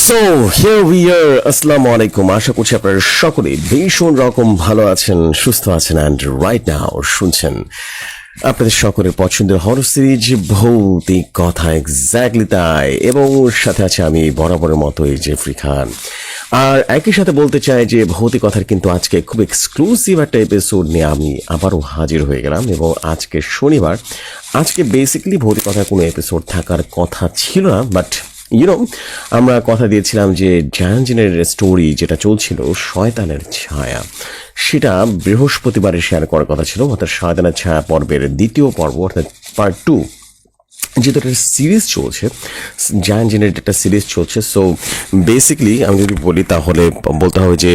So here we are আসসালামু আলাইকুম। আশা করছি আপনারা সকলে ভীষণ রকম ভালো আছেন, সুস্থ আছেন অ্যান্ড রাইট নাও শুনছেন আপনাদের সকলের পছন্দের হরর সিরিজ ভৌতিক কথা। এক্স্যাক্টলি তাই, এবং সাথে আছে আমি বরাবরের মতোই জেফরি খান। আর একই সাথে বলতে চাই যে ভৌতিক কথার কিন্তু আজকে খুব এক্সক্লুসিভ একটা এপিসোড নিয়ে আমি আবারও হাজির হয়ে গেলাম। এবং আজকে শনিবার, আজকে বেসিক্যালি ভৌতিক কথার কোনো এপিসোড থাকার কথা ছিল না, বাট আমরা কথা দিয়েছিলাম যে জাহাঙ্গীরের স্টোরি যেটা চলছিল শয়তানের ছায়া, সেটা বৃহস্পতিবারে শেয়ার করার কথা ছিল, অর্থাৎ শয়তানের ছায়া পর্বের দ্বিতীয় পর্ব, অর্থাৎ পার্ট 2। যেহেতু একটা সিরিজ চলছে, জাহাঙ্গীরের একটা সিরিজ চলছে, সো বেসিক্যালি আমি যদি বলি তাহলে বলতে হবে যে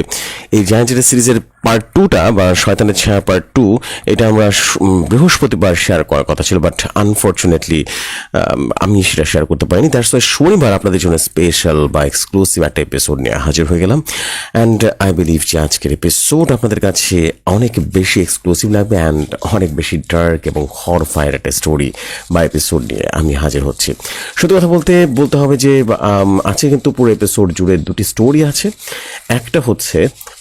এই জাহাঙ্গীরের সিরিজের পার্ট 2টা বা শয়তানের ছায়া পার্ট 2 এটা আমরা বৃহস্পতিবার শেয়ার করার কথা ছিল, বাট আনফর্চুনেটলি আমি সেটা শেয়ার করতে পারিনি। দ্যাটস ওয়াই শনিবার আপনাদের জন্য স্পেশাল বা এক্সক্লুসিভ একটা এপিসোড নিয়ে হাজির হয়ে গেলাম। অ্যান্ড আই বিলিভ যে আজকের এপিসোড আপনাদের কাছে অনেক বেশি এক্সক্লুসিভ লাগবে অ্যান্ড অনেক বেশি ডার্ক এবং হরফায়ার একটা স্টোরি বা এপিসোড নিয়ে আমি হাজির হচ্ছি। সত্যি কথা বলতে হবে যে আছে কিন্তু পুরো এপিসোড জুড়ে দুটি স্টোরি আছে। একটা হচ্ছে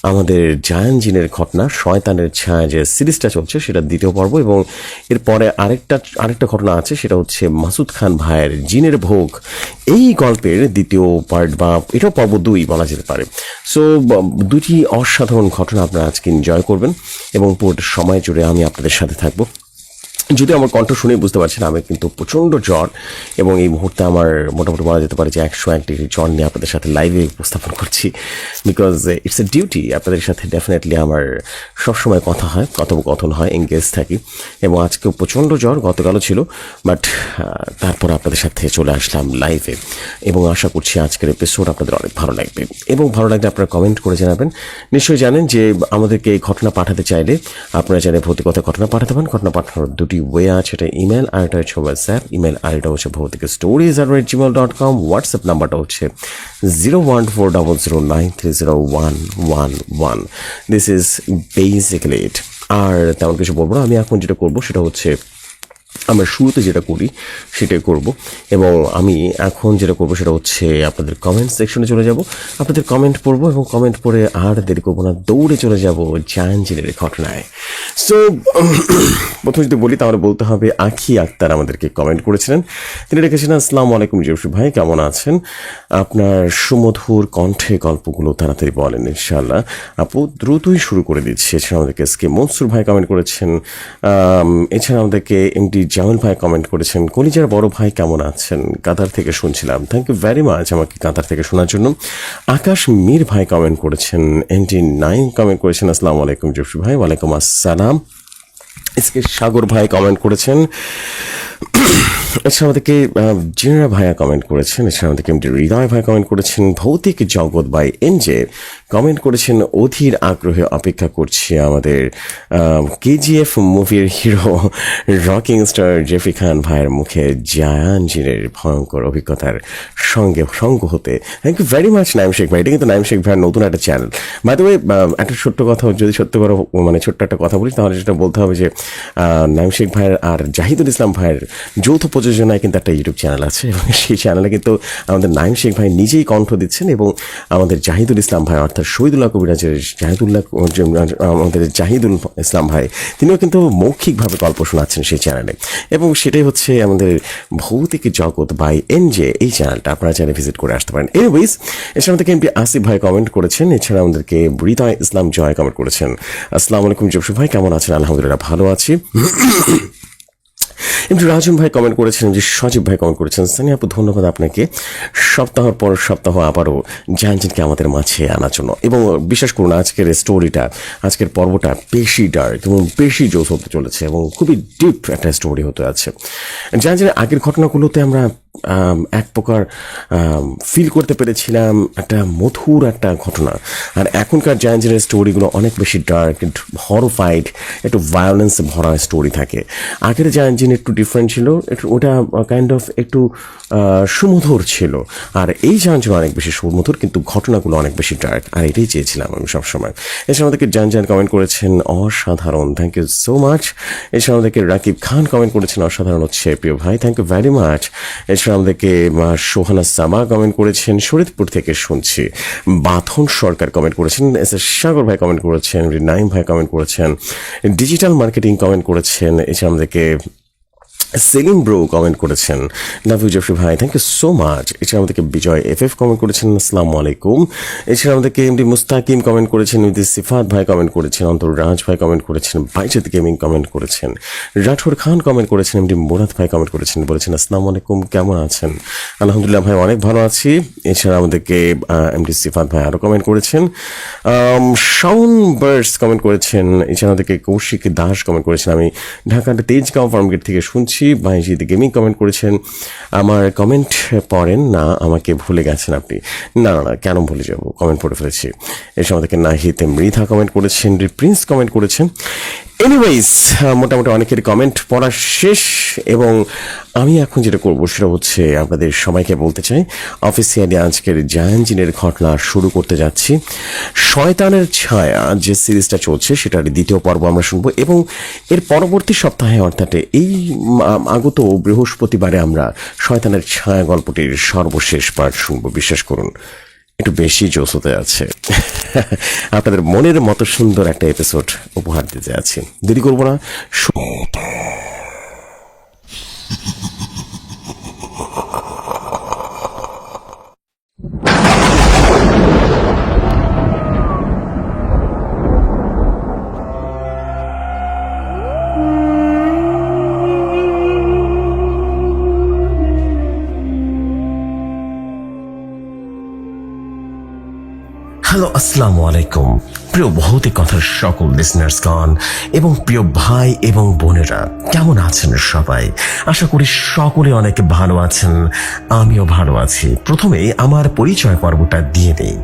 আমাদের জাহাঙ্গীরের ঘটনা, শয়তানের ছায়া যে সিরিজটা চলছে সেটা দ্বিতীয় পর্ব, এবং এরপরে আরেকটা ঘটনা আছে, সেটা হচ্ছে মাসুদ খান ভাইয়ের জিনের ভোগ, এই গল্পের দ্বিতীয় পার্ট, বা এটাও পর্ব 2 বলা যেতে পারে। সো দুটি অসাধারণ ঘটনা আপনারা আজকে এনজয় করবেন এবং পুরোটা সময় জুড়ে আমি আপনাদের সাথে থাকবো। যদি আমার কণ্ঠ শুনেই বুঝতে পারছেন আমি কিন্তু প্রচণ্ড জ্বর, এবং এই মুহূর্তে আমার মোটামুটি বলা যেতে পারে যে 101 ডিগ্রি জ্বর নিয়ে আপনাদের সাথে লাইভে উপস্থাপন করছি, বিকজ ইটস এ ডিউটি। আপনাদের সাথে ডেফিনেটলি আমার সবসময় কথা হয়, কথোপকথন হয়, এঙ্গেজ থাকি, এবং আজকেও প্রচণ্ড জ্বর, গতকালও ছিল, বাট তারপর আপনাদের সাথে চলে আসলাম লাইভে, এবং আশা করছি আজকের এপিসোড আপনাদের অনেক ভালো লাগবে। এবং ভালো লাগলে আপনারা কমেন্ট করে জানাবেন। নিশ্চয়ই জানেন যে আমাদেরকে এই ঘটনা পাঠাতে চাইলে আপনারা চাইলে ভৌতিক কথা ঘটনা পাঠাতে পারেন। ঘটনা পাঠানোর দুটি ওয়ে আছে, এটা ইমেল আর এটা হচ্ছে হোয়াটসঅ্যাপ। ইমেল আইডিটা হচ্ছে ভৌতিক stories@gmail.com, হোয়াটসঅ্যাপ নাম্বারটা হচ্ছে 01400930111। This is basically it. আর তেমন কিছু বলবো না, আমি এখন যেটা করবো সেটা হচ্ছে আমরা শুরুতে যেটা করি সেটাই করব, এবং আমি এখন যেটা করবো সেটা হচ্ছে আপনাদের কমেন্ট সেকশনে চলে যাব, আপনাদের কমেন্ট পড়বো, এবং কমেন্ট পড়ে আর দেরি করবো না, দৌড়ে চলে যাব জাহাঙ্গীরের ঘটনায়। সো প্রথমে যদি বলি তাহলে বলতে হবে আখি আক্তার আমাদেরকে কমেন্ট করেছিলেন। তিনি লিখেছেন, আসসালামু আলাইকুম জেফরি ভাই, কেমন আছেন? আপনার সুমধুর কণ্ঠে গল্পগুলো তাড়াতাড়ি বলেন ইনশাআল্লাহ। আপু দ্রুতই শুরু করে দিচ্ছি। এছাড়া আমাদেরকে এস কে মনসুর ভাই কমেন্ট করেছেন। এছাড়া আমাদেরকে এমডি জামিল ভাই কমেন্ট করেছেন, কলিজার বড় ভাই কেমন আছেন, কাতার থেকে শুনছিলাম, থ্যাংক ইউ ভেরি মাচ আমাকে কাতার থেকে শোনার জন্য। আকাশ মীর ভাই কমেন্ট করেছেন, NT9 কমেন্ট করেছেন, আসসালামু আলাইকুম জেফরি ভাই। ওয়ালাইকুম আসসালাম। এসকে সাগর ভাই কমেন্ট করেছেন। এছাড়া আমাদেরকে জিনরা ভাইয়া কমেন্ট করেছেন। এছাড়া আমাদেরকে এমডি হৃদয় ভাই কমেন্ট করেছেন। ভৌতিক জগৎ বাই এনজে কমেন্ট করেছেন, অধীর আগ্রহে অপেক্ষা করছি আমাদের KGF মুভির hero rocking star Jeffrey Khan ভাইয়ের মুখে জাহাঙ্গীরের ভয়ঙ্কর অভিজ্ঞতার সঙ্গ হতে। Thank you very much Naim Sheikh ভাই। এটা কিন্তু নাইম শেখ ভাইয়ের নতুন একটা চ্যানেল। বাই দ্য ওয়ে, একটা ছোট্ট কথা, যদি সত্য করে ছোট্ট একটা কথা বলি তাহলে যেটা বলতে হবে যে নাইম শেখ ভাইয়ের আর জাহিদুল ইসলাম ভাইয়ের যৌথ প্রযোজনায় কিন্তু একটা ইউটিউব চ্যানেল আছে, এবং সেই চ্যানেলে কিন্তু আমাদের নাইম শেখ ভাই নিজেই কণ্ঠ দিচ্ছেন, এবং আমাদের জাহিদুল ইসলাম ভাই অর্থাৎ শহীদুল্লাহ কবিরাজের আমাদের জাহিদুল ইসলাম ভাই তিনিও কিন্তু মৌখিকভাবে গল্প শোনাচ্ছেন সেই চ্যানেলে, এবং সেটাই হচ্ছে আমাদের ভৌতিক জগৎ বাই এনজে এই চ্যানেলটা, আপনারা চ্যানেলে ভিজিট করে আসতে পারেন। এনিওয়েজ, এছাড়া আমাদেরকে এমপি আসিফ ভাই কমেন্ট করেছেন। এছাড়া আমাদেরকে হৃদয় ইসলাম জয় কমেন্ট করেছেন, আসসালামু আলাইকুম জবসু ভাই, কেমন আছেন? আলহামদুলিল্লাহ ভালো আছি। এমনি রাজন ভাই কমেন্ট করেছেন, যে সজীব ভাই কমেন্ট করেছেন, সানি আপু ধন্যবাদ আপনাকে সপ্তাহের পর সপ্তাহ আবারও জাহাঙ্গীরকে আমাদের মাঝে আনার জন্য। এবং বিশ্বাস করুন আজকের স্টোরিটা, আজকের পর্বটা বেশি ডার্ক এবং বেশি জোস হতে চলেছে, এবং খুবই ডিপ একটা স্টোরি হতে আছে। জাহাঙ্গীরের আগের ঘটনাগুলোতে আমরা এক প্রকার ফিল করতে পেরেছিলাম একটা মধুর একটা ঘটনা, আর এখনকার জাহাঙ্গীরের স্টোরিগুলো অনেক বেশি ডার্ক, হরফাইড, একটু ভায়োলেন্স ভরা স্টোরি থাকে। আগের জাহাঙ্গীর একটু ডিফারেন্ট ছিল, ওটা কাইন্ড অফ একটু সুমধুর ছিল, আর এই জাহাঙ্গীর অনেক বেশি সুমধুর, কিন্তু ঘটনাগুলো অনেক বেশি ডার্ক, আর এটাই চেয়েছিলাম আমি সবসময়। এছাড়া আমাদেরকে জাহাঙ্গীর কমেন্ট করেছেন, অসাধারণ, থ্যাংক ইউ সো মাচ। এছাড়া আমাদেরকে রাকিব খান কমেন্ট করেছেন, অসাধারণ হচ্ছে প্রিয় ভাই, থ্যাংক ইউ ভেরি মাচ। এছাড়া এছাড়া আমাদেরকে সোহানা সামা কমেন্ট করেছেন, শরীয়তপুর থেকে শুনছি। বাথন সরকার কমেন্ট করেছেন, এস এস সাগর ভাই কমেন্ট করেছেন, নাইম ভাই কমেন্ট করেছেন, ডিজিটাল মার্কেটিং কমেন্ট করেছেন। এছাড়া আমাদেরকে সেলিম ব্রো কমেন্ট করেছেন, লাভ ইউ জফরি ভাই, থ্যাংক ইউ সো মাচ। এছাড়া আমাদেরকে বিজয় এফ কমেন্ট করেছেন, আসসালামু আলাইকুম। এছাড়া আমাদেরকে এমডি মুস্তাকিম কমেন্ট করেছেন, এমডি সিফাত ভাই কমেন্ট করেছেন, অন্তর রাজ ভাই কমেন্ট করেছেন, বাইজাত গেমিং কমেন্ট করেছেন, রাঠোর খান কমেন্ট করেছেন, এমডি মুরাদ ভাই কমেন্ট করেছেন, বলেছেন আসসালামু আলাইকুম, কেমন আছেন? আলহামদুলিল্লাহ ভাই, অনেক ভালো আছি। এছাড়া আমাদেরকে এমডি সিফাত ভাই আরও কমেন্ট করেছেন, শাউন বার্স কমেন্ট করেছেন। এছাড়া আমাদেরকে কৌশিক দাস কমেন্ট করেছেন, আমি ঢাকার তেজগাঁও ফার্মগেট থেকে শুনছি। বাইজিদ গেমিং কমেন্ট করেছেন, আমার কমেন্ট পড়েন না, আমাকে ভুলে গেছেন আপনি। না না না, কেন ভুলে যাব, কমেন্ট পড়ে ফেলেছি। এসব আমাদেরকে নাহিদ মৃধা কমেন্ট করেছেন, প্রিন্স কমেন্ট করেছেন। এনিওয়েজ, মোটামুটি অনেকের কমেন্ট পড়া শেষ এবং আমি এখন যেটা করবো সেটা হচ্ছে আপনাদের সবাইকে বলতে চাই, অফিসিয়ালি আজকের জায়ান্টিনের ঘটনা শুরু করতে যাচ্ছি। শয়তানের ছায়া যে সিরিজটা চলছে সেটার দ্বিতীয় পর্ব আমরা শুনবো এবং এর পরবর্তী সপ্তাহে অর্থাৎ এই আগত বৃহস্পতিবারে আমরা শয়তানের ছায়া গল্পটির সর্বশেষ পার্ট শুনবো। বিশ্বাস করুন, একটু বেশি জোশ হতে আছে। আপনাদের মনের মতো সুন্দর একটা এপিসোড উপহার দিতে আছি, দেরি করবো না। হ্যালো, আসসালামু আলাইকুম প্রিয় ভৌতিক কথার সকল লিসনার্সগণ এবং প্রিয় ভাই এবং বোনেরা, কেমন আছেন সবাই? আশা করি সকলে অনেক ভালো আছেন, আমিও ভালো আছি। প্রথমে আমার পরিচয় পর্বটা দিয়ে নেই।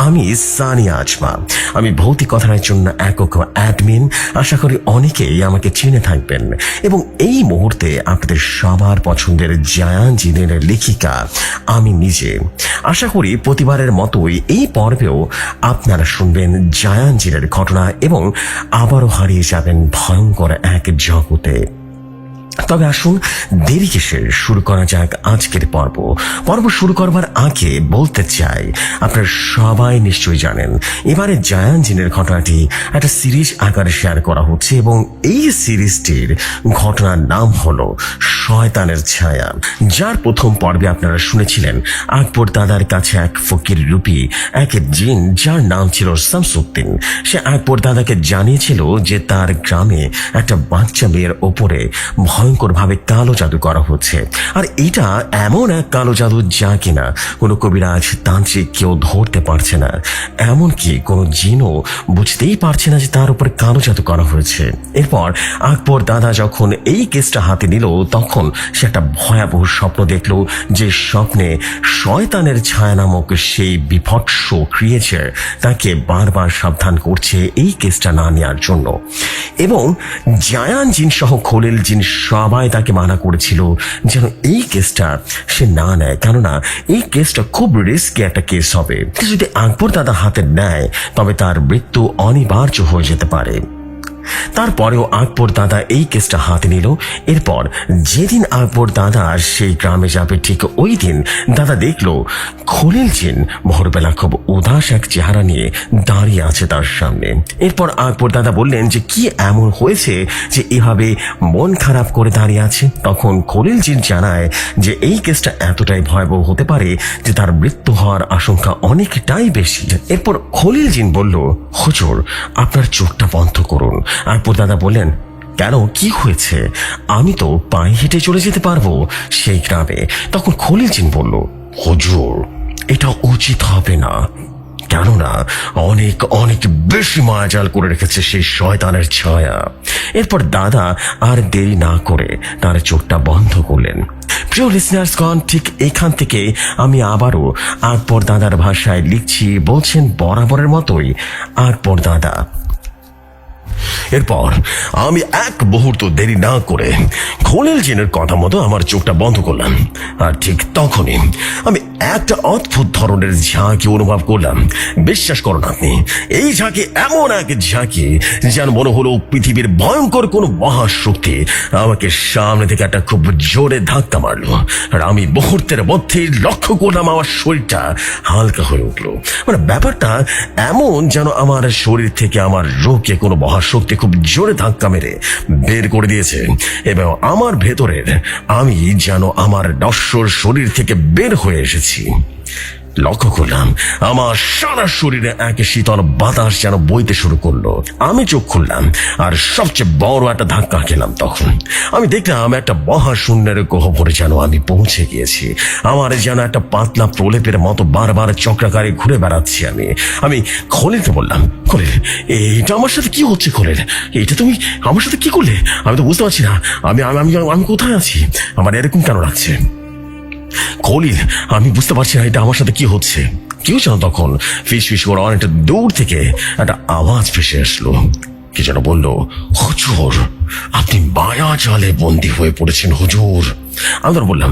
আমি সানিয়া আজমা, আমি ভৌতিক কথার জন্য একক অ্যাডমিন। আশা করি অনেকেই আমাকে চিনে থাকবেন এবং এই মুহূর্তে আপনাদের সবার পছন্দের জায়ান্টিনের লেখিকা আমি নিজে। আশা করি প্রতিবারের মতোই এই পর্বেও আপনারা শুনবেন জায়ান্টিনের ঘটনা এবং আবারও হারিয়ে যাবেন ভয়ঙ্কর এক জগতে। তবে আসুন দেরি কিসের, শুরু করা যাক আজকের পর্ব শুরু করবার আগে বলতে চাই, আপনারা সবাই নিশ্চয়ই জানেন এবারে জায়ান্টিনের ঘটনাটি একটা সিরিজ আকারে শেয়ার করা হচ্ছে এবং এই সিরিজটির ঘটনার নাম হলো শয়তানের ছায়া, যার প্রথম পর্বে আপনারা শুনেছিলেন আকবর দাদার কাছে এক ফকির রূপী এক জিন যার নাম ছিল শামসুদ্দিন। সে আকবর দাদাকে জানিয়েছিল যে তার গ্রামে একটা বাচ্চা মেয়ের ওপরে ভয়ঙ্কর ভাবে কালো জাদু করা হচ্ছে, আর এটা এমন এক কালো জাদু যা কিনা কোনো কবিরাজ তান্ত্রিক কেউ ধরতে পারছে না, এমনকি কোনো জিনও বুঝতেই পারছে না যে তার উপর কালো জাদু করা হয়েছে। এরপর আকবর দাদা যখন এই কেসটা হাতে নিল তখন সে একটা ভয়াবহ স্বপ্ন দেখল, যে স্বপ্নে শয়তানের ছায়া নামক সেই বিভৎস ক্রিয়েচার তাকে বারবার সাবধান করছে এই কেসটা না নেওয়ার জন্য, এবং জায়ান জিন সহ খলিল জিন সবাই তাকে মানা করেছিল যেন এই কেসটা সে না নেয়, কেননা এই কেসটা খুব রিস্কি একটা কেস হবে। যদি আকবর দাদা হাতে নেয় তবে তার মৃত্যু অনিবার্য হয়ে যেতে পারে। তারপরেও আকবর দাদা এই কেসটা হাতে নিল। এরপর যেদিন আকবর দাদা সেই গ্রামে যাবে ঠিক ওই দিন দাদা দেখলো খলিল জিন ভোরবেলা খুব উদাস এক চেহারা নিয়ে দাঁড়িয়ে আছে তার সামনে। এরপর আকবর দাদা বললেন যে কি এমন হয়েছে যে এভাবে মন খারাপ করে দাঁড়িয়ে আছে। তখন খলিল জিন জানায় যে এই কেসটা এতটাই ভয়াবহ হতে পারে যে তার মৃত্যু হওয়ার আশঙ্কা অনেকটাই বেশি। এরপর খলিল জিন বলল, হুজুর আপনার চোখটা বন্ধ করুন। আকবর দাদা বললেন, কেন, কি হয়েছে? আমি তো পায়ে হেঁটে চলে যেতে পারবো সেই গ্রামে। তখন খলিল জিন বলল, হুজুর এটা উচিত হবে না, কেননা অনেক অনেক বেশি মায়াজাল করে রেখেছে সেই শয়তানের ছায়া। এরপর দাদা আর দেরি না করে তার চোখটা বন্ধ করলেন। প্রিয় লিসনার্সগণ, ঠিক এখান থেকে আমি আবারও আকবর দাদার ভাষায় লিখছি, বলছেন বরাবরের মতোই আকবর দাদা। এরপর আমি এক মুহূর্ত দেরি না করে খলিল জিনের কথা মতো আমার চোখটা বন্ধ করলাম। আর ঠিক তখনই আমি একটা অদ্ভুত ধরনের ঝাঁকি অনুভব করলাম। বিশ্বাস করুন আপনি, এই ঝাঁকি এমন এক ঝাঁকি যেন মনে হলো পৃথিবীর ভয়ঙ্কর কোনো মহাশক্তি আমাকে সামনে থেকে একটা খুব জোরে ধাক্কা মারলো। আর আমি মুহূর্তের মধ্যেই লক্ষ্য করলাম আমার শরীরটা হালকা হয়ে উঠলো। মানে ব্যাপারটা এমন যেন আমার শরীর থেকে আমার রোগকে কোনো মহাশক্তি খুব জোরে ধাক্কা মেরে বের করে দিয়েছে এবং আমার ভেতরের আমি যেন আমার নশ্বর শরীর থেকে বের হয়ে এসেছি। লক্ষ্য করলাম আমার সারা শরীরে এক শীতল বাতাস যেন বইতে শুরু করলো। আমি চোখ খুললাম আর সবচেয়ে বড় একটা ধাক্কা খেলাম। তখন আমি দেখলাম একটা মহাশূন্যের গহ্বরে যেন আমি পৌঁছে গিয়েছি। আমার যেন একটা পাতলা প্রলেপের মতো বারবার চক্রাকারে ঘুরে বেড়াচ্ছি। আমি খলিলকে বললাম, খলিল, এটা আমার সাথে কি হচ্ছে? খলিল, এটা তুমি আমার সাথে কি করলে? আমি তো বুঝতে পারছি না আমি আমি আমি কোথায় আছি, আমার এরকম কেন লাগছে? খলিল, আমি বুঝতে পারছি না এটা আমার সাথে কি হচ্ছে। কেউ যেন তখন ফিস ফিস করে অনেকটা দূর থেকে একটা আওয়াজ ভেসে আসলো। কি যেন বললো, হুজুর, আপনি মায়াজালে বন্দী হয়ে পড়েছেন হুজুর। আমি তো বললাম,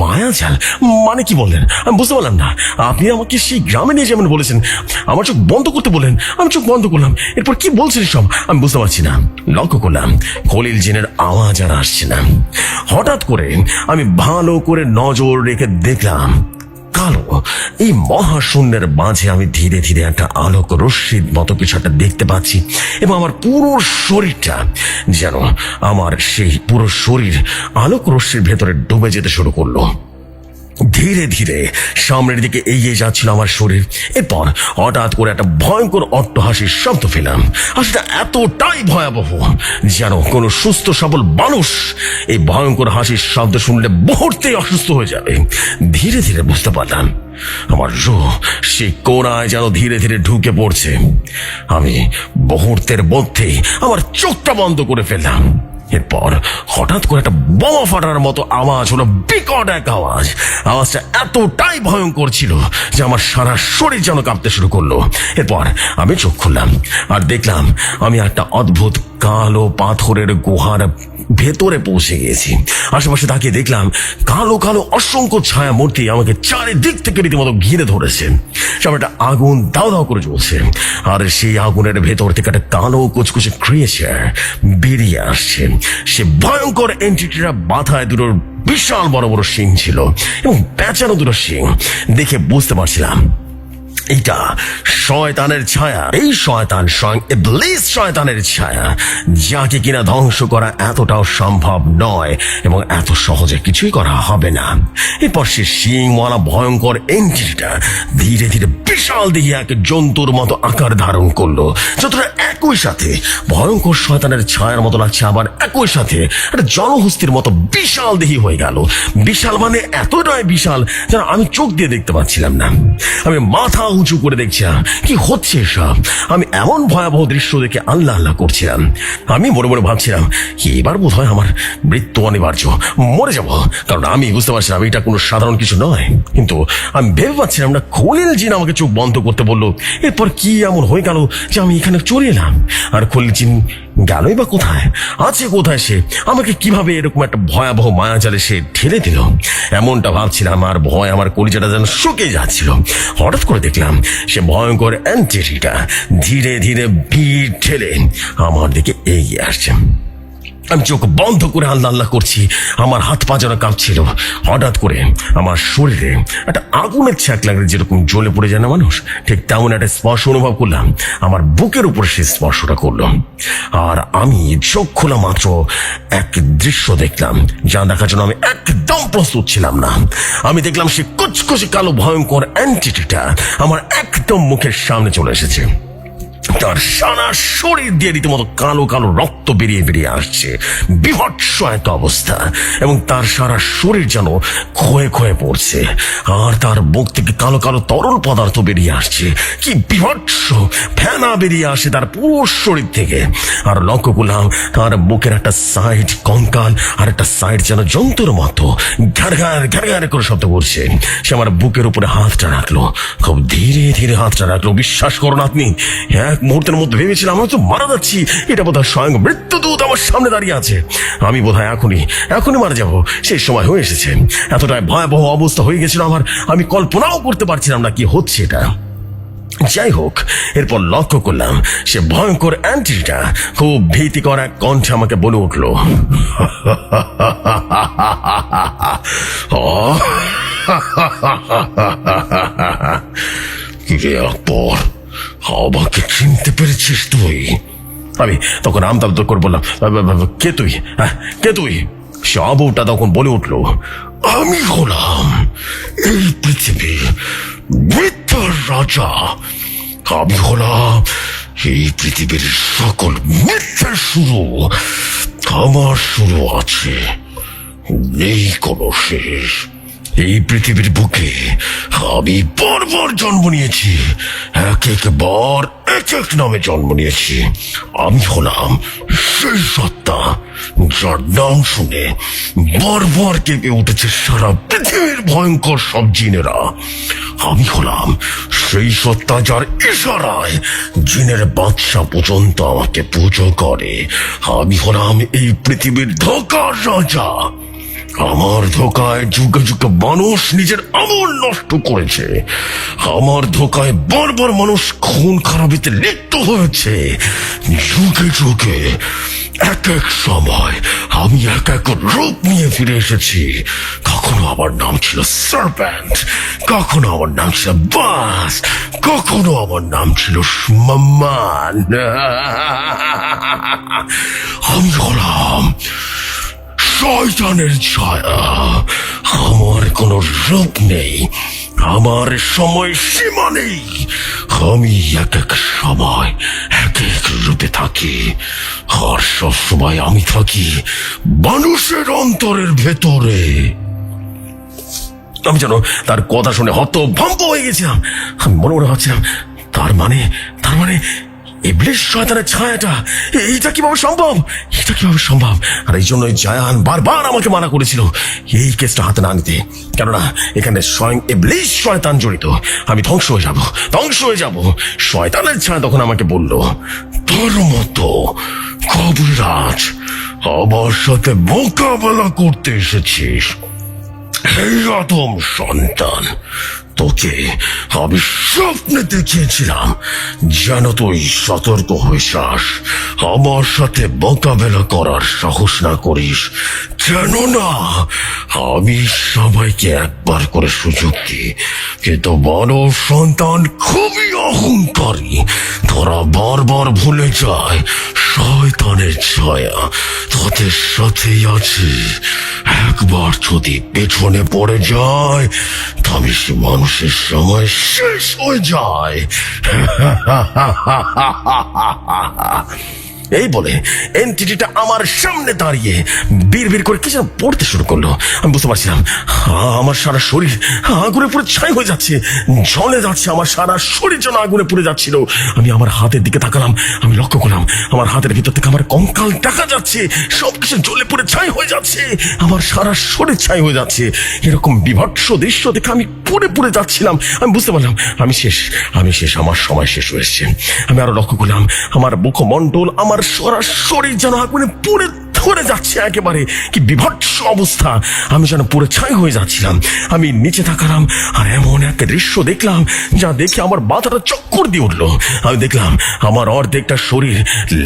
মায়াজাল মানে কি বললেন? আমি বুঝতে পারলাম না। আপনি আমাকে সেই গ্রামে নিয়ে যেমন বলেছেন, আমার চোখ বন্ধ করতে বললেন, আমি চোখ বন্ধ করলাম। এরপর কি বলছেন সব আমি বুঝতে পারছি না। লক্ষ্য করলাম খলিল জিনের আওয়াজ আর আসছে না। হঠাৎ করে আমি ভালো করে নজর রেখে দেখলাম কালো এই মহাশূন্যের মাঝে আমি ধীরে ধীরে একটা আলোক রশ্মির মতো কিছু একটা দেখতে পাচ্ছি এবং আমার পুরো শরীরটা যেন আমার সেই পুরো শরীর আলোক রশ্মির ভেতরে ডুবে যেতে শুরু করলো। ধীরে ধীরে সামনের দিকে এগিয়ে যাচ্ছিল আমার শরীর। এরপর হঠাৎ করে একটা ভয়ঙ্কর অট্টহাসির শব্দ পেলাম। হাসিটা এতটাই ভয়াবহ যেন কোনো সুস্থ সবল মানুষ এই ভয়ঙ্কর হাসির শব্দ শুনলে মুহূর্তেই অসুস্থ হয়ে যাবে। ধীরে ধীরে বুঝতে পারলাম আমার রূহ সেই কোণায় যেন ধীরে ধীরে ঢুকে পড়ছে। আমি মুহূর্তের মধ্যেই আমার চোখটা বন্ধ করে ফেললাম। এরপর হঠাৎ করে একটা বোমা ফাটার মতো আওয়াজ হলো, বিকট এক আওয়াজ। আওয়াজটা এতটাই ভয়ঙ্কর ছিল যে আমার সারা শরীর যেন কাঁপতে শুরু করলো। এরপর আমি চোখ খুললাম আর দেখলাম আমি একটা অদ্ভুত কালো পাথরের গুহার ভেতরে পৌঁছে গিয়েছি। আশেপাশে তাকিয়ে দেখলাম কালো কালো অসংখ্য ছায়া মূর্তি আমাকে চারিদিক থেকে রীতিমতো ঘিরে ধরেছে। সব একটা আগুন দাও দাও করে জ্বলছে আর সেই আগুনের ভেতর থেকে একটা কালো কুচকুচে ক্রিয়েচার বেরিয়ে আসছে। সে ভয়ঙ্কর এন্টিটিরা মাথায় দুটো বিশাল বড় বড় শিং ছিল এবং পেঁচানো দুটো শিং। দেখে বুঝতে পারছিলাম এটা শয়তানের ছায়া। এই শয়তান স্বয়ং ইবলিস শয়তানের ছায়া, যাকে কিনা ধ্বংস করা এতটাও সম্ভব নয় এবং এত সহজে কিছুই করা হবে না। এরপর সে শিংওয়ালা ভয়ঙ্কর এন্টিটিটা ধীরে ধীরে বিশাল দিকে এক জন্তুর মতো আকার ধারণ করলো, যতটা একই সাথে ভয়ঙ্কর শয়তানের ছায়ার মতো লাগছে, আবার একই সাথে একটা জলহস্তির মতো বিশাল দেহি হয়ে গেল। বিশাল মানে এতটাই বিশাল যেন আমি চোখ দিয়ে দেখতে পাচ্ছিলাম না। আমি মাথা উঁচু করে দেখছিলাম কি হচ্ছে সব। আমি এমন ভয়াবহ দৃশ্য দেখে আল্লাহ আল্লাহ করছিলাম। আমি মনে মনে ভাবছিলাম এবার বোধ হয় আমার মৃত্যু অনিবার্য, মরে যাব। কারণ আমি বুঝতে পারছিলাম এটা কোনো সাধারণ কিছু নয়। কিন্তু আমি ভেবে পাচ্ছিলাম না খলিল জিন আমাকে চোখ বন্ধ করতে বললো। এরপর কি এমন হয়ে গেল যে আমি এখানে চলে এলাম? আর খলিল জিন গেলই বা কোথায়? আছে কোথায় সে? আমাকে কিভাবে এরকম একটা ভয়াবহ মায়াজালে সে ঠেলে দিল? এমনটা ভাবছিলাম আর ভয় আমার কলিজাটা যেন শুকিয়ে যাচ্ছিল। হঠাৎ করে দেখলাম সে ভয়ঙ্কর এন্টিটিটা ধীরে ধীরে ভিড় ঠেলে আমার দিকে এগিয়ে আসছে। আমি চোখ বন্ধ করে আল্লাহ আল্লাহ করছি, আমার হাত পা যেন কাঁপছিল। হঠাৎ করে আমার শরীরে একটা আগুনের ছ্যাঁক লাগলে যেরকম জ্বলে পড়ে যায় না মানুষ, ঠিক তেমন একটা স্পর্শ অনুভব করলাম। আমার বুকের উপর সেই স্পর্শটা করলো আর আমি চোখ খোলা মাত্র এক দৃশ্য দেখলাম যা দেখার জন্য আমি একদম প্রস্তুত ছিলাম না। আমি দেখলাম সে কুচকুচে কালো ভয়ঙ্কর এন্টিটিটা আমার একদম মুখের সামনে চলে এসেছে। তার সারা শরীর দিয়ে রীতিমতো কালো কালো রক্ত বেরিয়ে বেরিয়ে আসছে, বিভৎস এক অবস্থা, এবং তার সারা শরীর যেন ক্ষয়ে ক্ষয়ে পড়ছে আর তার মুখ থেকে কালো কালো তরল পদার্থ বেরিয়ে আসছে। কি বিভৎস ফেনা বেরিয়ে আসে তার পুরো শরীর থেকে। আর লক্ষ্য করলাম তার বুকের একটা সাইড কঙ্কাল আর একটা সাইড যেন যন্ত্রের মতো ঘ্যার ঘ্যার করে শব্দ করছে। সে আমার বুকের উপরে হাতটা রাখলো, খুব ধীরে ধীরে হাতটা রাখলো। বিশ্বাস করুন আপনি এক মুহূর্তের মধ্যে ভেবেছিলাম আমি তো মারা যাচ্ছি, এটা বোধহয় স্বয়ং মৃত্যুদূত আমার সামনে দাঁড়িয়ে আছে, আমি বোধহয় এখনই মারা যাব, সেই সময় হয়ে এসেছে। এতটাই ভয়াবহ অবস্থা হয়ে গেছিল আমার, আমি কল্পনাও করতে পারছিলাম না কি হচ্ছে এটা। যাই হোক, এরপর লক্ষ্য করলাম সে ভয়ঙ্কর অ্যান্টিটা খুব ভীতিকর এক কণ্ঠে আমাকে বলে উঠল, কিরে আকবর, আমাকে চিনতে পেরেছিস তুই? আমি তখন আমতাবদ করে বললাম, কে তুই, কে তুই? সে আবুটা তখন বলে উঠল, আমি হলাম এই পৃথিবীর মিথ্যার রাজা, আমি হলাম এই পৃথিবীর সকল মিথ্যার শুরু, আমার শুরু আছে, নেই কোনো শেষ। এই পৃথিবীর বুকে আমি বারবার জন্ম নিয়েছি, এক একবার এক এক নামে জন্ম নিয়েছি। আমি হলাম সেই সত্তা যার নাম শুনে বারবার কেঁপে উঠেছে সারা পৃথিবীর ভয়ঙ্কর সব জিনেরা। আমি হলাম সেই সত্তা যার ইশারায় জিনের বাদশা পর্যন্ত আমাকে পুজো করে। আমি হলাম এই পৃথিবীর ধোঁকার রাজা। আমার ধোকায় যুগে যুগে মানুষ নিজের আমল নষ্ট করেছে, আমার ধোকায় বারবার মানুষ খুন খারাপিতে লিপ্ত হয়েছে। যুগে যুগে এক এক সময় আমি এক এক রূপ নিয়ে ফিরে এসেছি। কখনো আমার নাম ছিল সার্পেন্ট, কখনো আমার নাম ছিল বাস, কখনো আমার নাম ছিল মাম্মান। আমি হলাম শয়তানের ছায়া, আমার কোনো রূপ নেই, আমার সময় সীমা নেই, আমি এক এক সময় এক এক রূপে থাকি, আর সব সময় আমি থাকি মানুষের অন্তরের ভেতরে। আমি যেন তার কথা শুনে হতভম্ব হয়ে গেছিলাম। আমি মনে ভাবছিলাম, তার মানে ইবলিস শয়তানের ছায়াটা, এটা কিভাবে সম্ভব, এটা কিভাবে সম্ভব? আর এই জন্যই জায়ান বারবার আমাকে মানা করেছিল এই কেসটা হাতে না নিতে, কেননা এখানে স্বয়ং ইবলিস শয়তান জড়িত, আমি ধ্বংস হয়ে যাব। শয়তানের ছায়া তখন আমাকে বলল, তোর মতো কবিরাজ আমার সাথে মোকাবেলা করতে এসেছিস, এই আদম সন্তান, তোকে আমি স্বপ্নে দেখিয়েছিলাম যেন তুই সতর্ক হয়ে যাস, আমার সাথে মোকাবেলা করার সাহস না করিস, কেননা আমি সবাইকে একবার করে সুযোগ দিই, কিন্তু মানব সন্তান খুবই অহংকারী, তোরা বারবার ভুলে যায় শয়তানের ছায়া তোদের সাথেই আছে। একবার যদি পেছনে পড়ে যায় তবে সে মানুষের সময় শেষ হয়ে যায়। এই বলে এনটিটিটা আমার সামনে দাঁড়িয়ে বিড়বিড় করে কি যেন পড়তে শুরু করলো। আমি বুঝতে পারছিলাম আমার সারা শরীর আগুনে পুরো ছাই হয়ে যাচ্ছে, জ্বলে যাচ্ছে, আমার সারা শরীর যেন আগুনে পুড়ে যাচ্ছিল। আমি আমার হাতের দিকে তাকালাম, আমি লক্ষ্য করলাম আমার হাতের ভিতর থেকে আমার কঙ্কাল দেখা যাচ্ছে, সবকিছু জ্বলে পুড়ে ছাই হয়ে যাচ্ছে, আমার সারা শরীর ছাই হয়ে যাচ্ছে। এরকম বিভৎস দৃশ্য দেখে আমি পুড়ে যাচ্ছিলাম। আমি বুঝতে পারলাম আমি শেষ, আমার সময় শেষ হয়েছে। আমি আরো লক্ষ্য করলাম আমার মুখমণ্ডল, আমার সরাসরি যেন আগুনে পুড়ে ধরে যাচ্ছে একেবারে। কি বিভৎস অবস্থা, আমি যেন পুরো ছাই হয়ে যাচ্ছিলাম। আমি নিচে তাকালাম আর এমন এক দৃশ্য দেখলাম যা দেখে আমার মাথাটা চক্কর দিয়ে উঠলো। আমি দেখলাম আমার অর্ধেকটা শরীর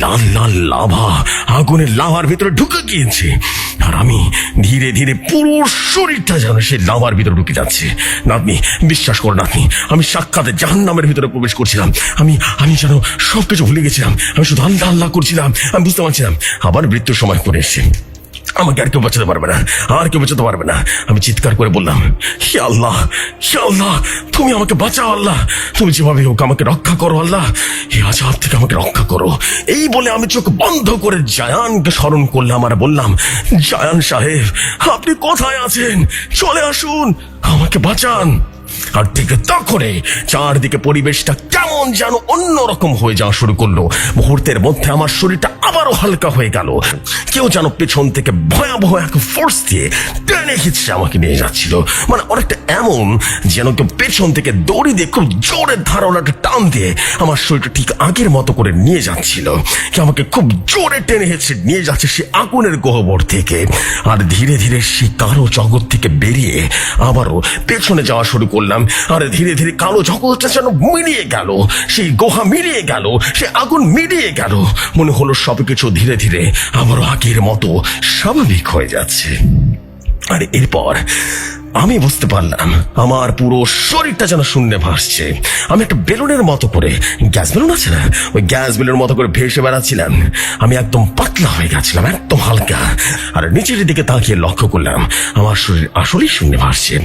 লাল লাল লাভা, আগুনের লাভার ভিতরে ঢুকে গিয়েছে, আর আমি ধীরে ধীরে পুরো শরীরটা যেন সেই লাভার ভিতরে ঢুকে যাচ্ছে। নাতনি, বিশ্বাস করো নাতনি, আমি সাক্ষাতে জাহান্নামের ভিতরে প্রবেশ করছিলাম। আমি যেন সবকিছু ভুলে গেছিলাম, আমি শুধু আল্লাহ আল্লাহ করছিলাম। আমি বুঝতে পারছিলাম আবার মৃত্যুর সময় করে এসছে, আমাকে আর কেউ বাঁচাতে পারবে না, আমি চিৎকার করে বললাম, হে আল্লাহ, তুমি আমাকে বাঁচাও আল্লাহ, তুমি যেভাবে হোক আমাকে রক্ষা করো আল্লাহ, এই আযাব থেকে আমাকে রক্ষা করো। এই বলে আমি চোখ বন্ধ করে জায়ানকে স্মরণ করলাম আর বললাম, জায়ান সাহেব, আপনি কোথায় আছেন? চলে আসুন, আমাকে বাঁচান। আর ঠিক তখনই চারদিকে পরিবেশটা কেমন যেন অন্যরকম হয়ে যাওয়া শুরু করলো। মুহূর্তের মধ্যে আমার শরীরটা আবারও হালকা হয়ে গেল। কেউ যেন পেছন থেকে ভয়াবহ এক ফোর্স দিয়ে টেনে হিচড়ে আমাকে নিয়ে যাচ্ছিল। মানে অনেকটা এমন যেন কেউ পেছন থেকে দড়ি দিয়ে খুব জোরের ধারণাটা টান দিয়ে আমার শরীরটা ঠিক আগের মতো করে নিয়ে যাচ্ছিল। কেউ আমাকে খুব জোরে টেনে হিচড়ে নিয়ে যাচ্ছে সে আগুনের গহ্বর থেকে। আর ধীরে ধীরে সে কালো জগৎ থেকে বেরিয়ে আবারও পেছনে যাওয়া শুরু করলাম। আর ধীরে ধীরে কালো জগৎটা যেন মিলিয়ে গেল, সেই গুহা মিলিয়ে গেল, সে আগুন মিলিয়ে গেল। মনে হলো সবকিছু ধীরে ধীরে আবারও আগের মতো স্বাভাবিক হয়ে যাচ্ছে। আর এরপর আমি বুঝতে পারলাম আমার পুরো শরীরটা যেন শূন্যে ভাসছে। আমি একটা বেলুনের মতো করে, গ্যাস বেলুন আছে না, ওই গ্যাস বেলুনের মতো করে ভেসে বেড়াচ্ছিলাম। আমি একদম পাতলা হয়ে গেছিলাম, একদম হালকা। আর নিচের দিকে তাকিয়ে লক্ষ্য করলাম আমার শরীর আসলেই শূন্যে ভাসছে।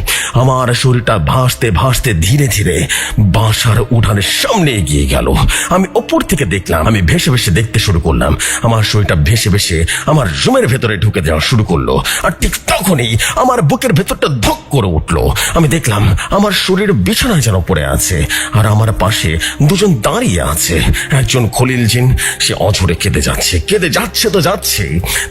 আমার শরীরটা ভাসতে ভাসতে ধীরে ধীরে বাসার উঠানের সামনে এগিয়ে গেল। আমি ওপর থেকে দেখলাম, আমি ভেসে ভেসে দেখতে শুরু করলাম। আমার শরীরটা ভেসে ভেসে আমার রুমের ভেতরে ঢুকে দেওয়া শুরু করলো। আর ঠিক তখনই আমার বুকের ভেতরটা ধক করে উঠলো। আমি দেখলাম আমার শরীর বিছানায় যেন পড়ে আছে, আর আমার পাশে দুজন দাঁড়িয়ে আছে। একজন খলিল জিন, সে অঝরে কেঁদে যাচ্ছে, কেঁদে যাচ্ছে তো যাচ্ছে,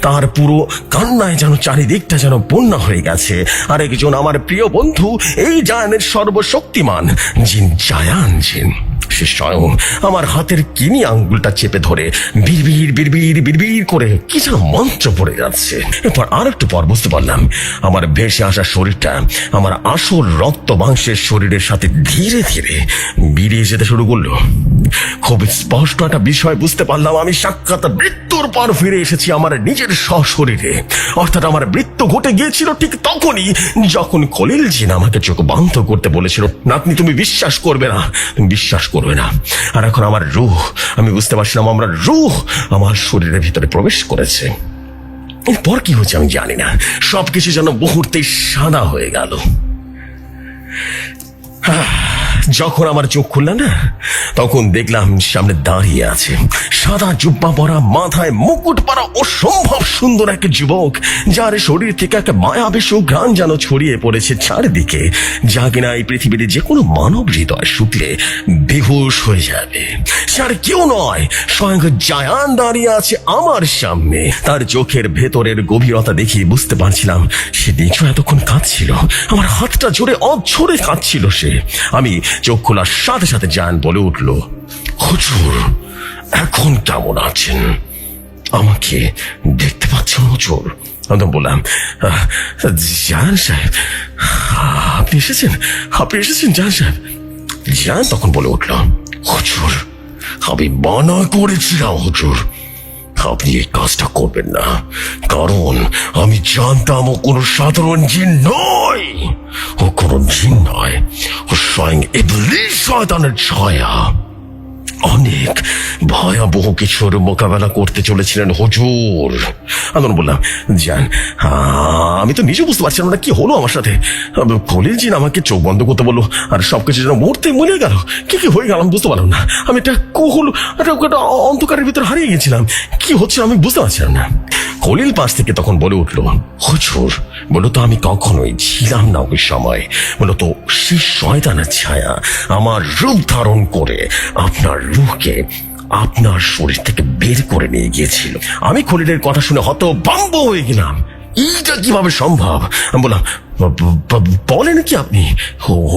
তার পুরো কান্নায় যেন চারিদিকটা যেন বন্যা হয়ে গেছে। আর একজন আমার প্রিয় বন্ধু, এই জায়ানের সর্বশক্তিমান জিন জায়ান জিন, সে স্বয়ং আমার হাতের কিনি আঙ্গুলটা চেপে ধরে বিড়বিড় বিড়বিড় বিড়বিড় করে কি যেন মন্ত্র পড়ে যাচ্ছে। এরপর আর একটু পর বুঝতে পারলাম আমার ভেসে আসা শরীরটা আমার আসল রক্ত মাংসের শরীরের সাথে ধীরে ধীরে বেরিয়ে যেতে শুরু করলো। খুব স্পষ্ট একটা বিষয় বুঝতে পারলাম, আমি সাক্ষাৎ মৃত্যুর পর ফিরে এসেছি আমার নিজের সশরীরে। অর্থাৎ আমার মৃত্যু ঘটে গিয়েছিল ঠিক তখনই যখন খলিল জিন আমাকে চোখ বন্ধ করতে বলেছিল। নাতনি, তুমি বিশ্বাস করবে না, তুমি বিশ্বাস করবে না। আর এখন আমার রূহ, আমি বুঝতে পারছিলাম আমার রূহ আমার শরীরের ভিতরে প্রবেশ করেছে। এরপর কি হচ্ছে আমি জানি না, সবকিছু যেন মুহূর্তেই সাদা হয়ে গেল। যখন আমার চোখ খুলল না, তখন দেখলাম সামনে দাঁড়িয়ে আছে সাদা জুব্বা পরা, মাথায় মুকুট পরা অসম্ভব সুন্দর এক যুবক, যার শরীর থেকে এক মায়াবী সুঘ্রাণ যেন ছড়িয়ে পড়েছে চারিদিকে, যা কিনা এই পৃথিবীতে যে কোনো মানব হৃদয় শুকলে বেহুশ হয়ে যাবে। সে আর কেউ নয়, স্বয়ং জায়ান দাঁড়িয়ে আছে আমার সামনে। তার চোখের ভেতরের গভীরতা দেখিয়ে বুঝতে পারছিলাম সে নিচু এতক্ষণ কাঁদছিল। আমার হাতটা জোরে অঝরে কাঁদছিল সে। আমি চোখ খোলার সাথে সাথে জায়ান বলে উঠল, হুজুর এখন কেমন আছেন? আমাকে দেখতে পাচ্ছেন হুজুর? আমি বললাম, জায়ান সাহেব, আপনি এসেছেন, আপনি এসেছেন জায়ান সাহেব। জায়ান তখন বলে উঠল, হুজুর আমি মানা করেছিলাম হুজুর, আপনি এই কাজটা করবেন না, কারণ আমি জানতাম ও কোনো সাধারণ জিন নয়, ও কোনো জিন নয়, ও স্বয়ং ইবলিস শয়তানের ছায়া। অনেক ভয়াবহ কিছুর মোকাবেলা করতে চলেছিলেন হুজুর। আমি বললাম, জান আমি তো নিজে বুঝতে পারছিলাম না কি হলো আমার সাথে। খলিল জিন আমাকে চোখ বন্ধ করতে বললো, আর সবকিছু যেন মুহূর্তে মরে গেল। কি কি হয়ে গেল আমি বুঝতে পারলাম না। আমি একটা কোহল একটা অন্ধকারের ভিতরে হারিয়ে গেছিলাম, কি হচ্ছে আমি বুঝতে পারছিলাম না। খলিল পাশ থেকে তখন বলে উঠলো, হুজুর বলতো আমি কখনোই ছিলাম না ওই সময়, বলতো সে শয়তানের ছায়া আমার রূপ ধারণ করে আপনার রূহকে আপনার শরীর থেকে বের করে নিয়ে গিয়েছিল। আমি খলিলের কথা শুনে হতভম্ব হয়ে গেলাম, এইটা কিভাবে সম্ভব? আমি বললাম, বলেন কি আপনি,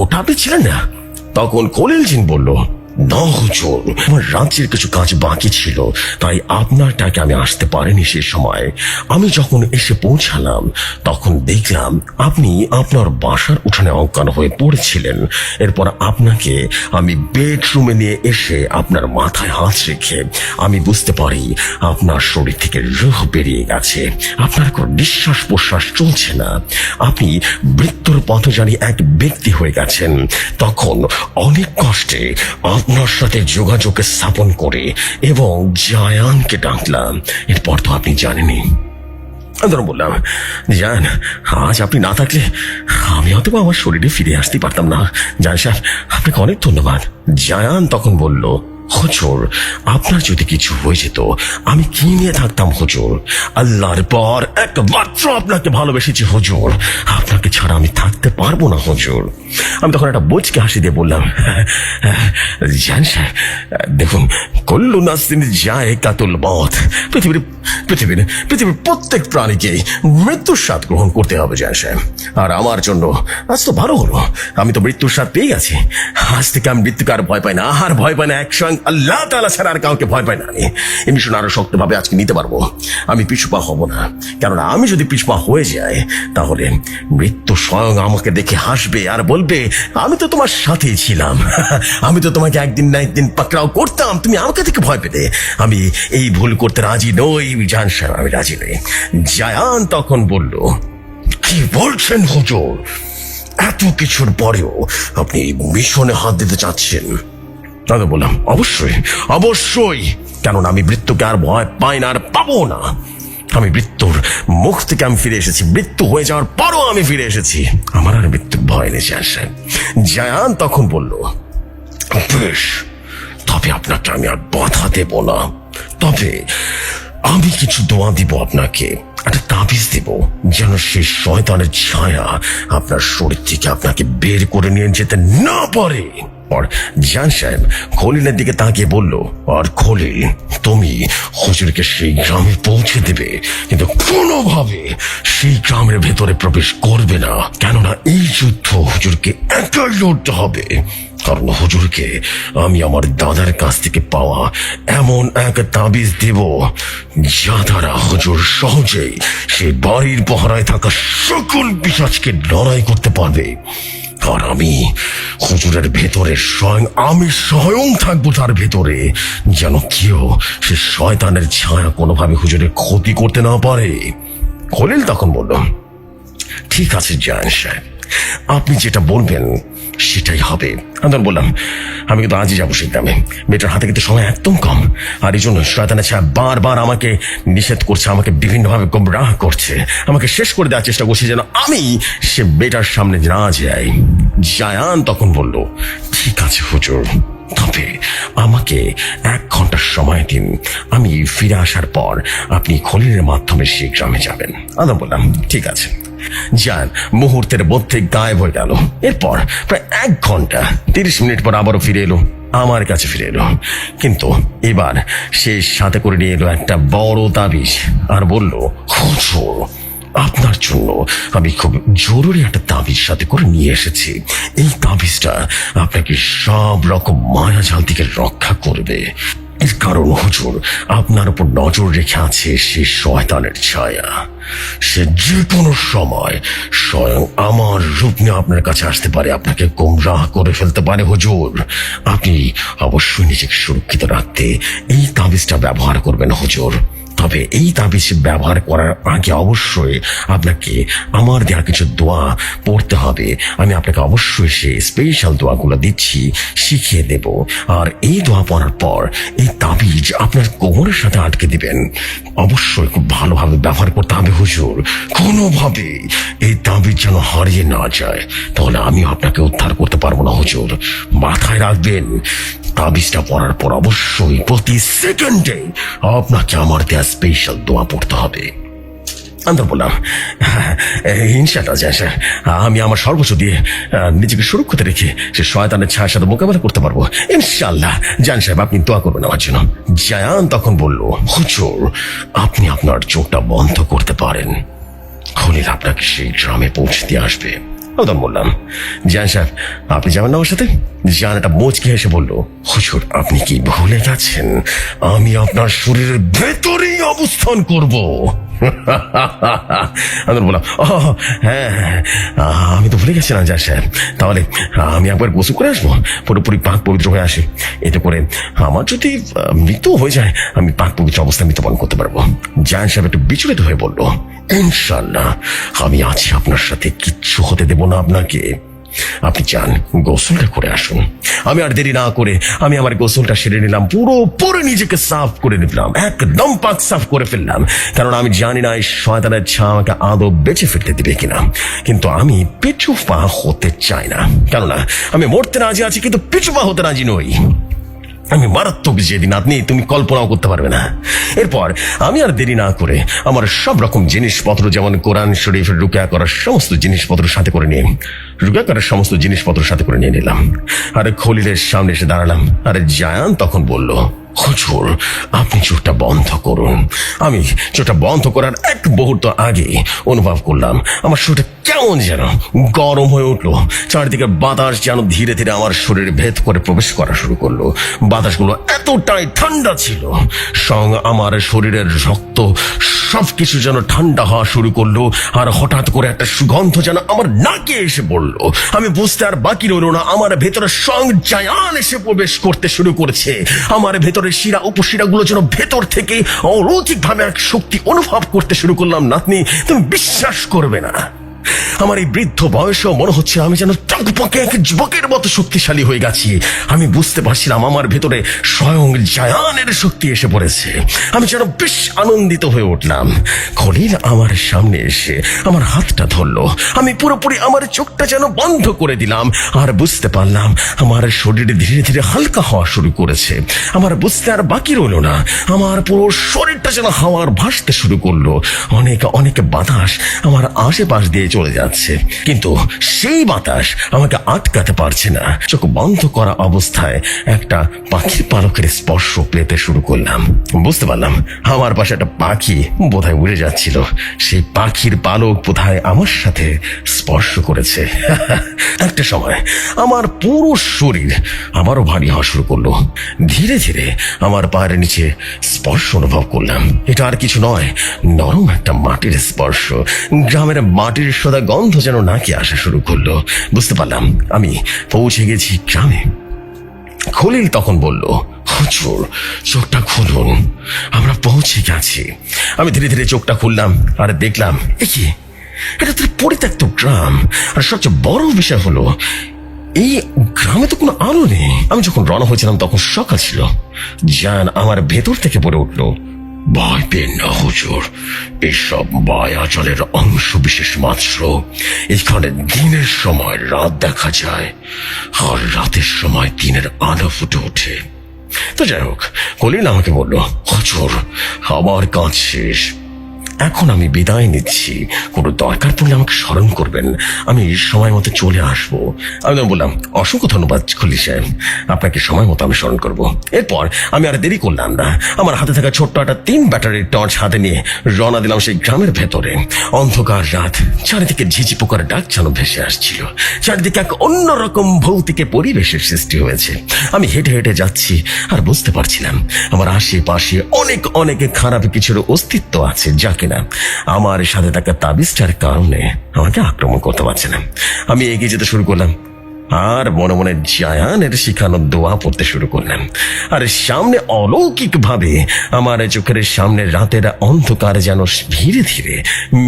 ওটা আপনি ছিলেন না? তখন খলিল জিন বলল, না হুজুর, আমার রাজ্যের কিছু কাজ বাকি ছিল, তাই আপনার ডাকে আমি আসতে পারিনি সে সময়। আমি যখন এসে পৌঁছালাম তখন দেখলাম আপনি আপনার বাসার উঠানে অজ্ঞান হয়ে পড়েছিলেন। এরপর আপনাকে আমি বেডরুমে নিয়ে এসে আপনার মাথায় হাত রেখে আমি বুঝতে পারি আপনার শরীর থেকে রূহ বেরিয়ে গেছে, আপনার কোনো নিঃশ্বাস প্রশ্বাস চলছে না, আপনি মৃত্যুর পথযারী এক ব্যক্তি হয়ে গেছেন। তখন অনেক কষ্টে আপনার সাথে যোগাযোগ স্থাপন করে এবং জায়ানকে ডাকলাম। এরপর তো আপনি জানেনই। আমি বললাম, জান আজ আপনি না থাকলে আমি হয়তো আমার শরীরে ফিরে আসতে পারতাম না। জান সাহেব আপনাকে অনেক ধন্যবাদ। জায়ান তখন বলল, হুজুর আপনার যদি কিছু হয়ে যেত আমি কি নিয়ে থাকতাম হুজুর? আল্লাহর পর একমাত্র আপনাকে ভালোবেসেছি হুজুর, আপনাকে ছাড়া আমি থাকতে পারবো না হুজুর। আমি তখন একটা বোঝকে হাসি দিয়ে বললাম, জান স্যার, দেখুন, কুল্লু নাফসিন যায়কাতুল মউত, পৃথিবীর পৃথিবীর পৃথিবীর প্রত্যেক প্রাণীকে মৃত্যুর স্বাদ গ্রহণ করতে হবে জান সাহেব। আর আমার জন্য আজ তো ভালো হলো, আমি তো মৃত্যুর স্বাদ পেয়ে গেছি। আজ থেকে আমি মৃত্যুকে আর ভয় পাই না, আর ভয় পাই না এক স্বয়ং আল্লাহ তাআলা ছাড়া আর কাউকে ভয় পাই না। আমি এই মিশন আরো শক্তভাবে আজকে নিতে পারবো। আমি পিছুপা হব না, কেননা আমি যদি পিছুপা হয়ে যাই তাহলে মৃত্যু স্বয়ং আমাকে দেখে হাসবে আর বলবে, আমি তো তোমার সাথেই ছিলাম, আমি তো তোমাকে একদিন না একদিন পাকড়াও করতাম, তুমি আমাকে থেকে ভয় পেতে। আমি এই ভুল করতে রাজি নই জান সাহেব, আমি রাজি নই। জায়ান তখন বলল, কি বলছেন হুজুর, এত কিছুর পরেও আপনি মিশনে হাত দিতে চাচ্ছেন? আমি বললাম, অবশ্যই অবশ্যই, কেননা আমি মৃত্যুকে আর ভয় পাই না, আর পাবো না। আমি মৃত্যুর মুখ থেকে আমি ফিরে এসেছি, মৃত্যু হয়ে যাওয়ার পরও আমি ফিরে এসেছি, আমার আর মৃত্যুর ভয় নেই আসে। জায়ান তখন বলল, বেশ, তবে আপনাকে আমি আর বাধা দেব না, তবে আমি কিছু দোয়া দিব আপনাকে, একটা তাবিজ দেব, যেন সেই শয়তানের ছায়া আপনার শরীর থেকে আপনাকে বের করে নিয়ে যেতে না পারে। আর জান সাহেব খলিলের দিকে তাকিয়ে বলল, আর খলিল, তুমি হুজুরকে সেই গ্রামে পৌঁছে দেবে, কিন্তু কোনোভাবে সেই গ্রামের ভেতরে প্রবেশ করবে না, কেননা এই যুদ্ধ হুজুরকে একাই লড়তে হবে। কারণ হুজুরকে আমি আমার দাদার কাছ থেকে পাওয়া এমন এক তাবিজ দেব, যা দ্বারা হুজুর সহজেই সেই বাড়ির পহরায় থাকা সকল পিশাচকে লড়াই করতে পারবে। আর আমি হুজুরের ভেতরে আমি স্বয়ং থাকবো তার ভেতরে, যেন কেউ সে শয়তানের ছায়া কোনোভাবে হুজুরের ক্ষতি করতে না পারে। খলিল তখন বলল, ঠিক আছে জান সাহেব, আপনি যেটা বলবেন সেটাই হবে। আমি বললাম, আমি কিন্তু আজই যাবো সেই গ্রামে, মেয়েটার হাতে কিন্তু সময় একদম কম, আর এই জন্য শয়তানের ছায়া বারবার আমাকে নিষেধ করছে, আমাকে বিভিন্নভাবে গোমরাহ করছে, আমাকে শেষ করে দেওয়ার চেষ্টা করছে, যেন আমি সে মেয়েটার সামনে না যাই। জায়ান তখন বলল, ঠিক আছে হুজুর, তবে আমাকে 1 ঘন্টার সময় দিন, আমি ফিরে আসার পর আপনি খলিলের মাধ্যমে সেই গ্রামে যাবেন। আমি বললাম, ঠিক আছে। জান মুহূর্তের মধ্যে গায়েব হয়ে গেল। এরপর প্রায় 1 ঘন্টা 30 মিনিট পর আবারও ফিরে এলো, আমার কাছে ফিরে এলো, কিন্তু এবার সে সাথে করে নিয়ে এলো একটা বড় তাবিজ আর বলল, হুজুর, আপনার জন্য আমি খুব জরুরি একটা তাবিজ সাথে করে নিয়ে এসেছি। এই তাবিজটা আপনাকে সব রকম মায়াজাল থেকে রক্ষা করবে। এর কারণ হুজুর, আপনার উপর নজর রেখে আছে সে শয়তানের ছায়া, সে যে কোনো সময় স্বয়ং আমার রূপ নিয়ে আপনার কাছে আসতে পারে, আপনাকে গোমরাহ করে ফেলতে পারে। হুজুর, আপনি অবশ্যই নিজেকে সুরক্ষিত রাখতে এই তাবিজটা ব্যবহার করবেন হুজুর। তবে এই তাবিজ ব্যবহার করার আগে অবশ্যই আপনাকে আমার দেওয়া কিছু দোয়া পড়তে হবে। আমি আপনাকে অবশ্যই সেই স্পেশাল দোয়াগুলো দিচ্ছি, শিখিয়ে দেব। আর এই দোয়া পড়ার পর এই তাবিজ আপনার কোমরের সাথে আটকে দিবেন। অবশ্যই খুব ভালোভাবে ব্যবহার করতে হবে হুজুর, কোনোভাবে এই তাবিজ যেন হারিয়ে না যায়, তাহলে আমি আপনাকে উদ্ধার করতে পারবো না হুজুর। মাথায় রাখবেন, তাবিজটা পড়ার পর অবশ্যই প্রতি সেকেন্ডে আপনাকে আমার দেয়া স্পেশাল দোয়া পড়তে হবে। আমি বললাম, ইনশাআল্লাহ জান সাহেব, আমি আমার সর্বোচ্চ দিয়ে নিজেকে সুরক্ষিত রেখে সে শয়তানের ছায়ার সাথে মোকাবেলা করতে পারবো ইনশাআল্লাহ। জান সাহেব, আপনি দোয়া করবেন আমার জন্য। জায়ান তখন বলল, হুজুর, আপনি আপনার চোখটা বন্ধ করতে পারেন, খলিল আপনাকে সেই গ্রামে পৌঁছে দিয়ে আসবে। আমি বললাম, জান সাহেব, আপনি যাবেন না আমার সাথে? জান একটা মুচকি হেসে বলল, হুজুর, আপনি কি ভুলে গেছেন আমি আপনার শরীরের ভেতরেই অবস্থান করব? আমি বললাম, হ্যাঁ, আমি তো ভুলে গেছিলাম জান সাহেব, তাহলে আমি একবার গোসল করে আসবো, পুরোপুরি পাক পবিত্র হয়ে আসি, এতে করে আমার যদি মৃত্যু হয়ে যায় আমি পাক পবিত্র অবস্থায় মৃত্যুবরণ করতে পারবো। জান সাহেব একটু বিচলিত হয়ে বলল, ইনশাআল্লাহ আমি আছি আপনার সাথে, কিচ্ছু হতে দেব না আপনাকে। আপনি যান, গোসলটা করে আসুন। আমি আর দেরি না করে আমি আমার গোসলটা সেরে নিলাম, পুরো নিজেকে সাফ করে নিলাম, একদম পাক সাফ করে ফেললাম, কারণ আমি জানি না এই শয়তানের ছায়া আমাকে আদৌ বেঁচে ফিরতে দিবে কিনা। কিন্তু আমি পিছুপা হতে চাই না, কেননা আমি মরতে রাজি আছি কিন্তু পিছুপা হতে রাজি নই। আমি মারাত্মক জেদি নাতনি, তুমি কল্পনাও করতে পারবে না। এরপর আমি আর দেরি না করে আমার সব রকম জিনিসপত্র, যেমন কোরআন শরীফ, রুকিয়া করার সমস্ত জিনিসপত্র সাথে করে নিয়ে নিলাম। আরে খলিলের সামনে এসে দাঁড়ালাম। আরে জায়ান তখন বলল, হুজুর আপনি চোখটা বন্ধ করুন। আমি চোখটা বন্ধ করার এক মুহূর্ত আগে অনুভব করলাম আমার শরীরটা কেমন যেন গরম হয়ে উঠলো। চারিদিকে বাতাস যেন ধীরে ধীরে আমার শরীরে ভেদ করে প্রবেশ করা শুরু করলো। বাতাসগুলো এতটাই ঠান্ডা ছিল, সঙ্গে আমার শরীরের রক্ত সবকিছু যেন ঠান্ডা হওয়া শুরু করলো। আর হঠাৎ করে একটা সুগন্ধ যেন আমার নাকে এসে পড়লো। আমি বুঝতে আর বাকি রইল না, আমার ভেতরে সঙ্গ জায়ান এসে প্রবেশ করতে শুরু করেছে। আমার ভেতরে শিরা উপশিরাগুলো যেন ভেতর থেকে অলৌকিক ভাবে এক শক্তি অনুভব করতে শুরু করলাম। নাতনি, তুমি বিশ্বাস করবে না, আমার এই বৃদ্ধ বয়সেও মনে হচ্ছে আমি যেন টকবকে এক যুবকের মতো শক্তিশালী হয়ে গেছি। আমি বুঝতে পারছিলাম আমার ভেতরে স্বয়ং জায়ানের শক্তি এসে পড়েছে। আমি যেন বেশ আনন্দিত হয়ে উঠলাম। খলিল আমার সামনে এসে আমার হাতটা ধরলো। আমি পুরোপুরি আমার চোখটা যেন বন্ধ করে দিলাম আর বুঝতে পারলাম আমার শরীরে ধীরে ধীরে হালকা হওয়া শুরু করেছে। আমার বুঝতে আর বাকি রইল না, আমার পুরো শরীরটা যেন হাওয়ার ভাসতে শুরু করলো। অনেক অনেক বাতাস আমার আশেপাশ দিয়ে চলে যাচ্ছে, কিন্তু সেই বাতাস আমাকে আটকাতে পারছে না। চোখ বন্ধ করা অবস্থায় একটা পাখির পালকের স্পর্শ পেতে শুরু করলাম। বুঝতে পারলাম আমার পাশে একটা পাখি বোধহয় উড়ে যাচ্ছিল। সেই পাখির পালক বোধহয় আমার সাথে স্পর্শ করেছে। একটা সময় আমার পুরো শরীর আবারও ভারী হওয়া শুরু করলো। ধীরে ধীরে আমার পায়ের নিচে স্পর্শ অনুভব করলাম। এটা আর কিছু নয়, নরম একটা মাটির স্পর্শ। গ্রামের মাটির সদা গন্ধ যেন নাকে আসা শুরু করলো। বুঝতে পারলাম আমি পৌঁছে গেছি গ্রামে। খলিল তখন বলল, হুজুর চোখটা খুলুন, আমরা পৌঁছে গেছি। আমি ধীরে ধীরে চোখটা খুললাম আর দেখলাম কি এটা তো পরিত্যক্ত গ্রাম। আর সবচেয়ে বড় বিষয় হলো এই গ্রামে তো কোনো আলো নেই। আমি যখন রওনা হয়েছিলাম তখন সকাল ছিল। জান আমার ভেতর থেকে বলে উঠলো, ভয় পেন না হুজুর, এসব মায়াজালের অংশ বিশেষ মাত্র। এখানে দিনের সময় রাত দেখা যায় আর রাতের সময় দিনের আলো ফুটে ওঠে। তো যাই হোক, খলিল আমাকে বলল, হুজুর আমার কাজ শেষ, এখন আমি বিদায় নিচ্ছি। কোনো দরকার পড়লে আমাকে স্মরণ করবেন, আমি সময় মতো চলে আসবো। আমি বললাম, অসংখ্য ধন্যবাদ খলিল সাহেব, আপনাকে সময় মতো আমি স্মরণ করবো। এরপর আমি আর দেরি করলাম না, আমার হাতে থাকা ছোট্ট একটা 3 ব্যাটারির টর্চ হাতে নিয়ে রওনা দিলাম সেই গ্রামের ভেতরে। অন্ধকার রাত, চারিদিকে ঝিঝি পোকার ডাক যেন ভেসে আসছিল। চারিদিকে এক অন্যরকম ভৌতিক পরিবেশের সৃষ্টি হয়েছে। আমি হেঁটে হেঁটে যাচ্ছি আর বুঝতে পারছিলাম আমার আশেপাশে অনেক অনেক খারাপ কিছুর অস্তিত্ব আছে, যা কিনা আমার সাথে থাকা তাবিজটার কারণে আমাকে আক্রমণ করতে পারছে না। আমি এগিয়ে যেতে শুরু করলাম আর মনে মনে জায়ানের শিখানো দোয়া পড়তে শুরু করলাম। আর সামনে অলৌকিক ভাবে আমার চোখের সামনে রাতের অন্ধকার যেন ধীরে ধীরে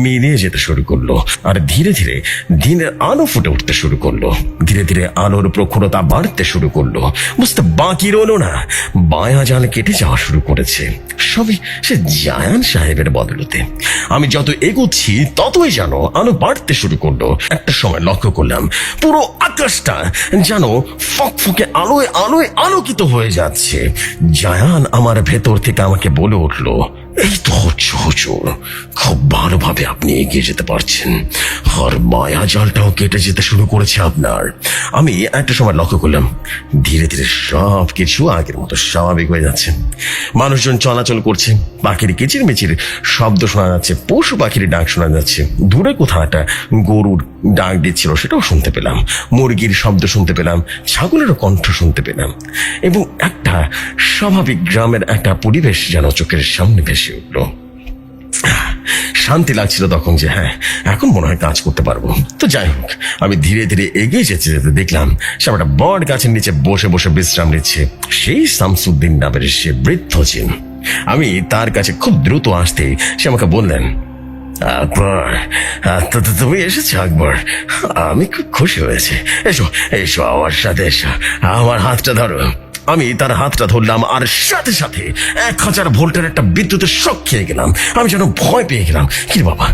মিলিয়ে যেতে শুরু করলো। আর ধীরে ধীরে দিনের আলো ফুটে উঠতে শুরু করলো। ধীরে ধীরে আলোর প্রখরতা বাড়তে শুরু করলো। বুঝতে বাকি রইল না, মায়াজাল কেটে যাওয়া শুরু করেছে। সবই সে জায়ান সাহেবের বদলতে। আমি যত এগোচ্ছি ততই যেন আলো বাড়তে শুরু করলো। একটা সময় লক্ষ্য করলাম পুরো আকাশটা যেন ফকফকে আলোয় আলোয় আলোকিত হয়ে যাচ্ছে। জায়ান আমার ভেতর থেকে আমাকে বলে উঠলো, এই তো হচ্ছে হুজুর, খুব ভালোভাবে আপনি এগিয়ে যেতে পারছেন আর মায়া জালটাও কেটে যেতে শুরু করেছে আপনার। আমি একটা সময় লক্ষ্য করলাম ধীরে ধীরে সব কিছু আগের মতো স্বাভাবিক হয়ে যাচ্ছে। মানুষজন চলাচল করছে, পাখির কিচিরমিচির শব্দ শোনা যাচ্ছে, পশু পাখির ডাক শোনা যাচ্ছে। দূরে কোথাও একটা গরুর ডাক দিচ্ছিল, সেটাও শুনতে পেলাম। মুরগির শব্দ শুনতে পেলাম, ছাগলেরও কণ্ঠ শুনতে পেলাম। এবং একটা স্বাভাবিক গ্রামের একটা পরিবেশ যেন চোখের সামনে ভেসে উঠলো। শান্তি লাগছিল তখন যে হ্যাঁ, এখন মনে হয় কাজ করতে পারবো। তো যাই হোক, আমি ধীরে ধীরে এগিয়ে যেতে যেতে দেখলাম সে একটা বট গাছের নিচে বসে বসে বিশ্রাম নিচ্ছে। সেই শামসুদ্দিন নামের সে বৃদ্ধ জিন। আমি তার কাছে খুব দ্রুত আসতে সে আমাকে বললেন, আকবর, তুমি এসেছো আকবর, আমি খুব খুশি হয়েছি। এসো এসো আমার সাথে এসো, আমার হাতটা ধরো। আমি তার হাতটা ধরলাম আর সাথে সাথে 1000 ভোল্টের একটা বিদ্যুতের শক খেয়ে গেলাম। আমি যেন ভয় পেয়ে গেলাম, কি বাবা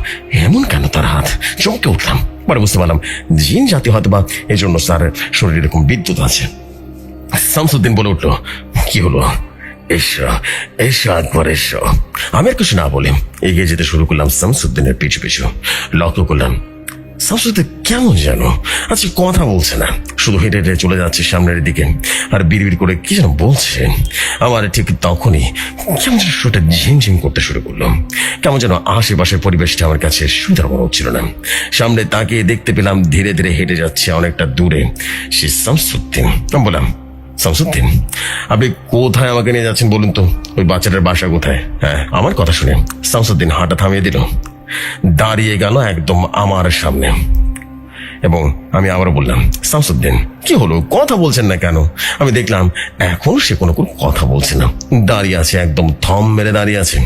এমন কেন তার হাত? চমকে উঠলাম। পরে বুঝতে পারলাম জিন জাতি হয়তো বা এই জন্য তার শরীরে এরকম বিদ্যুৎ আছে। শামসুদ্দিন বলে উঠলো, কি হলো? এসো এসো আকবর এসো। আমি আর কিছু না বলে এগিয়ে যেতে শুরু করলাম শামসুদ্দিনের পিছু পিছু। লক্ষ্য করলাম শামসুদ্দিন কেমন যেন আজকে কথা বলছে না, শুধু হেঁটে হেঁটে চলে যাচ্ছে সামনের দিকে আর বিড়বিড় করে কি যেন বলছে। আমার ঠিক তখনই কেমন যেন শোটা ঝিমঝিম করতে শুরু করলো। কেমন যেন আশেপাশের পরিবেশটা আমার কাছে সুন্দর মনে হচ্ছিল না। সামনে তাকিয়ে দেখতে পেলাম ধীরে ধীরে হেঁটে যাচ্ছে অনেকটা দূরে সে শামসুদ্দিন। আমি বললাম, শামসুদ্দিন আপনি কোথায় আমাকে নিয়ে যাচ্ছেন বলুন তো? ওই বাচ্চাটার বাসা কোথায়? হ্যাঁ। আমার কথা শুনে শামসুদ্দিন হাঁটা থামিয়ে দিল, দাঁড়িয়ে গেল একদম আমার সামনে এবং আমি আবারও বললাম, শামসুদ্দিন কি হলো, কথা বলছেন না কেন? আমি দেখলাম এখন সে কোনো কথা বলছে না, দাঁড়িয়ে আছে, একদম থম মেরে দাঁড়িয়ে আছে।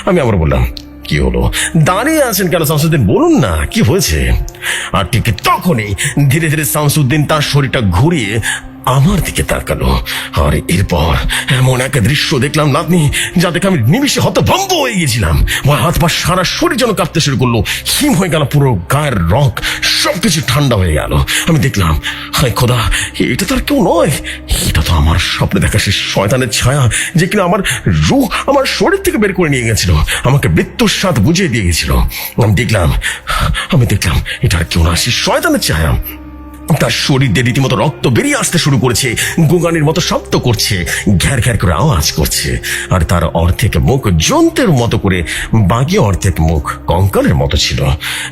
আমি আবার বললাম, কি হলো, দাঁড়িয়ে আছেন কেন শামসুদ্দিন, বলুন না কি হয়েছে? আর ঠিক তখনই ধীরে ধীরে শামসুদ্দিন তার শরীরটা ঘুরিয়ে আমার দিকে তাকালো। আর এরপর এমন একটা দৃশ্য দেখলাম নাতনি, যা দেখে আমি নিমিষে হতভম্ব হয়ে গেছিলাম। আমার হাত পা সারা শরীর যেন কাঁপতে শুরু করলো, হিম হয়ে গেল, পুরো গায়ের রং সবকিছু ঠান্ডা হয়ে গেল। আমি দেখলাম, হায় খোদা, এটা তো আর কেউ নয়, এটা তো আমার স্বপ্নে দেখা সে শয়তানের ছায়া, যে কিনা আমার রূহ আমার শরীর থেকে বের করে নিয়ে গেছিল, আমাকে মৃত্যুর স্বাদ বুঝিয়ে দিয়ে গেছিল। আমি দেখলাম এটা আর কেউ না, সে শয়তানের ছায়া। তার শরীর দিয়ে রীতিমতো রক্ত বেরিয়ে আসতে শুরু করেছে, গোগানির মতো শব্দ করছে, ঘ্যার ঘ্যার করে আওয়াজ করছে। আর তার অর্ধেক মুখ জন্তুর মতো করে, বাকি অর্ধেক মুখ কঙ্কালের মতো ছিল।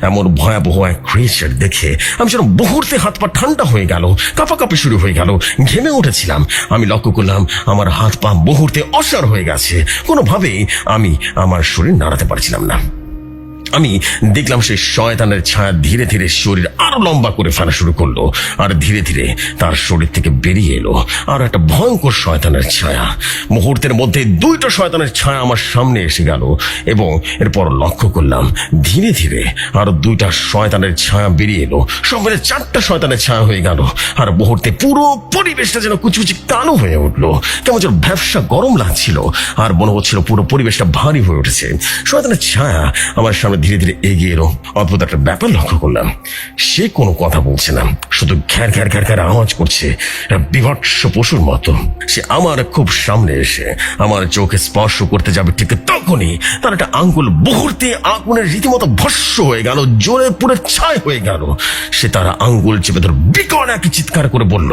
এমন ভয়াবহ এক ক্রিয়েচার দেখে আমি যেন মুহূর্তে হাত পা ঠান্ডা হয়ে গেল, কাঁপাকাঁপি শুরু হয়ে গেল, ঘেমে উঠেছিলাম। আমি লক্ষ্য করলাম আমার হাত পা মুহূর্তে অসাড় হয়ে গেছে, কোনোভাবেই আমি আমার শরীর নাড়াতে পারছিলাম না। আমি দেখলাম সেই শয়তানের ছায়া ধীরে ধীরে শরীর আরো লম্বা করে ফেলা শুরু করলো, আর ধীরে ধীরে তার শরীর থেকে বেরিয়ে এলো আর একটা ভয়ঙ্কর শয়তানের ছায়া। মুহূর্তের মধ্যে দুইটা শয়তানের ছায়া আমার সামনে এসে গেল এবং এরপর লক্ষ্য করলাম ধীরে ধীরে আরো দুইটা শয়তানের ছায়া বেরিয়ে এলো, সব মিলে চারটা শয়তানের ছায়া হয়ে গেল। আর মুহূর্তে পুরো পরিবেশটা যেন কুচকুচি কালো হয়ে উঠলো, কেমন যেন ব্যবসা গরম লাগছিল আর মনে হচ্ছিল পুরো পরিবেশটা ভারী হয়ে উঠেছে। শয়তানের ছায়া আমার সামনে ধীরে ধীরে এগিয়ে এলো। অদ্ভুত একটা ব্যাপার লক্ষ্য করলাম, সে কোনো কথা বলছে না, শুধু ঘ্যার ঘ্যার ঘ্যার ঘ্যার আওয়াজ করছে, বিভৎস পশুর মতো। সে আমার খুব সামনে এসে আমার চোখে স্পর্শ করতে যাবে, ঠিক তখনই তার একটা আঙ্গুল মুহূর্তে আগুনের রীতিমতো ভস্ম হয়ে গেল, জোরে পুরো ছাই হয়ে গেল। সে তার আঙ্গুল চেপে ধরে বিকট একই চিৎকার করে বলল,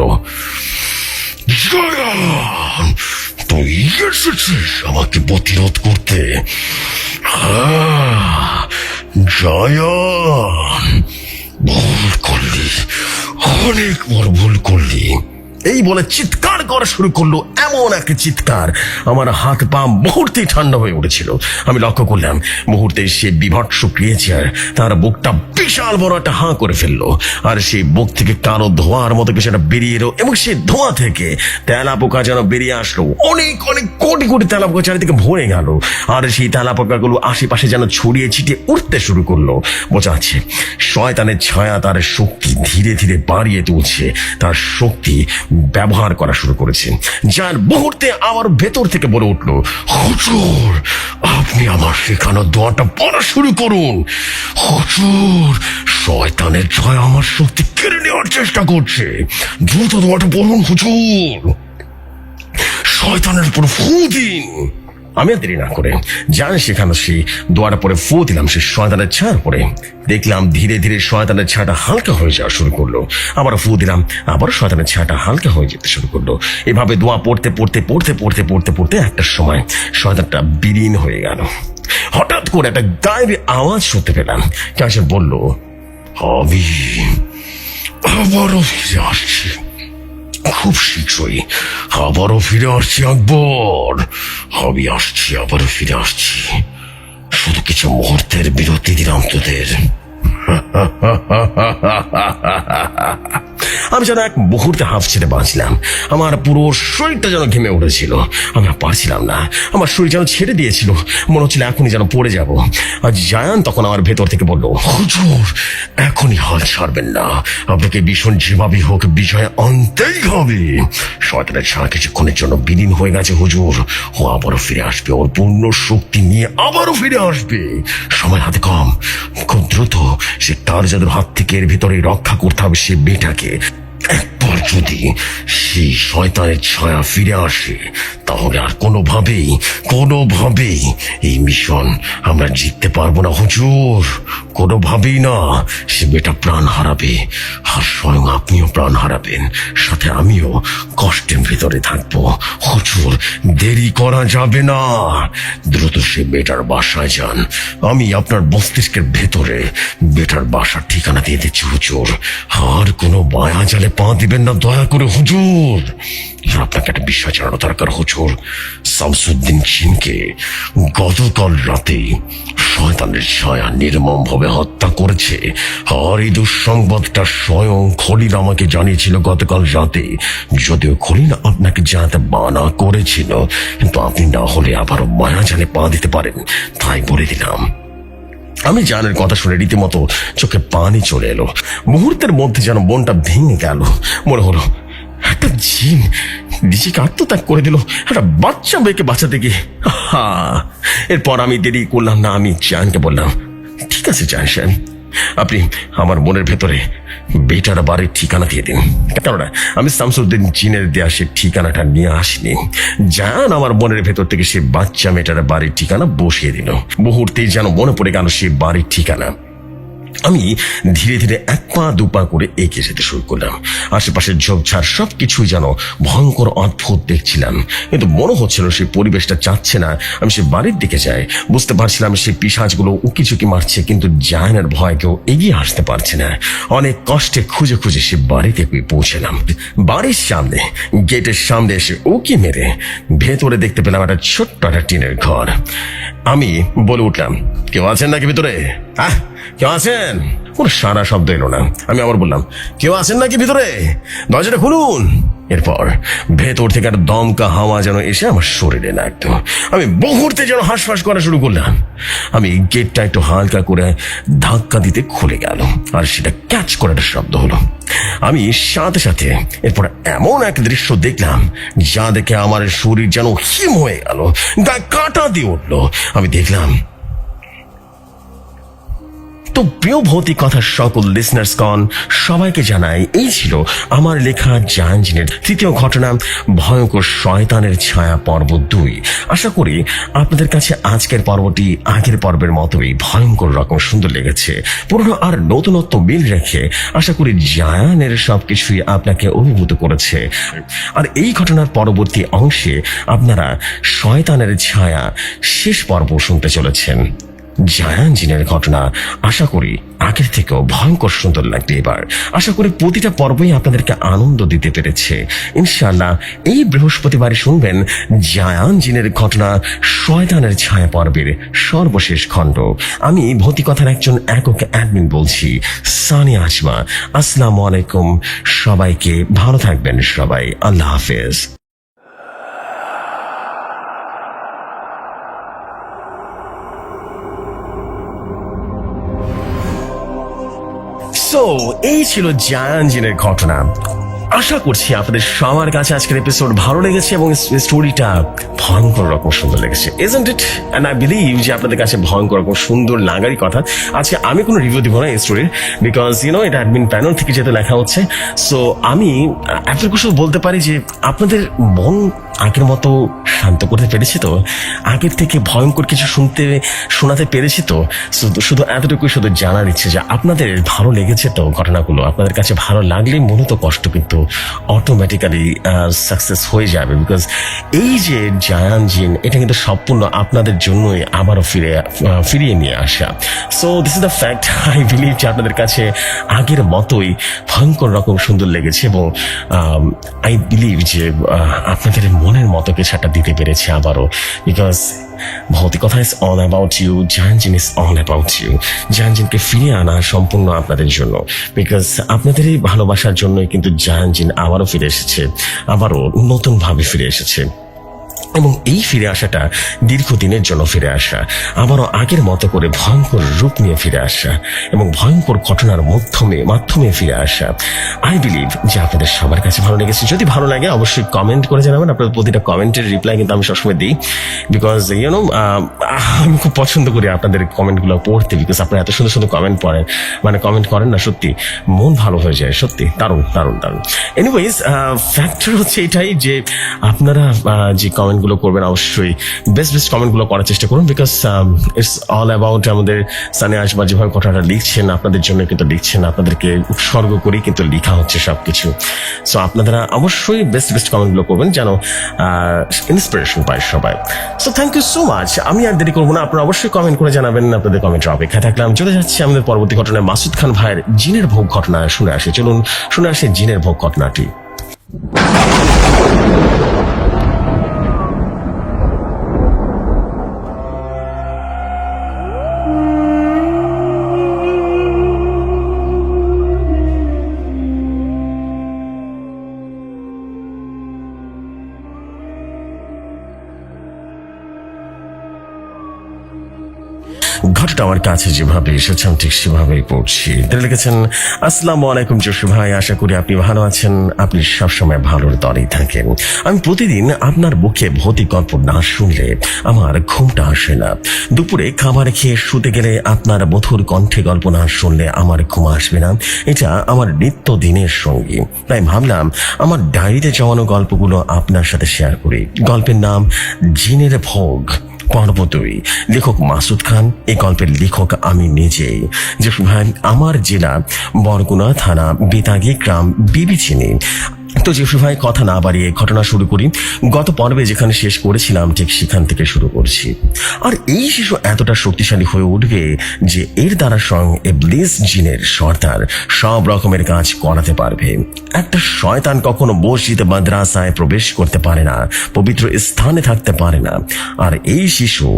তুই এসেছিস আমাকে প্রতিরোধ করতে? জয়ান, ভুল করলি, অনেক বড় ভুল করলি। এই বলে চিৎকার করা শুরু করলো, এমন একটা চিৎকার আমার হাত পা মুহূর্তেই ঠান্ডা হয়ে উঠেছিল। আমি লক্ষ্য করলাম মুহূর্তে সে বিভৎস ক্রিয়েচার তার বুকটা বিশাল বড় একটা হাঁ করে ফেললো, আর সেই বুক থেকে কালো ধোঁয়ার মতো কিছু একটা বেরিয়ে এলো এবং সেই ধোঁয়া থেকে তেলাপোকা যেন বেরিয়ে আসলো। অনেক অনেক কোটি কোটি তেলাপোকা চারিদিকে ভরে গেল, আর সেই তেলাপোকাগুলো আশেপাশে যেন ছড়িয়ে ছিটিয়ে উঠতে শুরু করলো। বোঝা যাচ্ছে শয়তানের ছায়া তার শক্তি ধীরে ধীরে বাড়িয়ে তুলছে, তার শক্তি ব্যবহার করা শুরু করেছে, যার মুহূর্তে আমার ভেতর থেকে বলে উঠলো, হুজুর আপনি আমার শেখানো দোয়াটা পড়া শুরু করুন। হুজুর, শয়তানের ছায়া আমার শক্তি কেড়ে নেওয়ার চেষ্টা করছে, দ্রুত দোয়াটা পড়ুন হুজুর, শয়তানের উপর ফু দিন। আমি আর দেরি না করে জান সেখানে সেই দোয়াটা পরে ফু দিলাম সে শয়তানের ছায়ার পরে। দেখলাম ধীরে ধীরে শয়তানের ছায়াটা হালকা হয়ে যাওয়া শুরু করলো, আবার ফু দিলাম, আবার শয়তানের ছায়াটা হালকা হয়ে যেতে শুরু করলো। এভাবে দোয়া পড়তে পড়তে পড়তে পড়তে পড়তে পড়তে একটা সময় শয়তানটা বিলীন হয়ে গেল। হঠাৎ করে একটা গায়ের আওয়াজ শুনতে পেলাম, কেমন বলল, আমি আবারও ফিরে আসছি, খুব শীঘ্রই আবারও ফিরে আসছি আকবর, আমি আসছি, আবারও ফিরে আসছি, শুধু কিছু মুহূর্তের বিরতি দিলাম তোদের। আমি যেন এক মুহূর্তে হাফ ছেড়ে বাঁচলাম, আমার পুরো শরীরটা যেন ঘেমে উঠেছিল, আমি আর পারছিলাম না, আমার শরীর যেন ছেড়ে দিয়েছিল, মনে হচ্ছিল এখনই যেন পড়ে যাব। আর জায়ান তখন আমার ভেতর থেকে বলল, হুজুর এখনই হাল ছাড়বেন না, আপনাকে ভীষণ যেভাবে হোক বিজয় আনতেই হবে। শয়তানের ছায়া কিছুক্ষণের জন্য বিলীন হয়ে গেছে হুজুর, ও আবারও ফিরে আসবে, ওর পূর্ণ শক্তি নিয়ে আবারও ফিরে আসবে। সময় হাতে কম, খুব দ্রুত সে তার জাদুর হাত থেকে এর ভিতরে রক্ষা করতে হবে সে মেয়েটাকে। একবার যদি সেই শয়তানের ছায়া ফিরে আসে তাহলে আর কোনোভাবেই এই মিশন আমরা জিততে পারবো না হুজুর, কোনোভাবেই না। সে বেটা প্রাণ হারাবে, আর স্বয়ং আপনিও প্রাণ হারাবেন, সাথে আমিও কষ্টের ভিতরে থাকবো। হুজুর, দেরি করা যাবে না, দ্রুত সে বেটার বাসায় যান। আমি আপনার মস্তিষ্কের ভেতরে বেটার বাসার ঠিকানা দিয়ে দিচ্ছি হুজুর। আর কোনো মায়াজালে পা দিবেন না দয়া করে হুজুর। আর আপনাকে একটা বিষয় জানানো দরকার হুজুর, শামসুদ্দিন জিনকে গতকাল রাতে শয়তানের ছায়া নির্মম ভাবে হত্যা করেছে। আর এই দুঃসংবাদটা স্বয়ং খলিল আমাকে জানিয়েছিল গতকাল রাতে। যদিও খলিল আপনাকে জানাতে মানা করেছিল, কিন্তু আপনি না হলে আবারও মায়াজালে পা দিতে পারেন, তাই বলে দিলাম। আমি জানের কথা শুনে রীতিমতো চোখে পানি চলে এলো। মুহূর্তের মধ্যে যেন মনটা ভেঙে গেল। মনে হলো একটা জিন নিজেকে আত্মত্যাগ করে দিল একটা বাচ্চা মেয়েকে বাঁচাতে গিয়ে। এরপর আমি দেরি করলাম না, আমি জানকে বললাম, ঠিক আছে জান সাহেব, আপনি আমার মনের ভেতরে বেটার বাড়ির ঠিকানা দিয়ে দিন। কেননা আমি শামসুদ্দিন জিনের দেয়া সে ঠিকানাটা নিয়ে আসিনি। জান আমার মনের ভেতর থেকে সে বাচ্চা মেয়েটার বাড়ির ঠিকানা বসিয়ে দিল। মুহূর্তেই যেন মনে পড়ে গেল সে বাড়ির ঠিকানা। আমি ধীরে ধীরে এক পা দুপা করে এগিয়ে যেতে শুরু করলাম। আশেপাশের ঝোপঝাড় সবকিছুই যেন ভয়ঙ্কর অদ্ভুত দেখছিলাম, কিন্তু মনে হচ্ছিল সেই পরিবেশটা চাচ্ছে না আমি সে বাড়ির দিকে যাই। বুঝতে পারছিলাম সেই পিশাচগুলো উকি চুকি মারছে, কিন্তু জায়নের ভয় কেউ এগিয়ে আসতে পারছে না। অনেক কষ্টে খুঁজে খুঁজে সে বাড়িতে পৌঁছলাম। বাড়ির সামনে গেটের সামনে এসে উকি মেরে ভেতরে দেখতে পেলাম একটা ছোট্ট একটা টিনের ঘর। আমি বলে উঠলাম, কেউ আছেন নাকি ভিতরে? কেউ আছেন? কোনো সারা শব্দ এলো না। আমি আবার বললাম, কেউ আছেন নাকি ভিতরে? দরজাটা খুলুন। এরপর ভেতর থেকে একটা দমকা হাওয়া যেন এসে আমার শরীরে লাগতো। আমি মুহূর্তে যেন হাঁসফাঁস করা শুরু করলাম। আমি গেটটা একটু হালকা করে ধাক্কা দিতে খুলে গেল, আর সেটা ক্যাচ করে একটা শব্দ হলো। আমি সাথে সাথে এরপর এমন এক দৃশ্য দেখলাম যা দেখে আমার শরীর যেন হিম হয়ে গেল, গায়ে কাঁটা দিয়ে উঠলো। আমি দেখলাম, তো প্রিয় ভৌতিক কথার সকল লিসনার্স গণ, সবাইকে জানাই এই ছিল আমার লেখা জায়ান জিনের তৃতীয় ঘটনা, ভয়ঙ্কর শয়তানের ছায়া পর্ব 2। আশা করি আপনাদের কাছে আজকের পর্বটি আগের পর্বের মতোই ভয়ঙ্কর রকম সুন্দর লেগেছে। পুরনো আর নতুনত্ব মিল রেখে আশা করি জায়ানের সবকিছুই আপনাকে অভিভূত করেছে। আর এই ঘটনার পরবর্তী অংশে আপনারা শয়তানের ছায়া শেষ পর্ব শুনতে চলেছেন। জায়ান জিনের ঘটনা আশা করি আগের থেকেও ভয়ঙ্কর সুন্দর লাগবে এবার। আশা করি প্রতিটা পর্বই আপনাদেরকে আনন্দ দিতে পেরেছে। ইনশাআল্লাহ এই বৃহস্পতিবারে শুনবেন জায়ান জিনের ঘটনা শয়তানের ছায়া পর্বের সর্বশেষ খণ্ড। আমি ভৌতিকথার একজন একক অ্যাডমিন বলছি, সানিয়া আজমা। আসসালামু আলাইকুম সবাইকে, ভালো থাকবেন সবাই, আল্লাহ হাফেজ। সো এই ছিল জায়ান জিনের ঘটনা। আশা করছি আপনাদের সবার কাছে আজকের এপিসোড ভালো লেগেছে এবং স্টোরিটা ভয়ঙ্কর রকম সুন্দর লেগেছে, isn't it? And I believe যে আপনাদের কাছে ভয়ঙ্কর রকম সুন্দর লাগারই কথা। আজকে আমি কোনো রিভিউ দিব না এই স্টোরির, বিকজ এটা অ্যাডমিন প্যানেল থেকে যেহেতু লেখা হচ্ছে। সো আমি আপনাদের কিছু বলতে পারি যে আপনাদের মন আগের মতো শান্ত করতে পেরেছি তো, আগের থেকে ভয়ঙ্কর কিছু শোনাতে পেরেছি তো। শুধু এতটুকুই শুধু জানার ইচ্ছে যে আপনাদের ভালো লেগেছে তো ঘটনাগুলো। আপনাদের কাছে ভালো লাগলে মূলত কষ্ট কিন্তু অটোমেটিক্যালি সাকসেস হয়ে যাবে, বিকজ এই যে জায়ান জিন এটা কিন্তু সম্পূর্ণ আপনাদের জন্যই আবারও ফিরিয়ে নিয়ে আসা। So this is the fact. I believe যে আপনাদের কাছে আগের মতোই ভয়ঙ্কর রকম সুন্দর লেগেছে এবং আই বিলিভ যে আপনাদের মনের মতো কিছু একটা দিতে পেরেছে আবারও, বিকজ ভৌতিকতা ইজ অল অ্যাবাউট ইউ, জায়ান জিন ইজ অল অ্যাবাউট ইউ। জায়ান জিনকে ফিরিয়ে আনা সম্পূর্ণ আপনাদের জন্য, বিকজ আপনাদের এই ভালোবাসার জন্যই কিন্তু জায়ান জিন আবারও ফিরে এসেছে, আবারও নতুন ভাবে ফিরে এসেছে। এবং এই ফিরে আসাটা দীর্ঘদিনের জন্য ফিরে আসা, আবারও আগের মতো করে ভয়ঙ্কর রূপ নিয়ে ফিরে আসা এবং ভয়ঙ্কর ঘটনার মাধ্যমে ফিরে আসা। আই বিলিভ যে আপনাদের সবার কাছে ভালো লেগেছে। যদি ভালো লাগে অবশ্যই কমেন্ট করে জানাবেন। আপনাদের প্রতিটা কমেন্টের রিপ্লাই কিন্তু আমি সবসময় দিই, বিকজ আমি খুব পছন্দ করি আপনাদের কমেন্টগুলো পড়তে, বিকজ আপনারা এত সুন্দর সুন্দর কমেন্ট পড়েন, মানে কমেন্ট করেন না, সত্যি মন ভালো হয়ে যায়, সত্যি দারুণ দারুণ দারুণ। এনিওয়েজ, ফ্যাক্টর হচ্ছে এটাই যে আপনারা যে কমেন্টগুলো করবেন অবশ্যই বেস্ট কমেন্টগুলো করার চেষ্টা করুন, বিকজ ইটস অল অ্যাবাউট আমাদের সানি আসবা যেভাবে কথাটা লিখছেন আপনাদের জন্য কিন্তু লিখছেন, আপনাদেরকে উৎসর্গ করে কিন্তু লেখা হচ্ছে সবকিছু। সো আপনারা অবশ্যই বেস্ট কমেন্টগুলো করবেন যেন ইন্সপিরেশন পায় সবাই। So thank you so much. আমি আর দেরি করবো না, আপনারা অবশ্যই কমেন্ট করে জানাবেন। আপনাদের কমেন্টের অপেক্ষায় থাকলাম। চলে যাচ্ছি আমাদের পরবর্তী ঘটনায়, মাসুদ খান ভাইয়ের জিনের ভোগ ঘটনা শুনে আসে। চলুন শুনে আসে জিনের ভোগ ঘটনাটি। ঘটনাটা আমার কাছে যেভাবে এসেছে আমি ঠিক সেভাবেই পড়ছি। তিনি লিখেছেন, আসসালামু আলাইকুম জসু ভাই, আশা করি আপনি ভালো আছেন। আপনি সবসময় ভালোর দরেই থাকেন। আমি প্রতিদিন আপনার মুখে ভৌতিক গল্প না শুনলে আমার ঘুমটা আসে না। দুপুরে খাবার খেয়ে শুতে গেলে আপনার মধুর কণ্ঠে গল্প না শুনলে আমার ঘুম আসবে না। এটা আমার নিত্য দিনের সঙ্গী। তাই ভাবলাম আমার ডায়েরিতে জমানো গল্পগুলো আপনার সাথে শেয়ার করি। গল্পের নাম জিনের ভোগ, পর্ব 2, লেখক মাসুদ খান। এই গল্পের লেখক আমি নিজেই। যে ভাই, আমার জেলা বরগুনা থানা বেতাগী গ্রাম বিবিচিনি। তো জেসু ভাই, কথা না বাড়িয়ে ঘটনা শুরু করি। গত পর্বে যেখানে শেষ করেছিলাম ঠিক সেখান থেকে শুরু করছি। আর এই শিশু এতটা শক্তিশালী হয়ে উঠবে যে এর দ্বারা স্বয়ং ইবলিস জিনের সর্দার সব রকমের কাজ করাতে পারবে। একটা শয়তান কখনো মসজিদ মাদ্রাসায় প্রবেশ করতে পারে না, পবিত্র স্থানে থাকতে পারে না। আর এই শিশু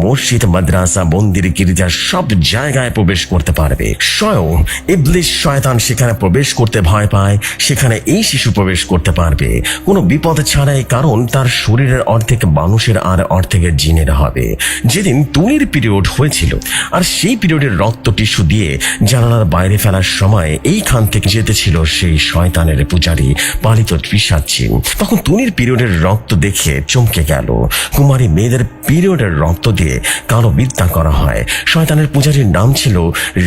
মসজিদ মাদ্রাসা মন্দির গির্জা সব জায়গায় প্রবেশ করতে পারবে। স্বয়ং ইবলিস শয়তান সেখানে প্রবেশ করতে ভয় পায়, সেখানে এই শিশু প্রবেশ করতে পারবে কোনো বিপদ ছাড়াই, কারণ তার শরীরের অর্ধেক মানুষের আর অর্ধেকের জিনের হবে। যেদিন তুলির পিরিয়ড হয়েছিল আর সেই পিরিয়ডের রক্ত টিস্যু দিয়ে জানালার বাইরে ফেলার সময় এইখান থেকে যেতেছিল সেই শয়তানের পূজারী পালিত পিশাচী। তখন তুলির পিরিয়ডের রক্ত দেখে চমকে গেল। কুমারী মেয়েদের পিরিয়ডের রক্ত দিয়ে কালো বিদ্যা করা হয়। শয়তানের পূজারীর নাম ছিল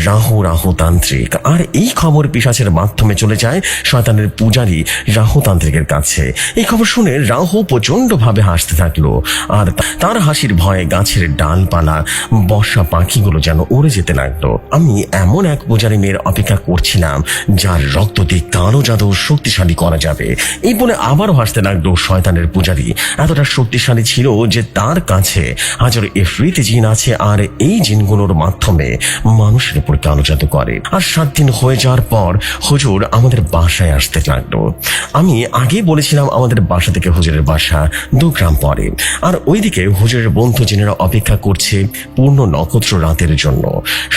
রাহু তান্ত্রিক। আর এই খবর পিশাচের মাধ্যমে চলে যায় শয়তানের পূজারী রাহু তান্ত্রিকের কাছে। এই খবর শুনে রাহু প্রচন্ড ভাবে হাসতে থাকলো, আর তার হাসির ভয়ে গাছের ডালপালা বর্ষা পাখিগুলো যেন উড়ে যেতে লাগলো। আমি এমন এক পূজারী মেয়ের অপেক্ষা করছিলাম যার রক্ত দিয়ে কালো জাদু শক্তিশালী করা যাবে। এই বলে আবারও হাসতে লাগলো শয়তানের পূজারী। এতটা শক্তিশালী ছিল যে তার কাছে হাজার ইফরিত জিন আছে, আর এই জিনগুলোর মাধ্যমে মানুষের উপর কালো জাদু করে। আর 7 দিন হয়ে যাওয়ার পর হুজুর আমাদের বাসায় আসতে লাগলো। আমি আগে বলেছিলাম আমাদের বাসা থেকে হুজুরের বাসা 2 গ্রাম পরে, আর ওইদিকে হুজুরের বন্ধু জিনেরা অপেক্ষা করছে পূর্ণ নক্ষত্র রাতের জন্য।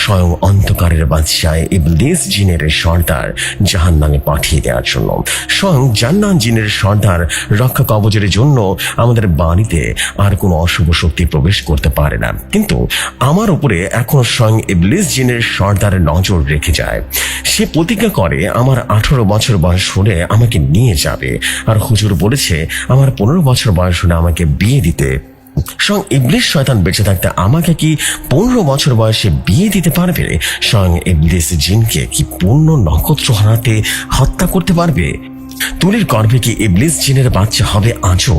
স্বয়ং অন্ধকারের বাদশাহ ইবলিস জিনের সর্দার জাহান্নামে পাঠিয়ে দেওয়ার জন্য। স্বয়ং জান্নাত জিনের সর্দার রক্ষা কবচের জন্য আমাদের বাড়িতে আর কোনো অশুভ শক্তি প্রবেশ করতে পারে না। কিন্তু আমার উপরে এখন স্বয়ং ইবলিস জিনের সর্দার নজর রেখে যায়। সে প্রতিজ্ঞা করে আমার 18 বছর বয়স হলে আমাকে নিয়ে যাবে, আর হুজুর বলেছে আমার 15 বছর বয়স হলে আমাকে বিয়ে দিতে। স্বয়ং ইবলিস শয়তান বেঁচে থাকতে আমাকে কি 15 বছর বয়সে বিয়ে দিতে পারবে? স্বয়ং ইবলিস জিনকে কি পূর্ণ নক্ষত্র হারাতে হত্যা করতে পারবে? তুলির গর্ভে কি ইবলিস জিনের বাচ্চা হবে আজও?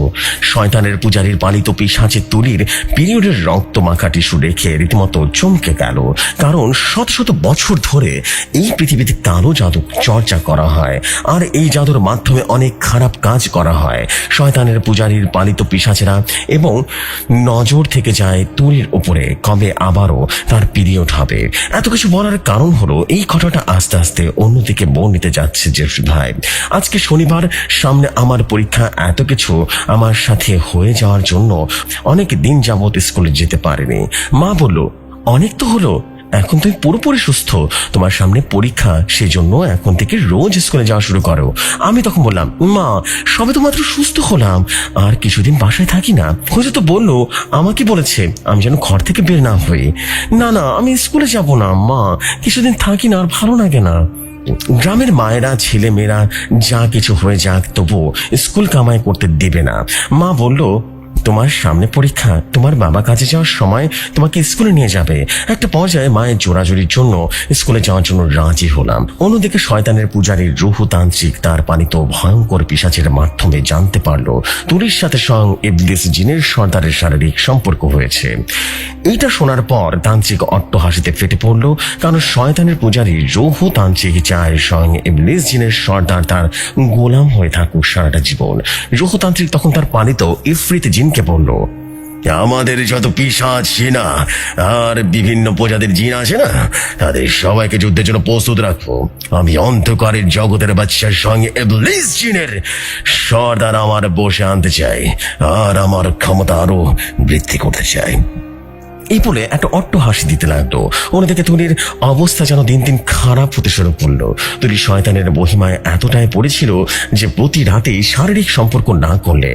শয়তানের পূজারীর পালিত পিশাচে তুলির পিরিয়ডের রক্ত মাখা টিস্যু রেখে রীতিমতো চমকে গেল, কারণ শত শত বছর ধরে এই পৃথিবীতে কালো জাদু চর্চা করা হয়, আর এই জাদুর মাধ্যমে অনেক খারাপ কাজ করা হয়। শয়তানের পূজারীর পালিত পিশাচেরা এবং নজর থেকে যায় তুলির উপরে কবে আবারও তার পিরিয়ড হবে। এত কিছু বলার কারণ হলো এই ঘটনাটা আস্তে আস্তে অন্যদিকে মোড় নিতে যাচ্ছে জেফরি ভাই। আজকে শনিবার, সামনে আমার পরীক্ষা। এত কিছু আমার সাথে হয়ে যাওয়ার জন্য অনেক দিন যাবত স্কুলে যেতে পারিনি। মা বলল, অনেক তো হলো, এখন তুমি পুরোপুরি সুস্থ, তোমার সামনে পরীক্ষা, সেই জন্য এখন থেকে রোজ স্কুলে যাওয়া শুরু করো। আমি তখন বললাম, মা সবে তো মাত্র সুস্থ হলাম, আর কিছুদিন বাসায় থাকি না। হুজুর তো বললো, আমাকে বলেছে আমি যেন ঘর থেকে বের না হই। না না, আমি স্কুলে যাব না মা, কিছুদিন থাকি না, আর ভালো লাগে না। গ্রামের মায়েরা ছেলে মেয়েরা যা কিছু হয়ে যাক তবু স্কুল কামাই করতে দেবে না। মা বলল, তোমার সামনে পরীক্ষা, তোমার বাবা কাজে যাওয়ার সময় তোমাকে স্কুলে নিয়ে যাবে। একটা পর্যায়ে মায়ের জোরাজোরির জন্য স্কুলে যাওয়ার জন্য রাজি হলাম। অন্যদিকে শয়তানের পূজারীর রুহু তান্ত্রিক তার পালিত ভয়ঙ্কর পিশাচের মাধ্যমে জানতে পারলো তুলির সাথে স্বয়ং ইবলিস জিনের সর্দারের শারীরিক সম্পর্ক হয়েছে। এইটা শোনার পর তান্ত্রিক অট্টহাসিতে ফেটে পড়লো, কারণ শয়তানের পূজারী রুহু তান্ত্রিক চায় স্বয়ং ইবলিস জিনের সর্দার তার গোলাম হয়ে থাকুক সারাটা জীবন। রুহু তান্ত্রিক তখন তার পালিত ইফরিত জিনকে বলল, আমাদের যত পিশাচ সেনা আর বিভিন্ন প্রজাতির জিন আছে না, তাদের সবাইকে যুদ্ধের জন্য প্রস্তুত রাখবো। আমি অন্ধকারের জগতের বাদশার সঙ্গে ইবলিস জিনের সর্দার আমার বসে আনতে চাই, আর আমার ক্ষমতা আরো বৃদ্ধি করতে চাই। এই বলে একটা অট্টহাসি দিতে লাগলো। অন্যদিকে তুলির অবস্থা যেন দিন দিন খারাপ হতে শুরু করলো। তুলি শয়তানের মহিমায় এতটাই পড়েছিল যে প্রতি রাতেই শারীরিক সম্পর্ক না করলে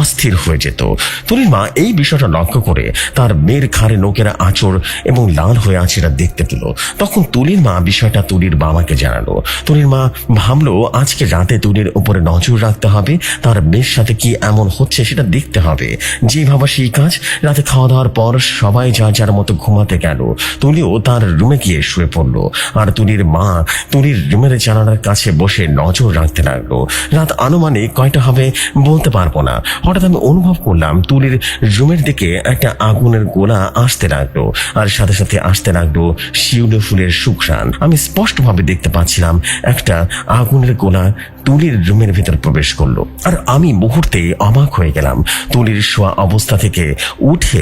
অস্থির হয়ে যেত। তুলির মা এই বিষয়টা লক্ষ্য করে তার মেয়ের ঘাড়ে নোকেরা আঁচড় এবং লাল হয়ে আছে এটা দেখতে পেল। তখন তুলির মা বিষয়টা তুলির বাবাকে জানালো। তুলির মা ভাবলো আজকে রাতে তুলির উপরে নজর রাখতে হবে, তার মেয়ের সাথে কি এমন হচ্ছে সেটা দেখতে হবে। যে ভাবা সেই কাজ। রাতে খাওয়া দাওয়ার পর সবাই যার যার মতো ঘুমাতে গেল। তুলিও তার রুমে গিয়ে শুয়ে পড়লো, আর তুলির মা তুলির রুমের জানালার কাছে বসে নজর রাখতে লাগলো। রাত আনুমানিক কয়টা হবে বলতে পারবো না। হঠাৎ আমি অনুভব করলাম তুলির রুমের দিকে একটা আগুনের গোলা আসতে লাগলো, আর সাথে সাথে আসতে লাগলো শিউলি ফুলের সুঘ্রাণ। আমি স্পষ্টভাবে দেখতে পাচ্ছিলাম একটা আগুনের গোলা তুলির রুমের ভিতর প্রবেশ করলো, আর আমি মুহূর্তে অবাক হয়ে গেলাম। তুলির শোয়া অবস্থা থেকে উঠে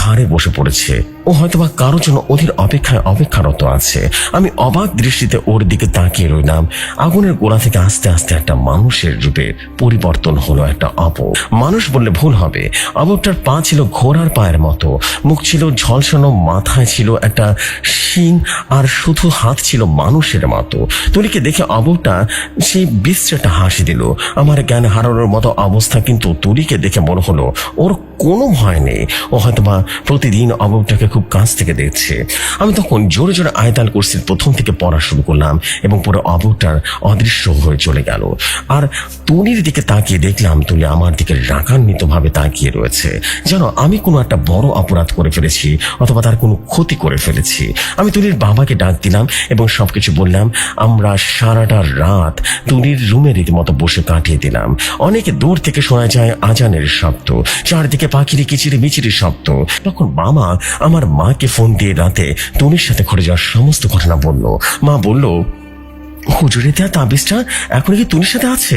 ঘাড়ে বসে পড়েছে। ও হয়তোবা কারোর জন্য ওদের অপেক্ষারত আছে। আমি অবাক দৃষ্টিতে ওর দিকে তাকিয়ে রইলাম। আগুনের গোলা থেকে আস্তে আস্তে একটা মানুষের রূপে পরিবর্তন হলো। একটা অপর মানুষ বললে ভুল হবে। অপরটার পা ছিল ঘোড়ার পায়ের মতো, মুখ ছিল ঝলসানো, মাথায় ছিল একটা শিং, আর শুধু হাত ছিল মানুষের মতো। তুলিকে দেখে অপরটা সেই বিশ্রেটা হাসি দিল। আমার জ্ঞান হারানোর মতো অবস্থা, কিন্তু তুলিকে দেখে মনে হলো ওর কোনো ভয় নেই। ও হয়তোবা প্রতিদিন অববটাকে খুব কাছ থেকে দেখছে। আমি তখন জোরে জোরে আয়তাল কুরসির প্রথম থেকে পড়া শুরু করলাম, এবং পুরো অববটার অদৃশ্য হয়ে চলে গেল। আর তুলির দিকে তাকিয়ে দেখলাম তুলি আমার দিকে রাগান্বিত ভাবে তাকিয়ে রয়েছে, যেন আমি কোনো একটা বড় অপরাধ করে ফেলেছি অথবা তার কোনো ক্ষতি করে ফেলেছি। আমি তুলির বাবাকে ডাক দিলাম এবং সবকিছু বললাম। আমরা সারাটা রাত তুলির রুমে রীতিমতো বসে কাটিয়ে দিলাম। অনেক দূর থেকে শোনা যায় আজানের শব্দ, চারদিকে পাখির কিচিরি মিচিরি শব্দ। তখন মামা আমার মাকে ফোন দিয়ে রাতে তুলির সাথে ঘটে যাওয়ার সমস্ত ঘটনা বলল। মা বলল, হুজুরের দেয়া তাবিজটা এখন কি তুলির সাথে আছে?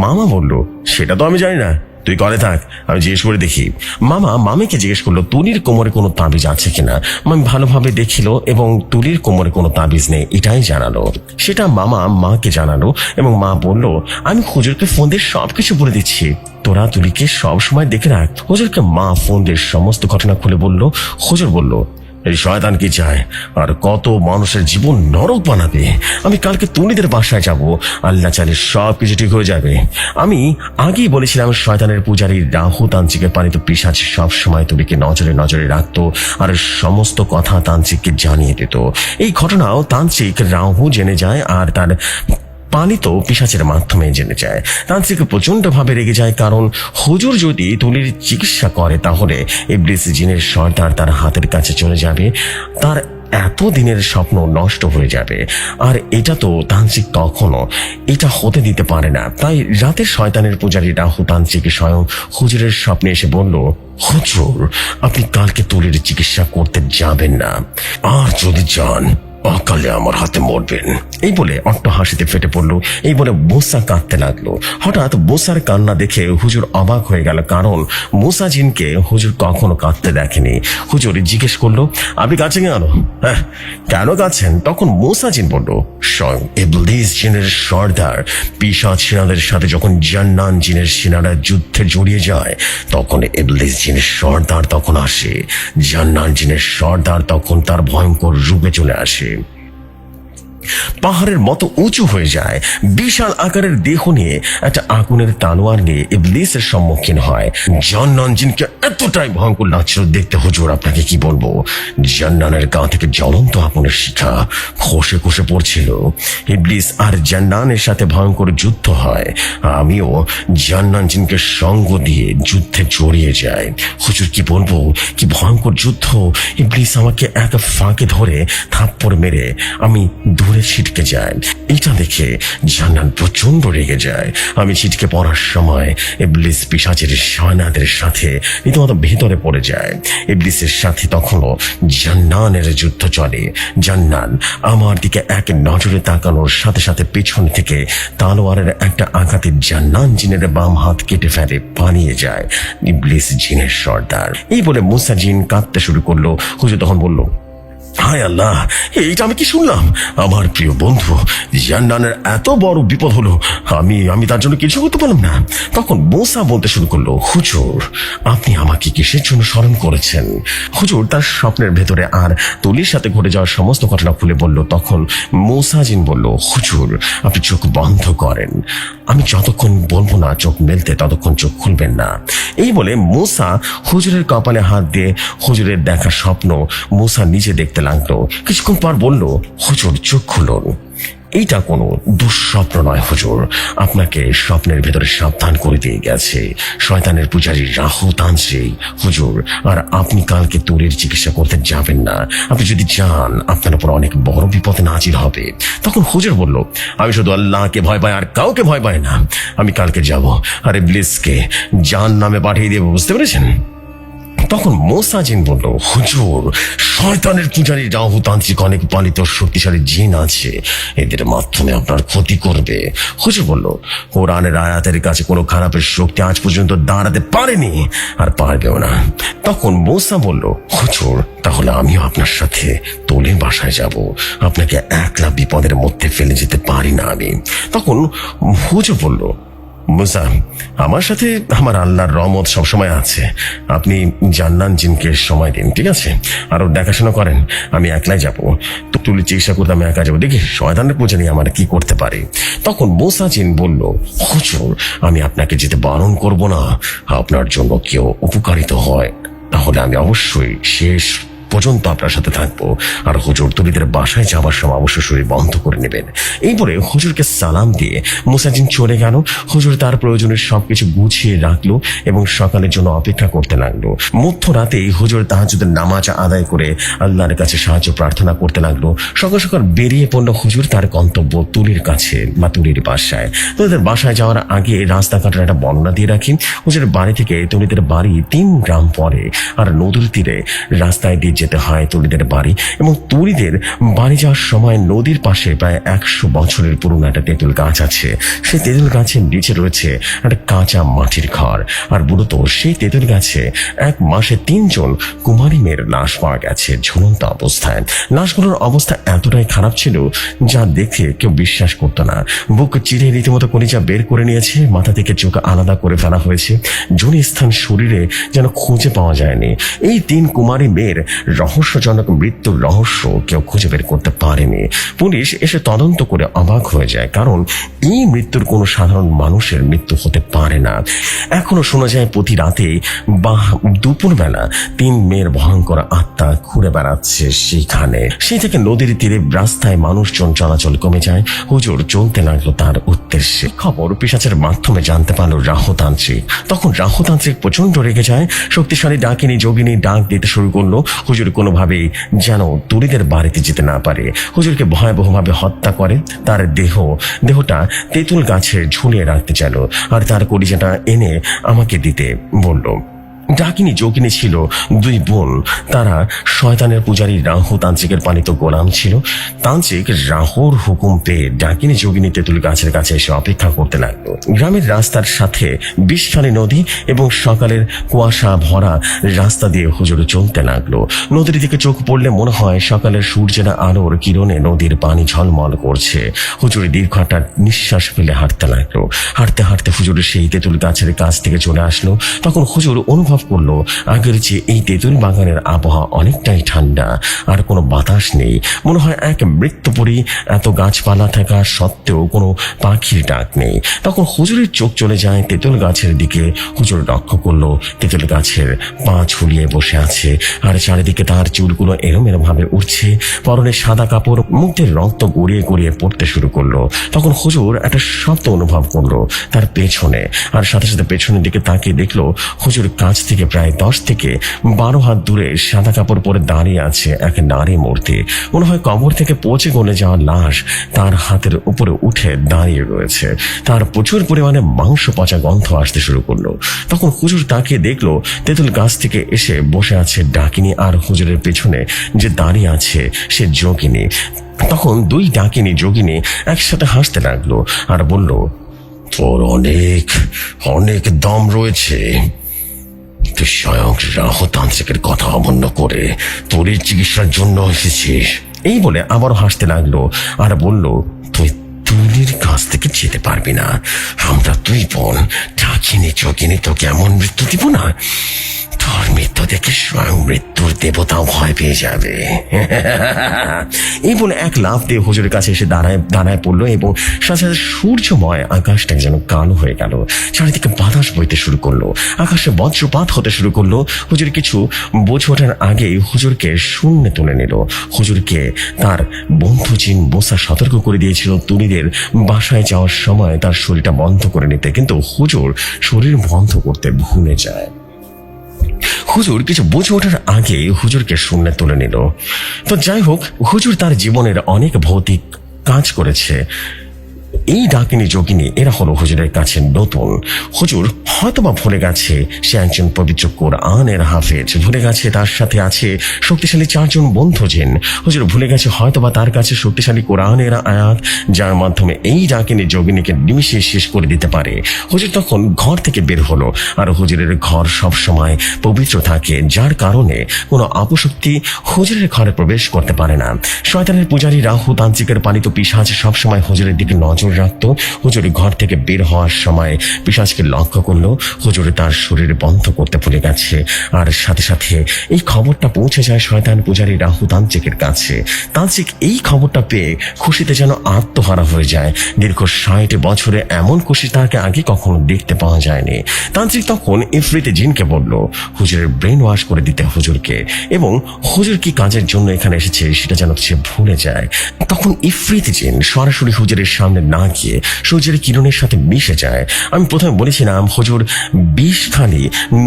মামা বলল, সেটা তো আমি জানি না, তুই করে থাক, আমি জিজ্ঞেস করে দেখি। মামা মামিকে জিজ্ঞেস করলো তুলির কোমরে কোনো তাবিজ আছে কিনা। মামি ভালোভাবে দেখিল এবং তুলির কোমরে কোনো তাবিজ নেই এটাই জানালো। সেটা মামা মাকে জানালো এবং মা বলল, আমি হুজুরকে ফোন দিয়ে সবকিছু বলে দিচ্ছি, তোরা তুলিকে সব সময় দেখে রাখ। হুজুরকে মা ফোন দিয়ে সমস্ত ঘটনা খুলে বলল। হুজুর বলল, এই শয়তান কি চায় আর কত মানুষের জীবন নরক বানাবে। আমি কালকে তুলিদের বাসায় যাব, আল্লাহ চাইলে সব কিছু ঠিক হয়ে যাবে। আমি আগেই বলেছিলাম শয়তানের পূজারী রাহু তান্ত্রিকের পালিত পিশাচ সব সময় তুলিকে নজরে নজরে রাখতো আর সমস্ত কথা তান্ত্রিককে জানিয়ে দিত। এই ঘটনাও তান্ত্রিক রাহু জেনে যায় আর তার পালিত পিশাচের মাধ্যমে জেনে যায়। তান্ত্রিক প্রচন্ড ভাবে রেগে যায়, কারণ হুজুর যদি তুলির চিকিৎসা করে তাহলে ইবলিস জিনের সর্দার তার হাতের কাছে চলে যাবে, তার এতদিনের স্বপ্ন নষ্ট হয়ে যাবে। আর এটা তো তান্ত্রিক কখনো এটা হতে দিতে পারে না। তাই রাতের শয়তানের পূজারী রাহু তান্ত্রিক স্বয়ং হুজুরের স্বপ্নে এসে বলল, হুজুর আপনি কালকে তুলির চিকিৎসা করতে যাবেন না, আর যদি যান অকালে আমার হাতে মরবেন। এই বলে অট্ট হাসিতে ফেটে পড়লো। এই বলে মুসা কাঁদতে লাগলো। হঠাৎ মুসার কান্না দেখে হুজুর অবাক হয়ে গেল, কারণ মুসা জিনকে হুজুর কখনো কাঁদতে দেখেনি। হুজুর জিজ্ঞেস করলো, আপনি কাঁদছেন কেন? হ্যাঁ, কেন কাঁদছেন? তখন মুসা জিন বলল, স্বয়ং ইবলিস জিনের সর্দার পিশাচ সেনাদের সাথে যখন জান্নান জিনের সেনারা যুদ্ধে জড়িয়ে যায়, তখন ইবলিস জিনের সর্দার তখন আসে। জান্নান জিনের সর্দার তখন তার ভয়ঙ্কর রূপে চলে আসে, পাহাড়ের মতো উঁচু হয়ে যায়, বিশাল আকারের দেহ নিয়ে একটা আগুনের তানোয়ার নিয়ে ইবলিসের সম্মুখীন হয়। জান্নান জিনকে এতটাই ভয়ঙ্কর লাগছিল দেখতে, হুজুর আপনাকে কি বলবো, জান্নানের গা থেকে জ্বলন্ত আগুনের শিখা খসে খসে পড়ছিল। ইবলিস আর জান্নানের সাথে ভয়ঙ্কর যুদ্ধ হয়। আমিও জান্নান জিনকে সঙ্গ দিয়ে যুদ্ধে জড়িয়ে যাই। হুজুর কি বলবো, কি ভয়ঙ্কর যুদ্ধ। ইবলিস আমাকে এক ফাঁকে ধরে থাপ্পড় মেরে আমি দূরে ছিটকে যায়। এটা দেখে জান্নান প্রচন্ড রেগে যায়। আমি ছিটকে পড়ার সময় ইবলিস পিশাচের সেনাদের সাথে রীতিমতো ভেতরে পড়ে যায়। ইবলিসের সাথে তখনও জান্নানের যুদ্ধ চলে। জান্নান আমার দিকে এক নজরে তাকানোর সাথে সাথে পেছন থেকে তালোয়ারের একটা আঘাতে জান্নান জিনের বাম হাত কেটে ফেলে, পালিয়ে যায় ইবলিস জিনের সর্দার। এই বলে মুসা জিন কাঁদতে শুরু করলো। হুজুর তখন বলল, হায় আল্লাহ, এইটা আমি কি শুনলাম? আমার প্রিয় বন্ধু জান্নানের এত বড় বিপদ হলো, আমি তার জন্য কিছু করতে পারলাম না। তখন মুসা বলতে শুরু করলো, হুজুর আপনি আমাকে কিসের জন্য স্মরণ করেছেন? হুজুর তার স্বপ্নের ভেতরে আর তুলির সাথে ঘটে যাওয়ার সমস্ত ঘটনা খুলে বলল। তখন মুসা জিন বলল, হুজুর আপনি চোখ বন্ধ করেন, আমি যতক্ষণ বলবো না চোখ মেলতে ততক্ষণ চোখ খুলবেন না। এই বলে মুসা হুজুরের কপালে হাত দিয়ে হুজুরের দেখা স্বপ্ন মুসা নিজে দেখতে লাগলো। কিছুক্ষণ পর বলল, হুজুর চোখ খুলুন, এইটা কোনো দুঃস্বপ্ন নয় হুজুর, আপনাকে স্বপ্নের ভেতরে সাবধান করে দিয়ে গেছে শয়তানের পূজারী রাহু তান্ত্রিক হুজুর। আর আপনি কালকে তুলির চিকিৎসা করতে যাবেন না, আপনি যদি যান আপনার উপর অনেক বড় বিপদে নাজির হবে। তখন হুজুর বলল, আমি শুধু আল্লাহকে ভয় পাই আর কাউকে ভয় পাই না, আমি কালকে যাব আর ইবলিসকে জাহান্নামে পাঠিয়ে দেব, বুঝতে পেরেছেন? তখন মুসা জিন বলল, হুজুর শয়তানের পূজারী রাহু তান্ত্রিক অনেক পালিত শক্তিশালী জিন আছে, এদের মাধ্যমে আপনার ক্ষতি করবে। হুজুর বলল, কোরআনের আয়াতের কাছে কোনো খারাপের শক্তি আজ পর্যন্ত দাঁড়াতে পারেনি আর পারবেও না। তখন মুসা বলল, হুজুর তাহলে আমিও আপনার সাথে তোলের বাসায় যাব, আপনাকে একলা বিপদের মধ্যে ফেলে যেতে পারি না আমি। তখন হুজুর বলল, মুসা আমার সাথে আমার আল্লাহর রহমত সবসময় আছে, আপনি জান্নান জিনকে সময় দিন, ঠিক আছে? আর ওর দেখাশোনা করেন, আমি একলাই যাবো, তুলি চিকিৎসা করতে আমি একা যাবো, দেখি শয়তানের পূজা নিয়ে আমার কি করতে পারি। তখন মুসা জিন বলল, হুজুর আমি আপনাকে যেতে বারণ করব না, আপনার জন্য কেউ উপকারিত হয় তাহলে আমি অবশ্যই শেষ পর্যন্ত আপনার সাথে থাকবো। আর হুজুর তুলিদের বাসায় যাওয়ার সময় অবশ্যই শরীর বন্ধ করে নেবেন। এই বলে হুজুরকে সালাম দিয়ে মুসাজিন চলে গেল। হুজুর তার প্রয়োজনের সবকিছু গুছিয়ে রাখলো এবং সকালের জন্য অপেক্ষা করতে লাগলো। মধ্যরাতেই হুজুর তাহাজ্জুদের নামাজ আদায় করে আল্লাহর কাছে সাহায্য প্রার্থনা করতে লাগলো। সকাল সকাল বেরিয়ে পড়লো হুজুর তার গন্তব্য তুলির কাছে বা তুলির বাসায়। তুলিদের বাসায় যাওয়ার আগে রাস্তাঘাটের একটা বর্ণনা দিয়ে রাখি। হুজুরের বাড়ি থেকে তুলিদের বাড়ি 3 গ্রাম পরে, আর নদীর তীরে রাস্তায় দিয়ে যেতে হয় তুলিদের বাড়ি। এবং তুলিদের বাড়ি যাওয়ার সময় নদীর পাশে প্রায় 100 বছরের পুরনো একটা তেঁতুল গাছ আছে। সেই তেঁতুল গাছের নিচে রয়েছে একটা কাঁচা মাটির ঘর। আর মূলত সেই তেঁতুল গাছে 1 মাসে 3 জন কুমারী মেয়ের লাশ পাওয়া গেছে ঝুলন্ত অবস্থায়। লাশগুলোর অবস্থা এতটাই খারাপ ছিল যা দেখে কেউ বিশ্বাস করতো না। বুক চিরে রীতিমতো কলিজা বের করে নিয়েছে, মাথা থেকে চোখ আলাদা করে ফেলা হয়েছে, জনি স্থান শরীরে যেন খুঁজে পাওয়া যায়নি। এই 3 কুমারী মেয়ের রহস্যজনক মৃত্যুর রহস্য কেউ খুঁজে বের করতে পারেনি। পুলিশ এসে তদন্ত করে অবাক হয়ে যায়, কারণ এই মৃত্যুর কোনো সাধারণ মানুষের মৃত্যু হতে পারে না। এখনো শোনা যায় প্রতি রাতে বা দুপুরবেলা 3 মেয়ের ভয়ঙ্কর আত্মা ঘুরে বেড়াচ্ছে সেইখানে। সেই থেকে নদীর তীরে রাস্তায় মানুষজন চলাচল কমে যায়। হুজুর চলতে লাগলো তার উদ্দেশ্যে। খবর পিশাচের মাধ্যমে জানতে পারলো রাহুতান্ত্রিক। তখন রাহুতান্ত্রিক প্রচন্ড রেগে যায়, শক্তিশালী ডাকিনী যোগিনী ডাক দিতে শুরু করলো। হুজুর কোনোভাবেই যেন তুলিদের বাড়িতে যেতে না পারে। হুজুরকে ভয়াবহভাবে হত্যা করে, তার দেহটা তেঁতুল গাছে ঝুলিয়ে রাখতে চাইল আর তার কলিজাটা এনে আমাকে দিতে বলল। ডাকিনী যোগিনী ছিল দুই বোন। তারা শয়তানের পূজারী রাহু তান্ত্রিকের পালিত গোলাম ছিল। তান্ত্রিক রাহুর হুকুম পেয়ে ডাকিনী যোগিনী তেঁতুল গাছের কাছে এসে অপেক্ষা করতে লাগলো। গ্রামের রাস্তার সাথে বিষখালী নদী এবং সকালের কুয়াশা ভরা রাস্তা দিয়ে হুজুর চলতে লাগলো। নদীর দিকে চোখ পড়লে মনে হয় সকালের সূর্যের আলোর কিরণে নদীর পানি ঝলমল করছে। হুজুর দীর্ঘ একটা নিঃশ্বাস ফেলে হাঁটতে লাগলো। হাঁটতে হাঁটতে হুজুর সেই তেঁতুল গাছের কাছ থেকে চলে আসলো। তখন হুজুর অনুভব করলো আগের চেয়ে এই তেঁতুল বাগানের আবহাওয়া অনেকটাই ঠান্ডা, আর কোনো বাতাস নেই। মনে হয় এক মৃত্যুপুরী। এত গাছপালা থাকা সত্ত্বেও কোনো পাখির ডাক নেই। তখন হুজুরের চোখ চলে যায় তেঁতুল গাছের দিকে। হুজুর লক্ষ্য করলো তেঁতুল গাছের পা ঝুলিয়ে বসে আছে, আর চারিদিকে তার চুলগুলো এলোমেলো ভাবে উঠছে। পরনে সাদা কাপড়, মুখের রক্ত গড়িয়ে গড়িয়ে পড়তে শুরু করলো। তখন হুজুর একটা শব্দ অনুভব করলো তার পেছনে, আর সাথে সাথে পেছনের দিকে তাকিয়ে দেখলো হুজুর কাছ থেকে প্রায় 10 থেকে 12 হাত দূরে সাদা কাপড় পরে দাঁড়িয়ে আছে এক নারী মূর্তি। মনে হয় কবর থেকে পচে গলে যাওয়া লাশ তার হাতের উপরে উঠে দাঁড়িয়ে রয়েছে। তার প্রচুর পরিমাণে মাংস পচা গন্ধ আসতে শুরু করলো। তখন হুজুর তাকিয়ে দেখলো তেঁতুল গাছ থেকে এসে বসে আছে ডাকিনী, আর হুজুরের পেছনে যে দাঁড়িয়ে আছে সে যোগিনী। তখন দুই ডাকিনী যোগিনী একসাথে হাসতে লাগলো আর বলল, তোর অনেক অনেক দম রয়েছে। তুই স্বয়ং রাহু তান্ত্রিকের কথা অমান্য করে তোর চিকিৎসার জন্য এসেছিস। এই বলে আবারও হাসতে লাগলো আর বলল, তুই তুলির কাছ থেকে যেতে পারবি না। আমরা দুই বোন ডাকিনী যোগিনী তোকে এমন মৃত্যু দিব না, তোর মৃত্যু দেখে স্বয়ং মৃত্যুর দেবতাও ভয় পেয়ে যাবে। এই বলে এক লাফ দিয়ে হুজুরের কাছে এসে দাঁড়ায় পড়লো এবং সাথে সাথে সূর্যময় আকাশটা যেন কালো হয়ে গেল। চারিদিকে বাতাস বইতে শুরু করলো, আকাশে বজ্রপাত হতে শুরু করলো। হুজুর কিছু বুঝে ওঠার আগেই হুজুরকে শূন্যে তুলে নিল। হুজুরকে তার বন্ধু জিন বোসা সতর্ক করে দিয়েছিল তুলিদের বাসায় যাওয়ার সময় তার শরীরটা বন্ধ করে নিতে, কিন্তু হুজুর শরীর বন্ধ করতে ভুলে যায়। হুজুর কিছু বুঝে ওঠার আগে হুজুরকে শূন্যে তুলে নিল। তো যাই হোক, হুজুর তার জীবনের অনেক ভৌতিক কাজ করেছে। এই ডাকিনী যোগিনী এরা হলো হুজুরের কাছে নতুন। হুজুর হয়তোবা ভুলে গেছে সে একজন পবিত্র কোরআনের হাফেজ, ভুলে গেছে তার সাথে আছে শক্তিশালী 4 জন বন্ধু জিন। হুজুর ভুলে গেছে হয়তোবা তার কাছে শক্তিশালী কোরআনের আয়াত, যার মাধ্যমে এই ডাকিনী যোগিনীকে নিমিষে শেষ করে দিতে পারে। হুজুর তখন ঘর থেকে বের হলো, আর হুজুরের ঘর সব সময় পবিত্র থাকে, যার কারণে কোনো অপশক্তি হুজুরের ঘরে প্রবেশ করতে পারে না। শয়তানের পূজারী রাহু তান্ত্রিকের পালিত পিশাচ সবসময় হুজুরের দিকে নজর রাখতো। হুজুর ঘর থেকে বের হওয়ার সময় পিশাচকে লক্ষ্য করলো। হুজুর তার শরীর বন্ধ করতে ভুলে গেছে, আর সাথে সাথে এই খবরটা পৌঁছে যায় শয়তান পূজারী রাহু তান্ত্রিকের কাছে। তান্ত্রিক এই খবরটা পেয়ে খুশিতে যেন আত্মহারা হয়ে যায়। দীর্ঘ 60 বছরে এমন খুশি তাকে আগে কখনো দেখতে পাওয়া যায়নি। তান্ত্রিক তখন ইফরিত জিনকে বলল হুজুরের ব্রেন ওয়াশ করে দিতে হুজুরকে, এবং হুজুর কি কাজের জন্য এখানে এসেছে সেটা যেন সে ভুলে যায়। তখন ইফরিত জিন সরাসরি হুজুরের সামনে না গিয়ে সূর্যের কিরণের সাথে মিশে যায়। আমি প্রথমে বলেছিলাম হুজুর বিষখালী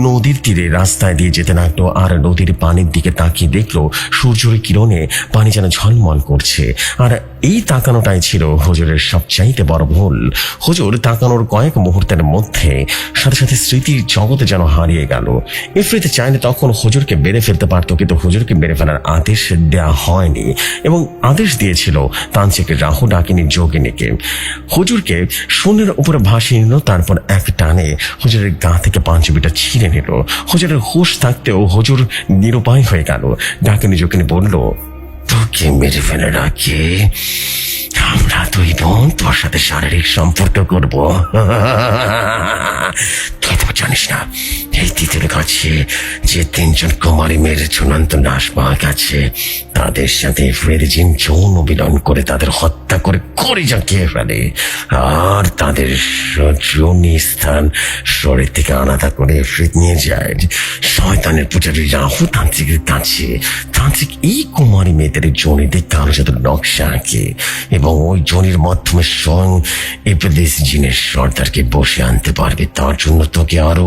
নদীর তীরে রাস্তায় দিয়ে যেতে লাগলো, আর নদীর পানির দিকে তাকিয়ে দেখলো সূর্যের কিরণে পানি যেন ঝলমল করছে। আর এই তাকানোটাই ছিল হুজুরের সবচাইতে বড় ভুল। হুজুর তাকানোর কয়েক মুহূর্তের মধ্যে সাথে সাথে স্মৃতির জগতে যেন হারিয়ে গেল। ইফরিত চাইলে তখন হুজুরকে মেরে ফেলতে পারত, কিন্তু হুজুরকে মেরে ফেলার আদেশ দেওয়া হয়নি, এবং আদেশ দিয়েছিল তান্ত্রিক রাহু ডাকিনী যোগিনীকে। হুজুরকে শূন্যের উপরে ভাসিয়ে নিল, তারপর এক টানে হুজুরের গা থেকে পাঞ্জাবিটা ছিঁড়ে নিল। হুজুরের হুঁশ থাকতেও হুজুর নিরুপায় হয়ে গেল। ডাকিনী যোগিনী বলল, তোকে মেরে ফেলার আগে আমরা দুই বোন তোর সাথে শারীরিক সম্পর্ক করবো। তুই তো জানিস না এই তেঁতুল গাছে যে 3 জন কুমারী মেয়ের চূড়ান্ত নাশ পাওয়া গেছে, তাদের সাথে ইফরিত জিন যৌন মিলন করে তাদের হত্যা করে কলিজা খেয়ে ফেলে, আর তাদের যোনি স্থান শরীর থেকে আলাদা করে ইফরিত নিয়ে যায় শয়তানের পূজারী রাহু তান্ত্রিকের কাছে। তান্ত্রিক এই কুমারী মেয়েদের যোনিতে কালো জাদুর নকশা আঁকে, এবং ওই যোনির মাধ্যমে স্বয়ং ইবলিস জিনের সর্দারকে বসে আনতে পারবে। তার জন্য তোকে আরো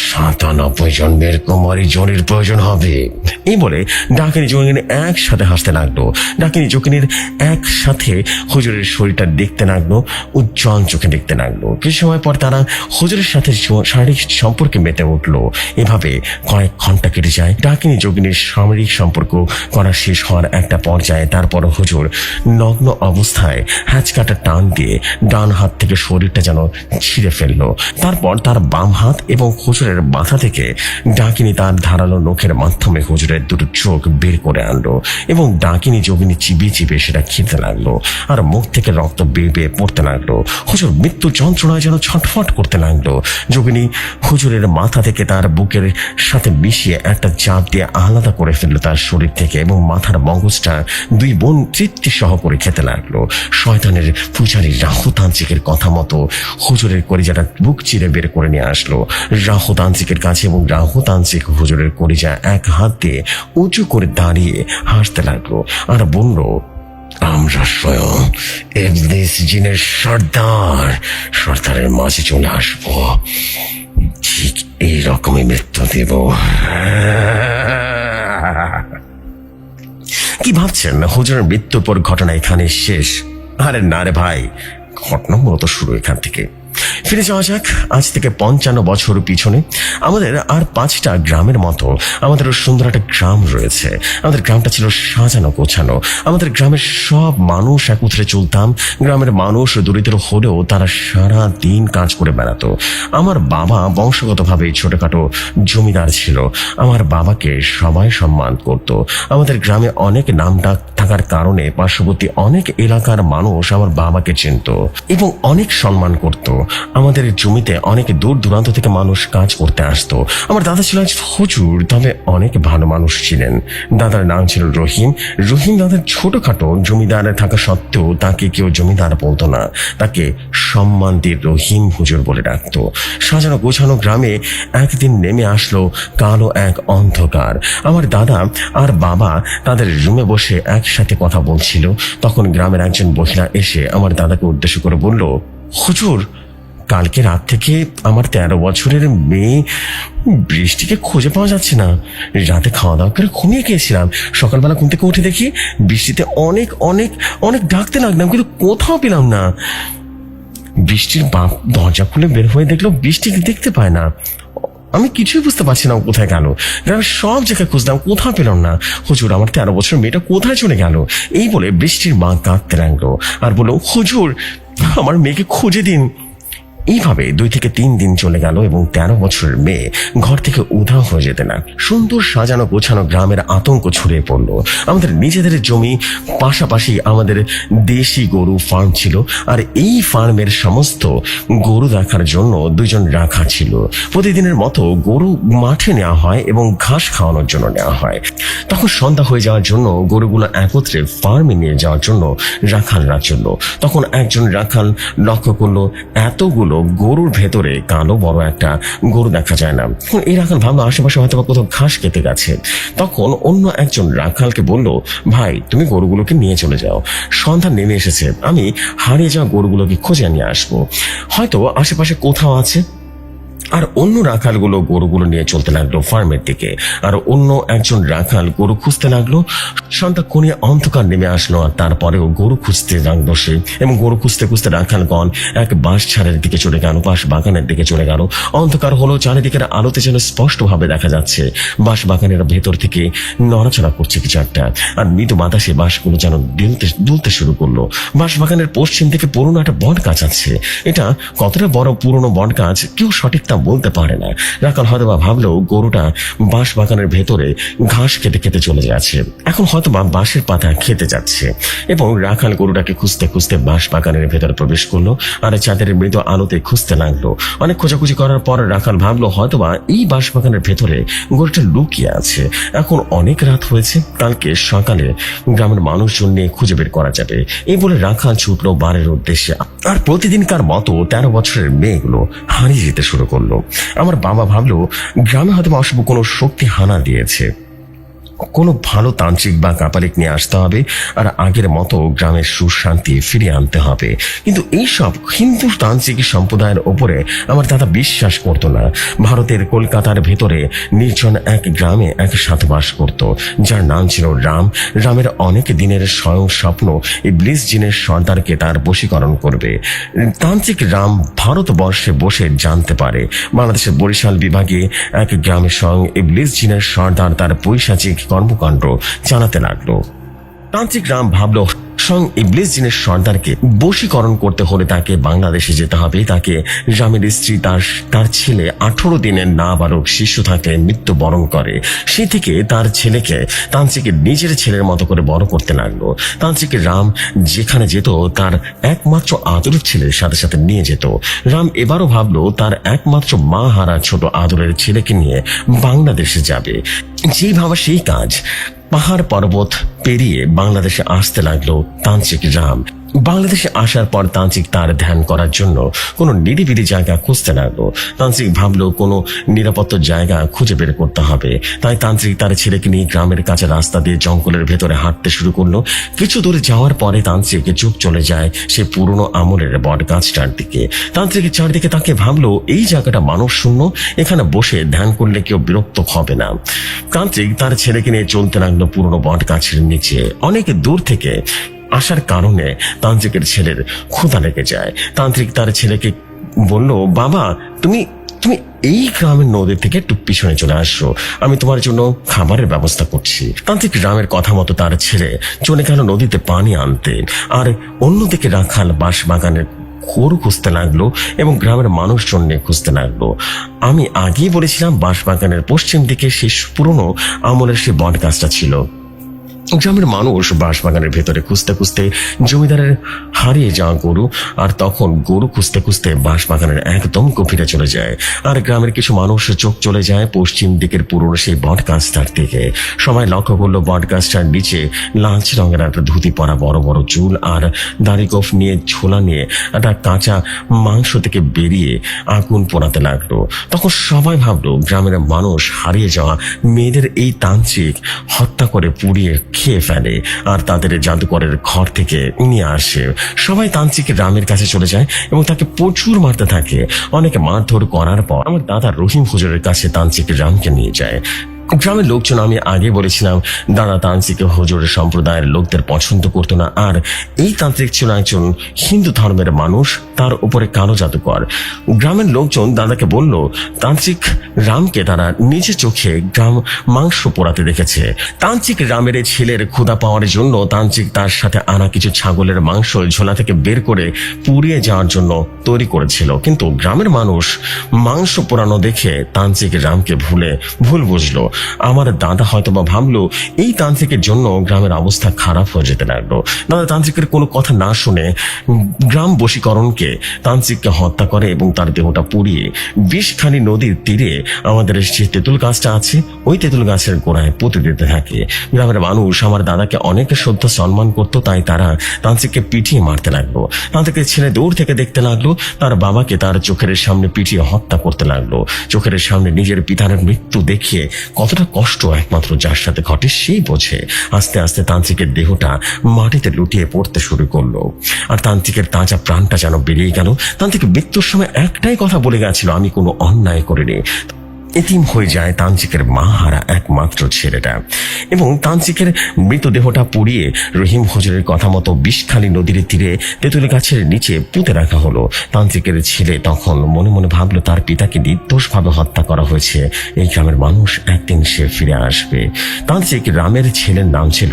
7 না 90 জন্মের কুমারী জনির প্রয়োজন হবে। এই বলে ডাকিনী যোগিনী একসাথে হাসতে লাগলো। ডাকিনী যোগিনীর একসাথে হুজুরের শরীরটা দেখতে লাগলো, উজ্জ্বল চোখে দেখতে লাগলো। কিছু সময় পর তারা হুজুরের সাথে শারীরিক সম্পর্কে মেতে উঠলো। এভাবে কয়েক ঘন্টা কেটে যায়। ডাকিনী যোগিনীর শারীরিক সম্পর্ক করা শেষ হওয়ার একটা পর্যায়ে তারপর হুজুর নগ্ন অবস্থায় হ্যাচকাটা টান দিয়ে ডান হাত থেকে শরীরটা যেন ছিঁড়ে ফেললো। তারপর তার বাম হাত এবং হুজুরের মাথা থেকে ডাকিনী তার ধারালো নখের মাধ্যমে হুজুরের দুটো চোখ বের করে আনলো এবং ডাকিনী যোগিনী চিবিয়ে চিবিয়ে সেটা খেতে লাগলো আর মুখ থেকে রক্ত বেয়ে বেয়ে পড়তে লাগলো। হুজুর মৃত্যু যন্ত্রণায় যেন ছটফট করতে লাগলো। যোগিনী হুজুরের মাথা থেকে তার বুকের সাথে মিশিয়ে একটা চাপ দিয়ে আলাদা করে ফেললো তার শরীর থেকে এবং মাথার মগজটা দুই বোন তৃপ্তি সহ করে খেতে লাগলো। শয়তানের পূজারী রাহু তান্ত্রিকের কথা মতো হুজুরের কলিজাটা বুক চিরে বের করে নিয়ে আসলো রাহু তান্ত্রিকের কাছে এবং রাহু তান্ত্রিক হুজুরের কলিজা এক হাত দিয়ে উঁচু করে দাঁড়িয়ে হাসতে লাগলো আর বলল, আমরা স্বয়ং ইবলিস জিনের সর্দারের মাঝে চলে আসবো, ঠিক এইরকমই মৃত্যু দেব। কি ভাবছেন হুজুরের মৃত্যুর পর ঘটনা এখানে শেষ? আরে না রে ভাই, ঘটনা মূলত শুরু এখান থেকে। ফিরে যাওয়া যাক আজ থেকে 55 বছর পিছনে। আমাদের আর 5টা গ্রামের মতো আমাদের সুন্দর একটা গ্রাম রয়েছে। আমাদের গ্রামটা ছিল সাজানো গোছানো। আমাদের গ্রামের সব মানুষ একত্রে চলতাম। গ্রামের মানুষ দরিদ্র হলেও তারা সারা দিন কাজ করে বেড়াতো। আমার বাবা বংশগতভাবে ছোটখাটো জমিদার ছিল। আমার বাবাকে সবাই সম্মান করত। আমাদের গ্রামে অনেক নামডাক থাকার কারণে পার্শ্ববর্তী অনেক এলাকার মানুষ আমার বাবাকে চিনত এবং অনেক সম্মান করত। আমাদের জমিতে অনেক দূর দূরান্ত থেকে মানুষ কাজ করতে আসতো। আমার দাদা ছিল একজন হুজুর, তবে অনেক ভালো মানুষ ছিলেন। দাদার নাম ছিল রহিম। রহিম দাদার ছোটখাটো জমিদার থাকা সত্ত্বেও তাকে কেউ জমিদার বলতো না, তাকে সম্মান দিয়ে রহিম হুজুর বলে ডাকতো। সাজানো গোছানো গ্রামে একদিন নেমে আসলো কালো এক অন্ধকার। আমার দাদা আর বাবা তাদের রুমে বসে একসাথে কথা বলছিল। তখন গ্রামের একজন মহিলা এসে আমার দাদাকে উদ্দেশ্য করে বলল, হুজুর, কালকে রাত থেকে আমার 13 বছরের মেয়ে বৃষ্টিকে খুঁজে পাওয়া যাচ্ছে না। রাতে খাওয়া দাওয়া করে ঘুমিয়ে গিয়েছিলাম। সকালবেলা ঘুম থেকে উঠে দেখি বৃষ্টিতে অনেক অনেক অনেক ডাকতে লাগলাম, কিন্তু কোথাও পেলাম না। বৃষ্টির বাপ দরজা খুলে বের হয়ে দেখলো বৃষ্টিকে দেখতে পায় না। আমি কিছুই বুঝতে পারছি না কোথায় গেল। গ্রামের সব জায়গায় খুঁজলাম, কোথাও পেলাম না। হুজুর, আমার 13 বছর মেয়েটা কোথায় চলে গেল? এই বলে বৃষ্টির মা কাঁদতে লাগলো আর বলল, হুজুর, আমার মেয়েকে খুঁজে দিন। এইভাবে 2 থেকে 3 দিন চলে গেল এবং 13 বছরের মেয়ে ঘর থেকে উধাও হয়ে যেতে না। সুন্দর সাজানো গোছানো গ্রামের আতঙ্ক ছড়িয়ে পড়লো। আমাদের নিজেদের জমি, পাশাপাশি আমাদের দেশি গরু ফার্ম ছিল আর এই ফার্মের সমস্ত গরু রাখার জন্য 2 জন রাখা ছিল। প্রতিদিনের মতো গরু মাঠে নেওয়া হয় এবং ঘাস খাওয়ানোর জন্য নেওয়া হয়। তখন সন্ধ্যা হয়ে যাওয়ার জন্য গরুগুলো একত্রে ফার্মে নিয়ে যাওয়ার জন্য রাখালরা চলল। তখন একজন রাখাল লক্ষ্য করলো এতগুলো গরুর ভেতরে কালো বড় একটা গরু দেখা যায় না। এই রাখাল ভাবলো আশেপাশে হয়তো কোথাও ঘাস কেটে গেছে। তখন অন্য একজন রাখালকে বলল, ভাই, তুমি গরুগুলোকে নিয়ে চলে যাও। সন্ধ্যা নেমে এসেছে, আমি হারিয়ে যাওয়া গরুগুলোকে খুঁজে নিয়ে আসবো, হয়তো আশেপাশে কোথাও আছে। আর অন্য রাখালগুলো গরুগুলো নিয়ে চলতে লাগলো ফার্মের দিকে। আর অন্য একজন রাখাল গরু খুঁজতে লাগলো। সন্ধ্যা কোণে অন্ধকার নেমে আসলো আর তারপরেও গরু খুঁজতে লাগলো সে। এবং গরু খুঁজতে খুঁজতে রাখালগণ এক বাঁশ ঝাড়ের দিকে চলে গেল, বাঁশ বাগানের দিকে চলে গেল। অন্ধকার হলো, চারিদিকের আলোতে যেন স্পষ্টভাবে দেখা যাচ্ছে বাঁশ বাগানের ভেতর থেকে নড়াচড়া করছে কিছু একটা। আর মৃদু বাতাসে বাঁশগুলো যেন দুলতে শুরু করলো। বাঁশ বাগানের পশ্চিম থেকে পুরনো একটা বট গাছ আছে। এটা কতটা বড় পুরনো বট গাছ কেউ সঠিক তা বলতে পারে না। রাখাল হয়তো বা ভাবলো গরুটা বাঁশ বাগানের ভেতরে ঘাস খেতে খেতে চলে যাচ্ছে, এখন হয়তো বা বাঁশের পাতা খেতে যাচ্ছে। এবং রাখাল গরুটাকে খুঁজতে খুঁজতে বাঁশ বাগানের ভেতরে প্রবেশ করলো আর চাঁদের মৃদু আলোতে খুঁজতে লাগলো। অনেক খোঁজাখুঁজি করার পর রাখাল ভাবলো হয়তো বা এই বাঁশ বাগানের ভেতরে গরুটা লুকিয়ে আছে। এখন অনেক রাত হয়েছে, কালকে সকালে গ্রামের মানুষজন নিয়ে খুঁজে বের করা যাবে। এই বলে রাখাল ছুটলো বাড়ির উদ্দেশ্যে। আর প্রতিদিনকার মতো 13 বছরের মেয়েগুলো হারিয়ে যেতে শুরু করলো। আমার বাবা ভাবলো গ্রামে হয়তো অশুভ কোনো শক্তি হানা দিয়েছে। কোনো ভালো তান্ত্রিক বা কাপালিক নিয়ে আসতে হবে আর আগের মতো গ্রামের সুশান্তি ফিরিয়ে আনতে হবে। কিন্তু এইসব হিন্দু তান্ত্রিক সম্প্রদায়ের ওপরে আমার দাদা বিশ্বাস করতো না। ভারতের কলকাতার ভেতরে নির্জন এক গ্রামে এক সাধু বাস করত, যার নাম ছিল রাম। রামের অনেক দিনের স্বয়ং স্বপ্ন ইবলিস জিনের সর্দারকে তার বশীকরণ করবে। তান্ত্রিক রাম ভারতবর্ষে বসে জানতে পারে বাংলাদেশের বরিশাল বিভাগে এক গ্রামে স্বয়ং ইবলিস জিনের সর্দার তার পৈশাচিক কর্মকাণ্ড চালাতে লাগলো। তান্ত্রিক রাম ভাবলো স্বয়ং ইবলিস জিনের সর্দারকে বশীকরণ করতে হলে তাকে বাংলাদেশে যেতে হবে। তাকে রামের স্ত্রী তার ছেলে 18 দিনের নাবালক শিশু থাকলে মৃত্যুবরণ করে। সে থেকে তার ছেলেকে তান্ত্রিকের নিজের ছেলের মতো করে বড় করতে লাগলো। তান্ত্রিক রাম যেখানে যেত তার একমাত্র আদরের ছেলের সাথে সাথে নিয়ে যেত। রাম এবারও ভাবলো তার একমাত্র মা হারা ছোট আদরের ছেলেকে নিয়ে বাংলাদেশে যাবে। যেই ভাবা সেই কাজ। পাহাড় পর্বত পেরিয়ে বাংলাদেশে আসতে লাগলো তান্ত্রিক রাম। বাংলাদেশে আসার পর তান্ত্রিক তার ধ্যান করার জন্য কোনো নিরিবিলি জায়গা খুঁজতে লাগলো। তান্ত্রিক ভাবলো কোনো নিরাপত্ত জায়গা খুঁজে বের করতে হবে। তাই তান্ত্রিক তার ছেলেকে নিয়ে গ্রামের কাছে রাস্তা দিয়ে জঙ্গলের ভেতরে হাঁটতে শুরু করলো। কিছু দূর যাওয়ার পরে তান্ত্রিক চোখ চলে যায় সে পুরনো আমলের বট গাছটার দিকে। তান্ত্রিকের চারদিকে তাকে ভাবলো এই জায়গাটা মানুষ শূন্য, এখানে বসে ধ্যান করলে কেউ বিরক্ত হবে না। তান্ত্রিক তার ছেলেকে নিয়ে চলতে লাগলো পুরনো বট গাছের নিচে। অনেক দূর থেকে আসার কারণে তান্ত্রিকের ছেলের ক্ষুধা লেগে যায়। তান্ত্রিক তার ছেলেকে বলল, বাবা তুমি এই গ্রামের নদী থেকে একটু পিছনে চলে আসো, আমি তোমার জন্য খাবারের ব্যবস্থা করছি। তান্ত্রিক রামের কথা মতো তার ছেলে চলে গেল নদীতে পানি আনতে। আর অন্যদিকে রাখাল বাঁশ বাগানের গরু খুঁজতে লাগলো এবং গ্রামের মানুষজন নিয়ে খুঁজতে লাগলো। আমি আগেই বলেছিলাম বাঁশবাগানের পশ্চিম দিকে সেই পুরনো আমলের সেই বট গাছটা ছিল। গ্রামের মানুষ বাঁশবাগানের ভেতরে খুঁজতে খুঁজতে জমিদারের হারিয়ে যাওয়া গরু, আর তখন গরু খুঁজতে খুঁজতে বাঁশবাগানের একদম গভীরে চলে যায়। আর গ্রামের কিছু মানুষ চোখ চলে যায় পশ্চিম দিকের পুরনো সেই বট গাছটার দিকে। সবাই লক্ষ্য করলো বট গাছটার নিচে লালচে রঙের একটা ধুতি পরা বড় বড় চুল আর দাড়ি গোঁফ নিয়ে ঝোলা নিয়ে একটা কাঁচা মাংস থেকে বেরিয়ে আগুন পোড়াতে লাগলো। তখন সবাই ভাবলো গ্রামের মানুষ হারিয়ে যাওয়া মেয়েদের এই তান্ত্রিক হত্যা করে পুড়িয়ে খেয়ে ফেলে আর তাদের জাদুকরের ঘর থেকে নিয়ে আসে। সবাই তান্ত্রিক রামের কাছে চলে যায় এবং তাকে প্রচুর মারতে থাকে। অনেকে মারধর করার পর আমার দাদা রহিম হুজুরের কাছে তান্ত্রিক রামকে নিয়ে যায়। গ্রামের লোকজন, আমি আগে বলেছিলাম দাদা তান্ত্রিক হুজুরের সম্প্রদায়ের লোকদের পছন্দ করতো না। আর এই তান্ত্রিক ছিল একজন হিন্দু ধর্মের মানুষ, তার উপরে কালো জাদুকর। গ্রামের লোকজন দাদাকে বলল তান্ত্রিক রামকে তারা নিজে চোখে গ্রাম মাংস পোড়াতে দেখেছে। তান্ত্রিক রামের ছেলের ক্ষুধা পাওয়ার জন্য তান্ত্রিক তার সাথে আনা কিছু ছাগলের মাংস ঝোলা থেকে বের করে পুড়িয়ে যাওয়ার জন্য তৈরি করেছিল। কিন্তু গ্রামের মানুষ মাংস পোড়ানো দেখে তান্ত্রিক রামকে ভুল বুঝলো। আমার দাদা হয়তোবা ভাবলো এই তান্ত্রিকের জন্য গ্রামের অবস্থা খারাপ হয়ে যেতে লাগলো। দাদা তান্ত্রিকের কোনো কথা না শুনে গ্রাম বশীকরণকে তান্ত্রিককে হত্যা করে এবং তার দেহটা পুড়িয়ে বিষখালী নদীর তীরে আমাদের যে তেঁতুল গাছটা আছে ওই তেঁতুল গাছের গোড়ায় পুঁতে দিতে থাকে। গ্রামের মানুষ আমার দাদাকে অনেক শ্রদ্ধা সম্মান করতো, তাই তারা তান্ত্রিককে পিটিয়ে মারতে লাগলো। তান্ত্রিকের ছেলে দূর থেকে দেখতে লাগলো তার বাবাকে তার চোখের সামনে পিটিয়ে হত্যা করতে লাগলো। চোখের সামনে নিজের পিতার মৃত্যু দেখিয়ে কতটা কষ্ট একমাত্র যার সাথে ঘটে সেই বোঝে। আস্তে আস্তে তান্ত্রিকের দেহটা মাটিতে লুটিয়ে পড়তে শুরু করলো আর তান্ত্রিকের তাজা প্রাণটা যেন বেরিয়ে গেল। তান্ত্রিক মৃত্যুর সময় একটাই কথা বলে গেছিল, আমি কোনো অন্যায় করিনি। এতিম হয়ে যায় তান্ত্রিকের মা হারা একমাত্র ছেলেটা এবং তান্ত্রিকের মৃতদেহটা পুড়িয়ে রহিম হুজুরের কথা মতো বিষখালী নদীর তীরে তেঁতুল গাছের নিচে পুঁতে রাখা হলো। তান্ত্রিকের ছেলে তখন মনে মনে ভাবলো তার পিতাকে নির্দোষভাবে হত্যা করা হয়েছে, এই গ্রামের মানুষ একদিন সে ফিরে আসবে। তান্ত্রিক রামের ছেলের নাম ছিল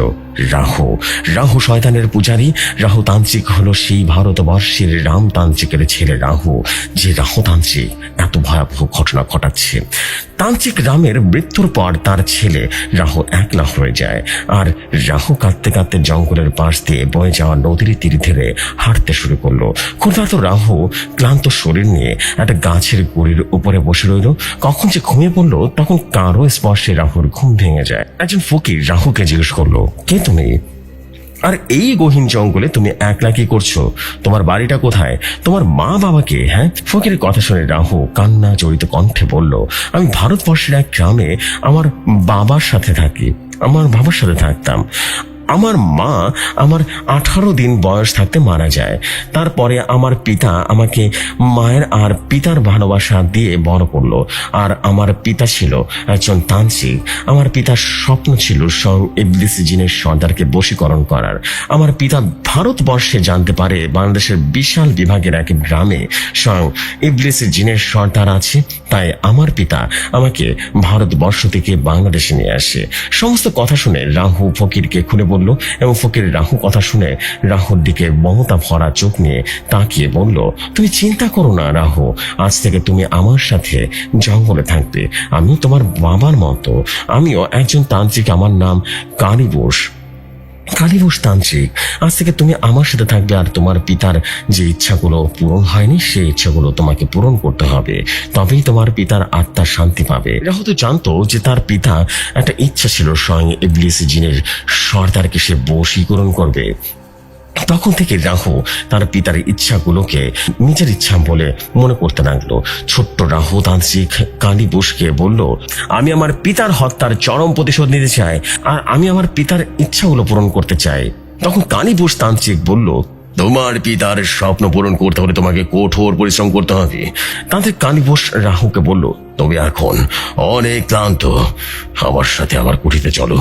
রাহু শয়তানের পূজারী। রাহু তান্ত্রিক হলো সেই ভারতবর্ষের রাম তান্ত্রিকের ছেলে রাহু, যে রাহু তান্ত্রিক এত ভয়াবহ ঘটনা ঘটাচ্ছে। তান্ত্রিক রামের মৃত্যুর পর তার ছেলে রাহু একলা হয়ে যায় আর রাহু কাঁদতে কাঁদতে জঙ্গলের পাশ দিয়ে বয়ে যাওয়া নদীর তীর ধরে হাঁটতে শুরু করলো। ক্ষুধার্ত রাহু ক্লান্ত শরীর নিয়ে একটা গাছের গুড়ির উপরে বসে রইল। কখন যে ঘুমিয়ে পড়লো তখন কারো স্পর্শে রাহুর ঘুম ভেঙে যায়। একজন ফকির রাহুকে জিজ্ঞেস করলো, কে তুমি? আর এই গহীন জঙ্গলে তুমি একলা কি করছো? তোমার বাড়িটা কোথায়? তোমার মা বাবাকে? হ্যাঁ? ফকিরের কথা শুনে রাহু কান্না জড়িত কণ্ঠে বলল, আমি ভারতবর্ষের এক গ্রামে আমার বাবার সাথে থাকি। আমার বাবার সাথে থাকতাম। আমার মা আমার 18 দিন বয়স থাকতে মারা যায়। তারপরে আমার পিতা আমাকে মায়ের আর পিতার ভালোবাসা দিয়ে বড় করলো। আর আমার পিতা ছিল একজন তান্ত্রিক। আমার পিতার স্বপ্ন ছিল স্বয়ং ইবলিস জিনের সর্দারকে বশীকরণ করার। আমার পিতা ভারতবর্ষে জানতে পারে বাংলাদেশের বিশাল বিভাগের এক গ্রামে স্বয়ং ইবলিস জিনের সর্দার আছে। তাই আমার পিতা আমাকে ভারতবর্ষ থেকে বাংলাদেশে নিয়ে আসে। সমস্ত কথা শুনে রাহু ফকিরকে খুলে বলল, এবং ফকির রাহু কথা শুনে রাহুর দিকে মমতা ভরা চোখ নিয়ে তাকিয়ে বলল, তুমি চিন্তা করো না রাহু, আজ থেকে তুমি আমার সাথে জঙ্গলে থাকবে। আমি তোমার বাবার মতো, আমিও একজন তান্ত্রিক। আমার নাম কালীবোস তান্ত্রিক। আজ থেকে তুমি আমার সাথে থাকবে, আর তোমার পিতার যে ইচ্ছাগুলো পূরণ হয়নি সেই ইচ্ছাগুলো তোমাকে পূরণ করতে হবে, তবেই তোমার পিতার আত্মা শান্তি পাবে। রাহু তো জানতো যে তার পিতা একটা ইচ্ছা ছিল স্বয়ং ইবলিস জিনের সর্দারকে সে বশীকরণ করবে। তখন থেকে রাহু তার পিতার ইচ্ছাগুলোকে নিজের ইচ্ছা বলে মনে করতে লাগলো। ছোট্ট রাহু তান্ত্রিক কালীবোসকে বলল, আমি আমার পিতার হত্যার চরম প্রতিশোধ নিতে চাই, আর আমি আমার পিতার ইচ্ছাগুলো পূরণ করতে চাই। তখন কালীবোস তান্ত্রিক বলল, তোমার পিতার স্বপ্ন পূরণ করতে হলে তোমাকে কঠোর পরিশ্রম করতে হবে। তান্ত্রিক কালীবোস রাহুকে বলল, তুমি এখন অনেক ক্লান্ত, আমার সাথে আমার কুঠিতে চলো।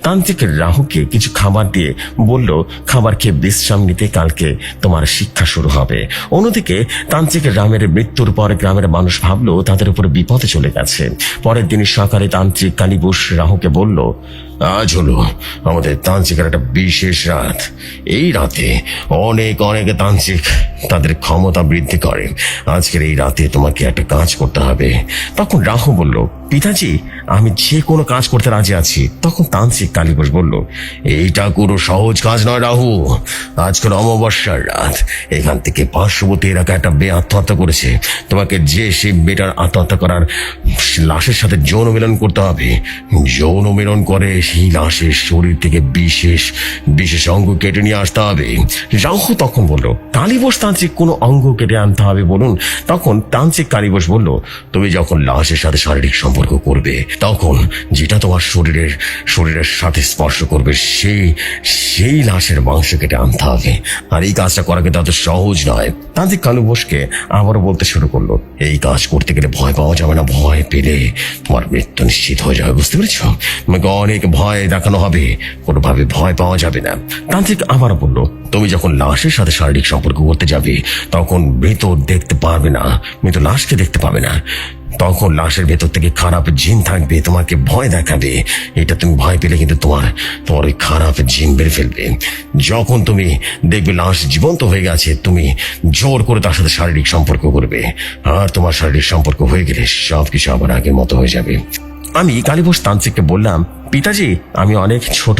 তান্ত্রিক রাহুকে কিছু খাবার দিয়ে বলল, খাবার খেয়ে বিশ্রাম নিতে, কালকে তোমার শিক্ষা শুরু হবে। অন্যদিকে তান্ত্রিক রামের মৃত্যুর পর গ্রামের মানুষ ভাবলো তাদের উপর বিপদে চলে গেছে। পরের দিন সকালে তান্ত্রিক কালীবোস রাহুকে বলল, আজ হলো আমাদের তান্ত্রিকের একটা বিশেষ রাত। এই রাতে অনেক তান্ত্রিক তাদের ক্ষমতা বৃদ্ধি করে। আজকের এই রাতে তোমাকে একটা কাজ করতে হবে। তখন রাহু বলল, পিতাজি, আমি যে কোনো কাজ করতে রাজি আছি। তখন তান্ত্রিক কালীবোস বলল, এইটা কোনো সহজ কাজ নয় রাহু। আজকের অমাবস্যার রাত, এখান থেকে পার্শ্ববর্তী এলাকায় একটা মেয়ে আত্মহত্যা করেছে। তোমাকে যে সেই মেয়েটার আত্মহত্যা করার লাশের সাথে যৌন মিলন করতে হবে। যৌন মিলন করে সেই লাশের শরীর থেকে বিশেষ অঙ্গ কেটে নিয়ে আসতে হবে। রাহু তখন বলল, কালীবোস তান্ত্রিক কোনো অঙ্গ কেটে আনতে হবে বলুন? তখন তান্ত্রিক কালীবোস বলল, তুমি যখন লাশের সাথে শারীরিক সম্পর্ক করবে, তখন যেটা তোমার শরীরের সাথে স্পর্শ করবে সেই লাশের মাংস কেটে আনতে হবে। আর এই কাজটা করা কিন্তু এত সহজ নয়। তান্ত্রিক কালীবোসকে আবারও বলতে শুরু করলো, এই কাজ করতে গেলে ভয় পাওয়া যাবে না। ভয় পেলে তোমার মৃত্যু নিশ্চিত হয়ে যাবে, বুঝতে পেরেছ? তোমাকে অনেক ভয় দেখানো হবে, কোনোভাবে ভয় পাওয়া যাবে না। তান্ত্রিক আবার বলল, তুমি যখন লাশের সাথে শারীরিক সম্পর্ক করতে যাবে, তখন মৃত দেখতে পারবে না, মৃত লাশকে দেখতে পাবে না। তখন লাশের ভেতর থেকে খারাপ জিন থাকবে, তোমাকে ভয় দেখাবে। এটা তুমি ভয় পেলে কিন্তু তোমার ওই খারাপ জিন বের ফেলবে। যখন তুমি দেখবে লাশ জীবন্ত হয়ে গেছে, তুমি জোর করে তার সাথে শারীরিক সম্পর্ক করবে, আর তোমার শারীরিক সম্পর্ক হয়ে গেলে সবকিছু আবার আগের মতো হয়ে যাবে। আমি কালীবোস তান্ত্রিককে বললাম, পিতাজি, আমি অনেক ছোট,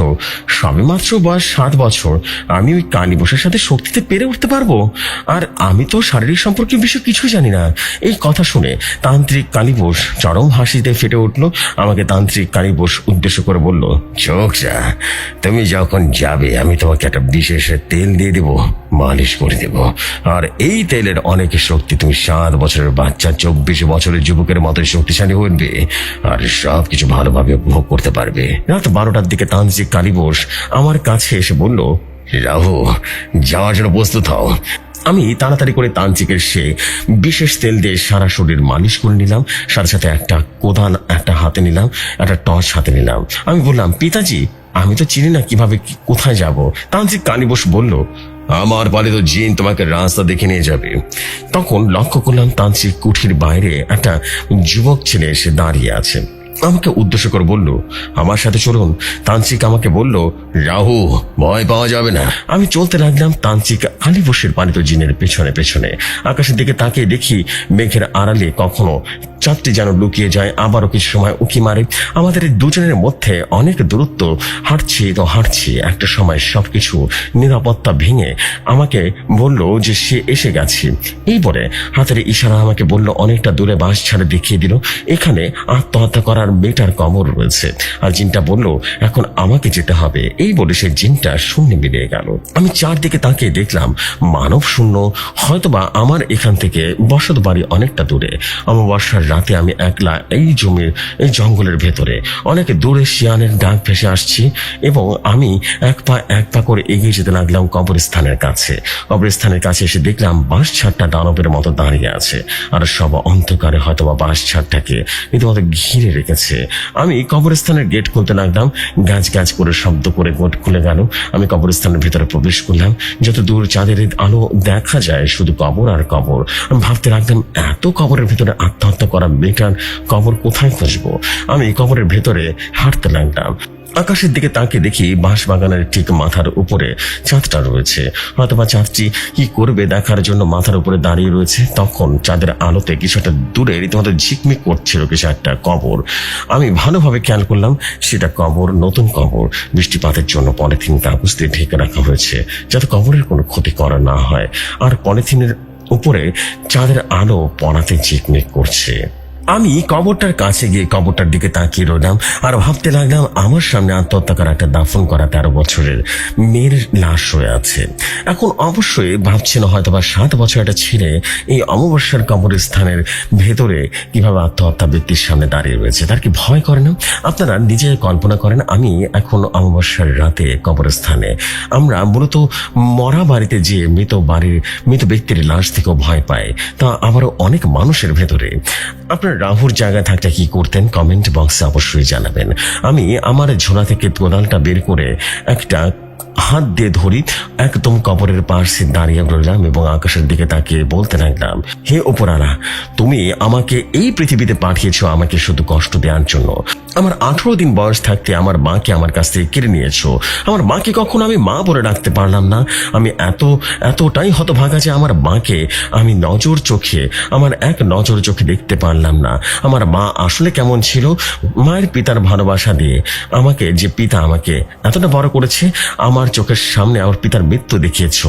সবেমাত্র বয়স 7 বছর। আমি ওই কালীবোসের সাথে শক্তিতে পেরে উঠতে পারবো? আর আমি তো শারীরিক সম্পর্কের বিষয়ে কিছু জানি না। এই কথা শুনে তান্ত্রিক কালীবোস চরম হাসিতে ফেটে উঠলো। আমাকে তান্ত্রিক কালীবোস উদ্দেশ্য করে বলল, চোখটা তুমি যখন যাবে, আমি তোমাকে একটা বিশেষ তেল দিয়ে দেবো, মালিশ করে দেব। আর এই তেলের অনেক শক্তি, তুমি 7 বছরের বাচ্চা 24 বছরের যুবকের মতোই শক্তিশালী হইবে, আর সবকিছু ভালোভাবে উপভোগ করতে পারবে। রাত 12টার দিকে তান্ত্রিক কালীবোস আমার কাছে এসে বলল, রাহু, যাওয়ার জন্য প্রস্তুত হও। আমি তাড়াতাড়ি করে তান্ত্রিকের সে বিশেষ তেল দিয়ে সারা শরীর মালিশ করে নিলাম। সাথে সাথে একটা কোদাল একটা হাতে নিলাম, একটা টর্চ হাতে নিলাম। আমি বললাম, পিতাজি, আমি তো চিনি না কিভাবে কোথায় যাব। তান্ত্রিক কালীবোস বলল, আমার পালিত জিন তোমাকে রাস্তা দেখে নিয়ে যাবে। তখন লক্ষ্য করলাম তান্ত্রিক কুঠির বাইরে একটা যুবক ছেলে এসে দাঁড়িয়ে আছে। আমাকে উদ্দেশ্য করে বলল, আমার সাথে চলুন। তান্ত্রিক আমাকে বলল, রাহু, ভয় পাওয়া যাবে না। আমি চলতে লাগলাম তান্ত্রিক কালীবোসের পালিত জিনের পেছনে পেছনে। আকাশের দিকে তাকিয়ে দেখি মেঘের আড়ালে কখনো চাঁদটি যেন লুকিয়ে যায়, আবারও কিছু সময় উঁকি মারে। আমাদের দুজনের মধ্যে অনেক দূরত্ব। হাঁটছি একটা সময় সবকিছু নিরাপত্তা ভেঙে আমাকে বলল যে সে এসে গেছে। এই বলে হাতের ইশারা আমাকে বলল, অনেকটা দূরে বাঁশ ছাড়ে দেখিয়ে দিল। এখানে আত্মহত্যা করার মেয়েটার কবর রয়েছে। আর জিনটা বলল এখন আমাকে যেতে হবে। এই বলে সে জিনটা শূন্যে মিলিয়ে গেল। আমি চারদিকে তাকিয়ে দেখলাম মানব শূন্য, হয়তোবা আমার এখান থেকে বসত বাড়ি অনেকটা দূরে। অমাবস্যার রাতে আমি একলা এই এই জঙ্গলের ভেতরে। অনেক দূরে শিয়ালের ডাক ভেসে আসছি এবং আমি এক পা করে এগিয়ে যেতে লাগলাম কবরস্থানের কাছে। কবরস্থানের কাছে এসে দেখলাম বাঁশ ছাড়টা দানবের মতো দাঁড়িয়ে আছে, আর সব অন্ধকারে হয়তোবা বাঁশ ছাড়টাকে রীতিমতো ঘিরে রেখেছে। আমি কবরস্থানের গেট খুলতে লাগলাম, গাছ গাছ করে শব্দ করে গেট খুলে গেল। আমি কবরস্থানের ভিতরে প্রবেশ করলাম। যত দূর চাঁদের আলো দেখা যায় শুধু কবর আর কবর। আমি ভাবতে লাগলাম এত কবরের ভিতরে আত্মহত্যা করা মেয়েটার কবর কোথায় খুঁজবো। আমি কবরের ভেতরে হাঁটতে লাগলাম। আকাশের দিকে তাকিয়ে দেখি বাঁশ বাগানের ঠিক মাথার উপরে চাঁদটা রয়েছে। হয়তোবা চাঁদটি কি করবে দেখার জন্য মাথার উপরে দাঁড়িয়ে রয়েছে। তখন চাঁদের আলোতে কিছুটা দূরে রীতিমতো ঝিকমিক করছিল কিছু একটা কবর। আমি ভালোভাবে খেয়াল করলাম সেটা কবর, নতুন কবর। বৃষ্টিপাতের জন্য পলিথিন কাগজ দিয়ে ঢেকে রাখা হয়েছে যাতে কবরের কোনো ক্ষতি করা না হয়। আর পলিথিনের উপরে চাঁদের আলো পড়াতে ঝিকমিক করছে। আমি কবরটার কাছে গিয়ে কবরটার দিকে তাকিয়ে রইলাম আর ভাবতে লাগলাম আমার সামনে আত্মহত্যা করা একটা দাফন করা 13 বছরের মেয়ের লাশ হয়ে আছে। এখন অবশ্যই ভাবছিল হয়তোবা 7 বছর একটা ছেলে এই অমাবস্যার কবরস্থানের ভেতরে কিভাবে আত্মহত্যা ব্যক্তির সামনে দাঁড়িয়ে রয়েছে, তার কি ভয় করে না? আপনারা নিজে কল্পনা করেন, আমি এখন অমাবস্যার রাতে কবরস্থানে। আমরা মূলত মরা বাড়িতে যে মৃত ব্যক্তির লাশ থেকেও ভয় পাই, তা আবারও অনেক মানুষের ভেতরে। আপনার রাহুর জায়গায় থাকতে কি করতেন কমেন্ট বক্সে অবশ্যই জানাবেন। আমি আমার ঝোলা থেকে কোদালটা বের করে একটা হাত দিয়ে ধরি, একদম কবরের পাশে দাঁড়িয়ে রইলাম এবং আকাশের দিকে তাকিয়ে বলতে লাগলাম, হে উপরালা, তুমি আমাকে এই পৃথিবীতে পাঠিয়েছো আমাকে শুধু কষ্ট দেওয়ার জন্য। আমার 18 দিন বয়স থাকতে আমার মাকে আমার কাছ থেকে কেড়ে নিয়েছো। আমার মাকে কখনো আমি মা বলে ডাকতে পারলাম না। আমি এতটাই হতভাগা যে আমার মাকে আমি এক নজর চোখে দেখতে পারলাম না। আমার মা আসলে কেমন ছিল, মায়ের পিতার ভালোবাসা দিয়ে যে পিতা আমাকে এতটা বড় করেছে, আমার চোখের সামনে আমার পিতার মৃত্যু দেখিয়েছ।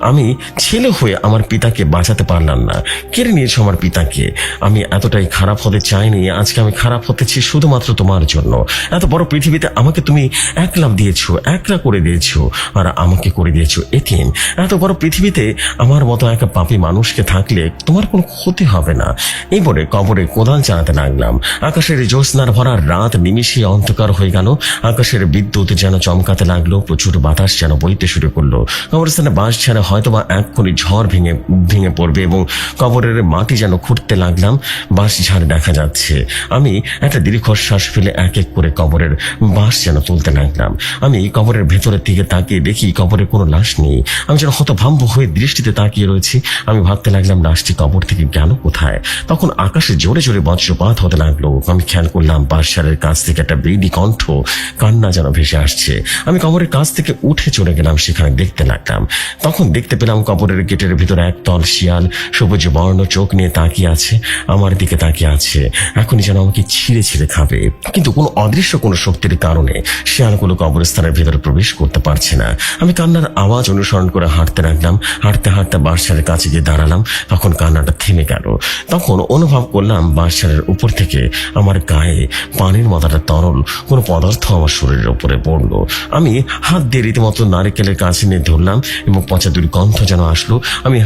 আমি ছেলে হয়ে আমার পিতাকে বাঁচাতে পারলাম না, কেড়ে নিয়েছো আমার পিতাকে। আমি এতটাই খারাপ হতে চাইনি, আজকে আমি খারাপ হতেছি শুধুমাত্র তোমার জন্য। এত বড় পৃথিবীতে আমাকে তুমি একলা করে দিয়েছো আর আমাকে করে দিয়েছো এতিম। এত বড় পৃথিবীতে আমার মতো একটা পাপী মানুষকে থাকলে তোমার কোনো ক্ষতি হবে না। এই বলে কবরে কোদাল চালাতে লাগলাম। আকাশের জ্যোৎস্নার ভরা রাত নিমিষে অন্ধকার হয়ে গেল। আকাশের বিদ্যুৎ যেন চমকাতে লাগলো, প্রচুর বাতাস যেন বইতে শুরু করলো। কবরস্থানে বাঁশ ছাড়া হয়তোবা এক্ষুনি ঝড় ভেঙে পড়বে এবং কবরের মাটি যেন খুঁড়তে লাগলাম। বাঁশ ঝাড় দেখা যাচ্ছে। আমি একটা দীর্ঘশ্বাস ফেলে এক এক করে কবরের বাঁশ যেন তুলতে লাগলাম। আমি কবরের ভেতরের দিকে তাকিয়ে দেখি কবরে কোনো লাশ নেই। আমি যেন হতভম্ব হয়ে দৃষ্টিতে তাকিয়ে রয়েছি। আমি ভাবতে লাগলাম লাশটি কবর থেকে গেল কোথায়। তখন আকাশে জোরে জোরে বজ্রপাত হতে লাগলো। আমি খেয়াল করলাম বাঁশঝাড়ের কাছ থেকে একটা বেদি কণ্ঠ কান্না যেন ভেসে আসছে। আমি কবরের কাছ থেকে উঠে চলে গেলাম, সেখানে দেখতে লাগলাম। তখন দেখতে পেলাম কবরের গেটের ভিতরে একদল শিয়াল সবুজ বর্ণ চোখ নিয়ে তাকিয়ে আছে, আমার দিকে তাকিয়ে আছে। এখনই যেন আমাকে ছিঁড়ে ছিঁড়ে খাবে। কিন্তু কোনো অদৃশ্য কোনো শক্তির কারণে শিয়ালগুলো কবরস্থানের ভিতরে প্রবেশ করতে পারছে না। আমি কান্নার আওয়াজ অনুসরণ করে হাঁটতে লাগলাম। হাঁটতে হাঁটতে বাঁশঝাড়ের কাছে গিয়ে দাঁড়ালাম। তখন কান্নাটা থেমে গেল। তখন অনুভব করলাম বাঁশঝাড়ের উপর থেকে আমার গায়ে পানির মতো তরল কোনো পদার্থ আমার শরীরের উপরে পড়লো। আমি হাত দিয়ে রীতিমতো নারিকেলের কাছে নিয়ে ধরলাম এবং পচা দুর্গন্ধ যেন আসলো। আমি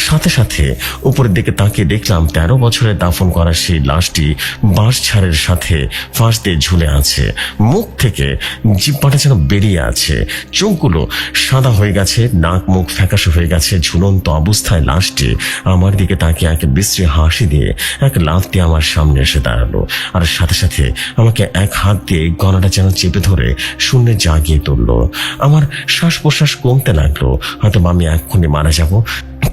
সাথে সাথে উপরের দিকে তাকিয়ে দেখলাম 13 বছরের দাফন করা সেই লাশটি বাঁশঝাড়ের সাথে ফাঁস দিয়ে ঝুলে আছে। মুখ থেকে জিহ্বাটা যেন বেরিয়ে আছে, চোখগুলো সাদা হয়ে গেছে, নাক মুখ ফ্যাকাশে হয়ে গেছে। ঝুলন্ত অবস্থায় লাশটি আমার দিকে তাকিয়ে এক বিশ্রী হাসি দিয়ে এক লাফ দিয়ে আমার সামনে এসে দাঁড়ালো আর সাথে সাথে আমাকে এক হাত দিয়ে গলাটা যেন চেপে ধরে শূন্যে জাগিয়ে তুললো। আমার শ্বাস প্রশ্বাস কমতে লাগলো, হয়তো আমি এক্ষুনি মারা যাবো।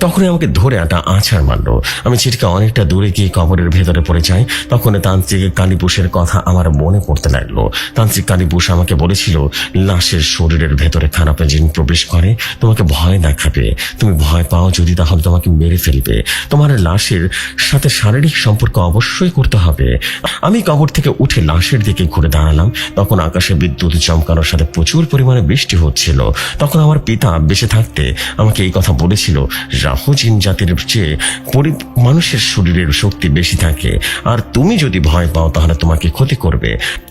তখনই আমাকে ধরে একটা আছাড় মারলো। আমি ছিটকে অনেকটা দূরে গিয়ে কবরের ভেতরে পড়ে যাই। তখন তান্ত্রিক কালীপুষের কথা আমার মনে পড়তে লাগলো। তান্ত্রিক কালীপুষ আমাকে বলেছিল লাশের শরীরের ভেতরে খারাপ জিন প্রবেশ করে, তোমাকে ভয় দেখাবে। তুমি ভয় পাও যদি, তাহলে তোমাকে মেরে ফেলবে। তোমার লাশের সাথে শারীরিক সম্পর্ক অবশ্যই করতে হবে। আমি কবর থেকে উঠে লাশের দিকে ঘুরে দাঁড়ালাম। তখন আকাশে বিদ্যুৎ চমকানোর সাথে প্রচুর পরিমাণে বৃষ্টি হচ্ছিল। তখন আমার পিতা বেঁচে থাকতে আমাকে এই কথা বলেছিল, রাহু জিন জাতির চেয়ে মানুষের শরীরের শক্তি বেশি থাকে, আর তুমি যদি ভয় পাও তাহলে তোমাকে ক্ষতি করবে,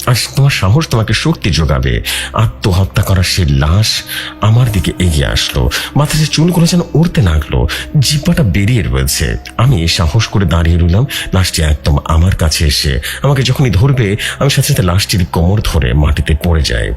আর তোমার সাহস তোমাকে শক্তি যোগাবে। আত্মহত্যা করার সেই লাশ আমার দিকে এগিয়ে আসলো, মাথায় যে চুলগুলো যেন উড়তে লাগলো, জিব্বাটা বেরিয়ে রয়েছে। আমি সাহস করে দাঁড়িয়ে রইলাম। লাশটি একদম আমার কাছে এসে আমাকে যখনই ধরবে আমি সাথে সাথে লাশটির কোমর ধরে মাটিতে পড়ে যাই।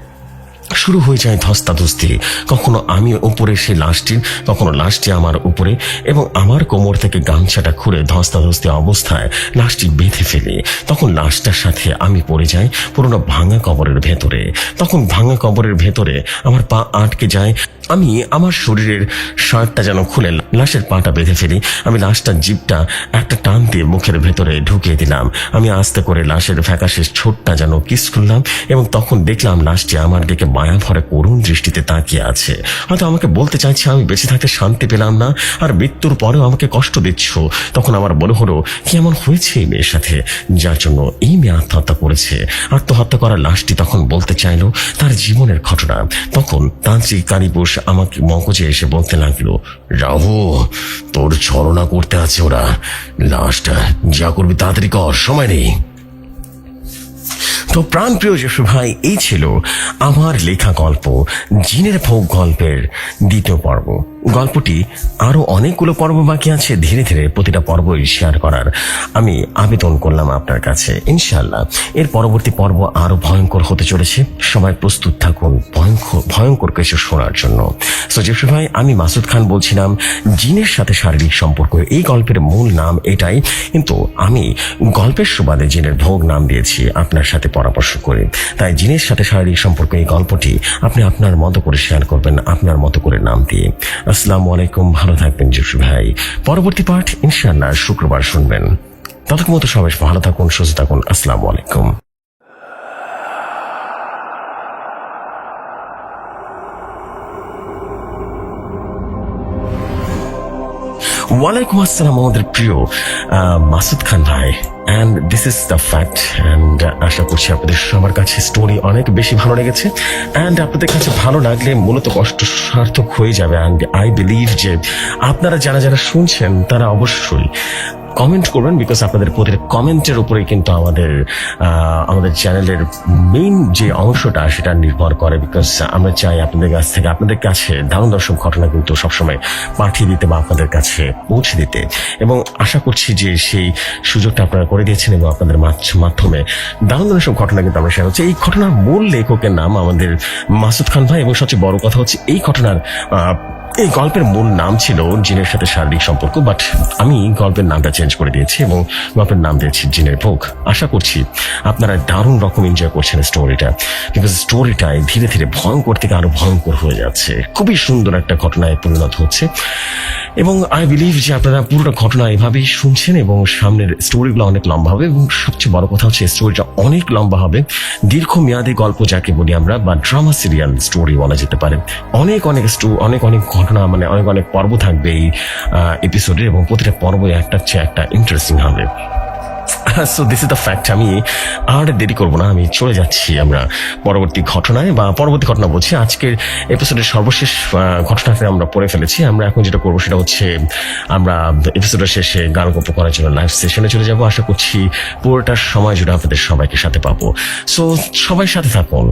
শুরু হয়ে যায় ধস্তাধস্তি। কখনো আমি উপরে সেই লাশটির, কখনো লাশটি আমার উপরে, এবং আমার কোমর থেকে গামছাটা খুঁড়ে ধস্তাধস্তি অবস্থায় লাশটি বেঁধে ফেলি। তখন লাশটার সাথে আমি পড়ে যাই পুরোনো ভাঙা কবরের ভেতরে। তখন ভাঙা কবরের ভেতরে আমার পা আটকে যায়। আমি আমার শরীরের শার্টটা যেন খুলে লাশের পাটা বেঁধে ফেলি। আমি লাশটার জিভটা একটা টান দিয়ে মুখের ভেতরে ঢুকিয়ে দিলাম। আমি আস্তে করে লাশের ফ্যাকাশে ঠোঁটটা যেন কিস করলাম, এবং তখন দেখলাম লাশটি আমার দিকে মায়া ভরে করুণ দৃষ্টিতে তাকিয়ে আছে। হয়তো আমাকে বলতে চাইছে আমি বেঁচে থাকতে শান্তি পেলাম না, আর মৃত্যুর পরেও আমাকে কষ্ট দিচ্ছ। তখন আমার মনে হলো কি এমন হয়েছে এই মেয়ের সাথে যার জন্য এই মেয়ে আত্মহত্যা করেছে। আত্মহত্যা করা লাশটি তখন বলতে চাইলো তার জীবনের ঘটনা। তখন তান্ত্রিক কারিবুস আমাকে মগজে এসে বলতে লাগলো, রাহু, তোর ছলনা করতে আছে ওরা। লাশটা যা করবি তাড়াতাড়ি কর, সময় নেই। তো প্রাণপ্রিয় যশু ভাই, এই ছিল আমার লেখা গল্প জিনের ভোগ গল্পের দ্বিতীয় পর্ব। গল্পটি আরো অনেকগুলো পর্ব বাকি আছে, ধীরে ধীরে প্রতিটা পর্বই শেয়ার করার আমি আবেদন করলাম আপনার কাছে। ইনশাআল্লাহ এর পরবর্তী পর্ব আরো ভয়ঙ্কর হতে চলেছে। সবাই প্রস্তুত থাকুন ভয়ঙ্কর কিছু শোনার জন্য। সো যশু ভাই, আমি মাসুদ খান বলছিলাম। জিনের সাথে শারীরিক সম্পর্ক এই গল্পের মূল নাম এটাই, কিন্তু আমি গল্পের সুবাদে জিনের ভোগ নাম দিয়েছি আপনার সাথে পরামর্শ করে। তাই জিনের সাথে শারীরিক সম্পর্ক এই গল্পটি আপনি আপনার মতো করে শেয়ার করবেন, আপনার মতো করে নাম দিয়ে। আসসালামু আলাইকুম, ভালো থাকবেন যশু ভাই। পরবর্তী পার্ট ইনশাআল্লাহ শুক্রবার শুনবেন। ততক্ষণ মতো সবাই ভালো থাকুন, সুস্থ থাকুন। আসসালামু আলাইকুম। ওয়ালাইকুম আসসালাম আমাদের প্রিয় মাসুদ খান ভাই, and this is the fact. And আশা করছি আপনাদের সবার কাছে স্টোরি অনেক বেশি ভালো লেগেছে, অ্যান্ড আপনাদের কাছে ভালো লাগলে মূলত কষ্ট সার্থক হয়ে যাবে। অ্যান্ড আই বিলিভ যে আপনারা যারা যারা শুনছেন তারা অবশ্যই কমেন্ট করবেন, বিকজ আপনাদের প্রতিটা কমেন্টের উপরেই কিন্তু আমাদের চ্যানেলের মেইন যে অংশটা সেটা নির্ভর করে। বিকজ আমরা চাই আপনাদের কাছে দারুণ দর্শক ঘটনা কিন্তু সবসময় পাঠিয়ে দিতে বা আপনাদের কাছে পৌঁছে দিতে, এবং আশা করছি যে সেই সুযোগটা আপনারা করে দিয়েছেন, এবং আপনাদের মাধ্যমে দারুণ দর্শক ঘটনা কিন্তু আমরা শেয়ার হচ্ছে। এই ঘটনার মূল লেখকের নাম আমাদের মাসুদ খান ভাই, এবং সবচেয়ে বড় কথা হচ্ছে এই গল্পের মূল নাম ছিল জিনের সাথে শারীরিক সম্পর্ক, বাট আমি গল্পের নামটা চেঞ্জ করে দিয়েছি এবং গল্পের নাম দিয়েছি জিনের ভোগ। আশা করছি আপনারা দারুণ রকম এনজয় করছেন স্টোরিটা, বিকজ স্টোরিটাই ধীরে ধীরে ভয়ঙ্কর থেকে আরো ভয়ঙ্কর হয়ে যাচ্ছে। খুবই সুন্দর একটা ঘটনায় পরিণত হচ্ছে, এবং আই বিলিভ যে আপনারা পুরোটা ঘটনা এভাবেই শুনছেন, এবং সামনের স্টোরিগুলো অনেক লম্বা হবে, এবং সবচেয়ে বড় কথা হচ্ছে স্টোরিটা অনেক লম্বা হবে। দীর্ঘমেয়াদী গল্প যাকে বলি আমরা, বা ড্রামা সিরিয়াল স্টোরি বলা যেতে পারে। অনেক ঘটনা, মানে অনেক পর্ব থাকবে এই এপিসোডে, এবং প্রতিটা পর্বই একটার চেয়ে একটা ইন্টারেস্টিং হবে। So this is the fact. আমি আর দেরি করবো না, আমি চলে যাচ্ছি আমরা পরবর্তী ঘটনা বলছি। আজকের এপিসোডের সর্বশেষ ঘটনাটা আমরা পড়ে ফেলেছি। আমরা এখন যেটা করবো সেটা হচ্ছে আমরা এপিসোডের শেষে গান গল্প করার জন্য লাইভ সেশনে চলে যাবো। আশা করছি পুরোটার সময় জুড়ে আপনাদের সবাইকে সাথে পাবো। সো সবাই সাথে থাকুন।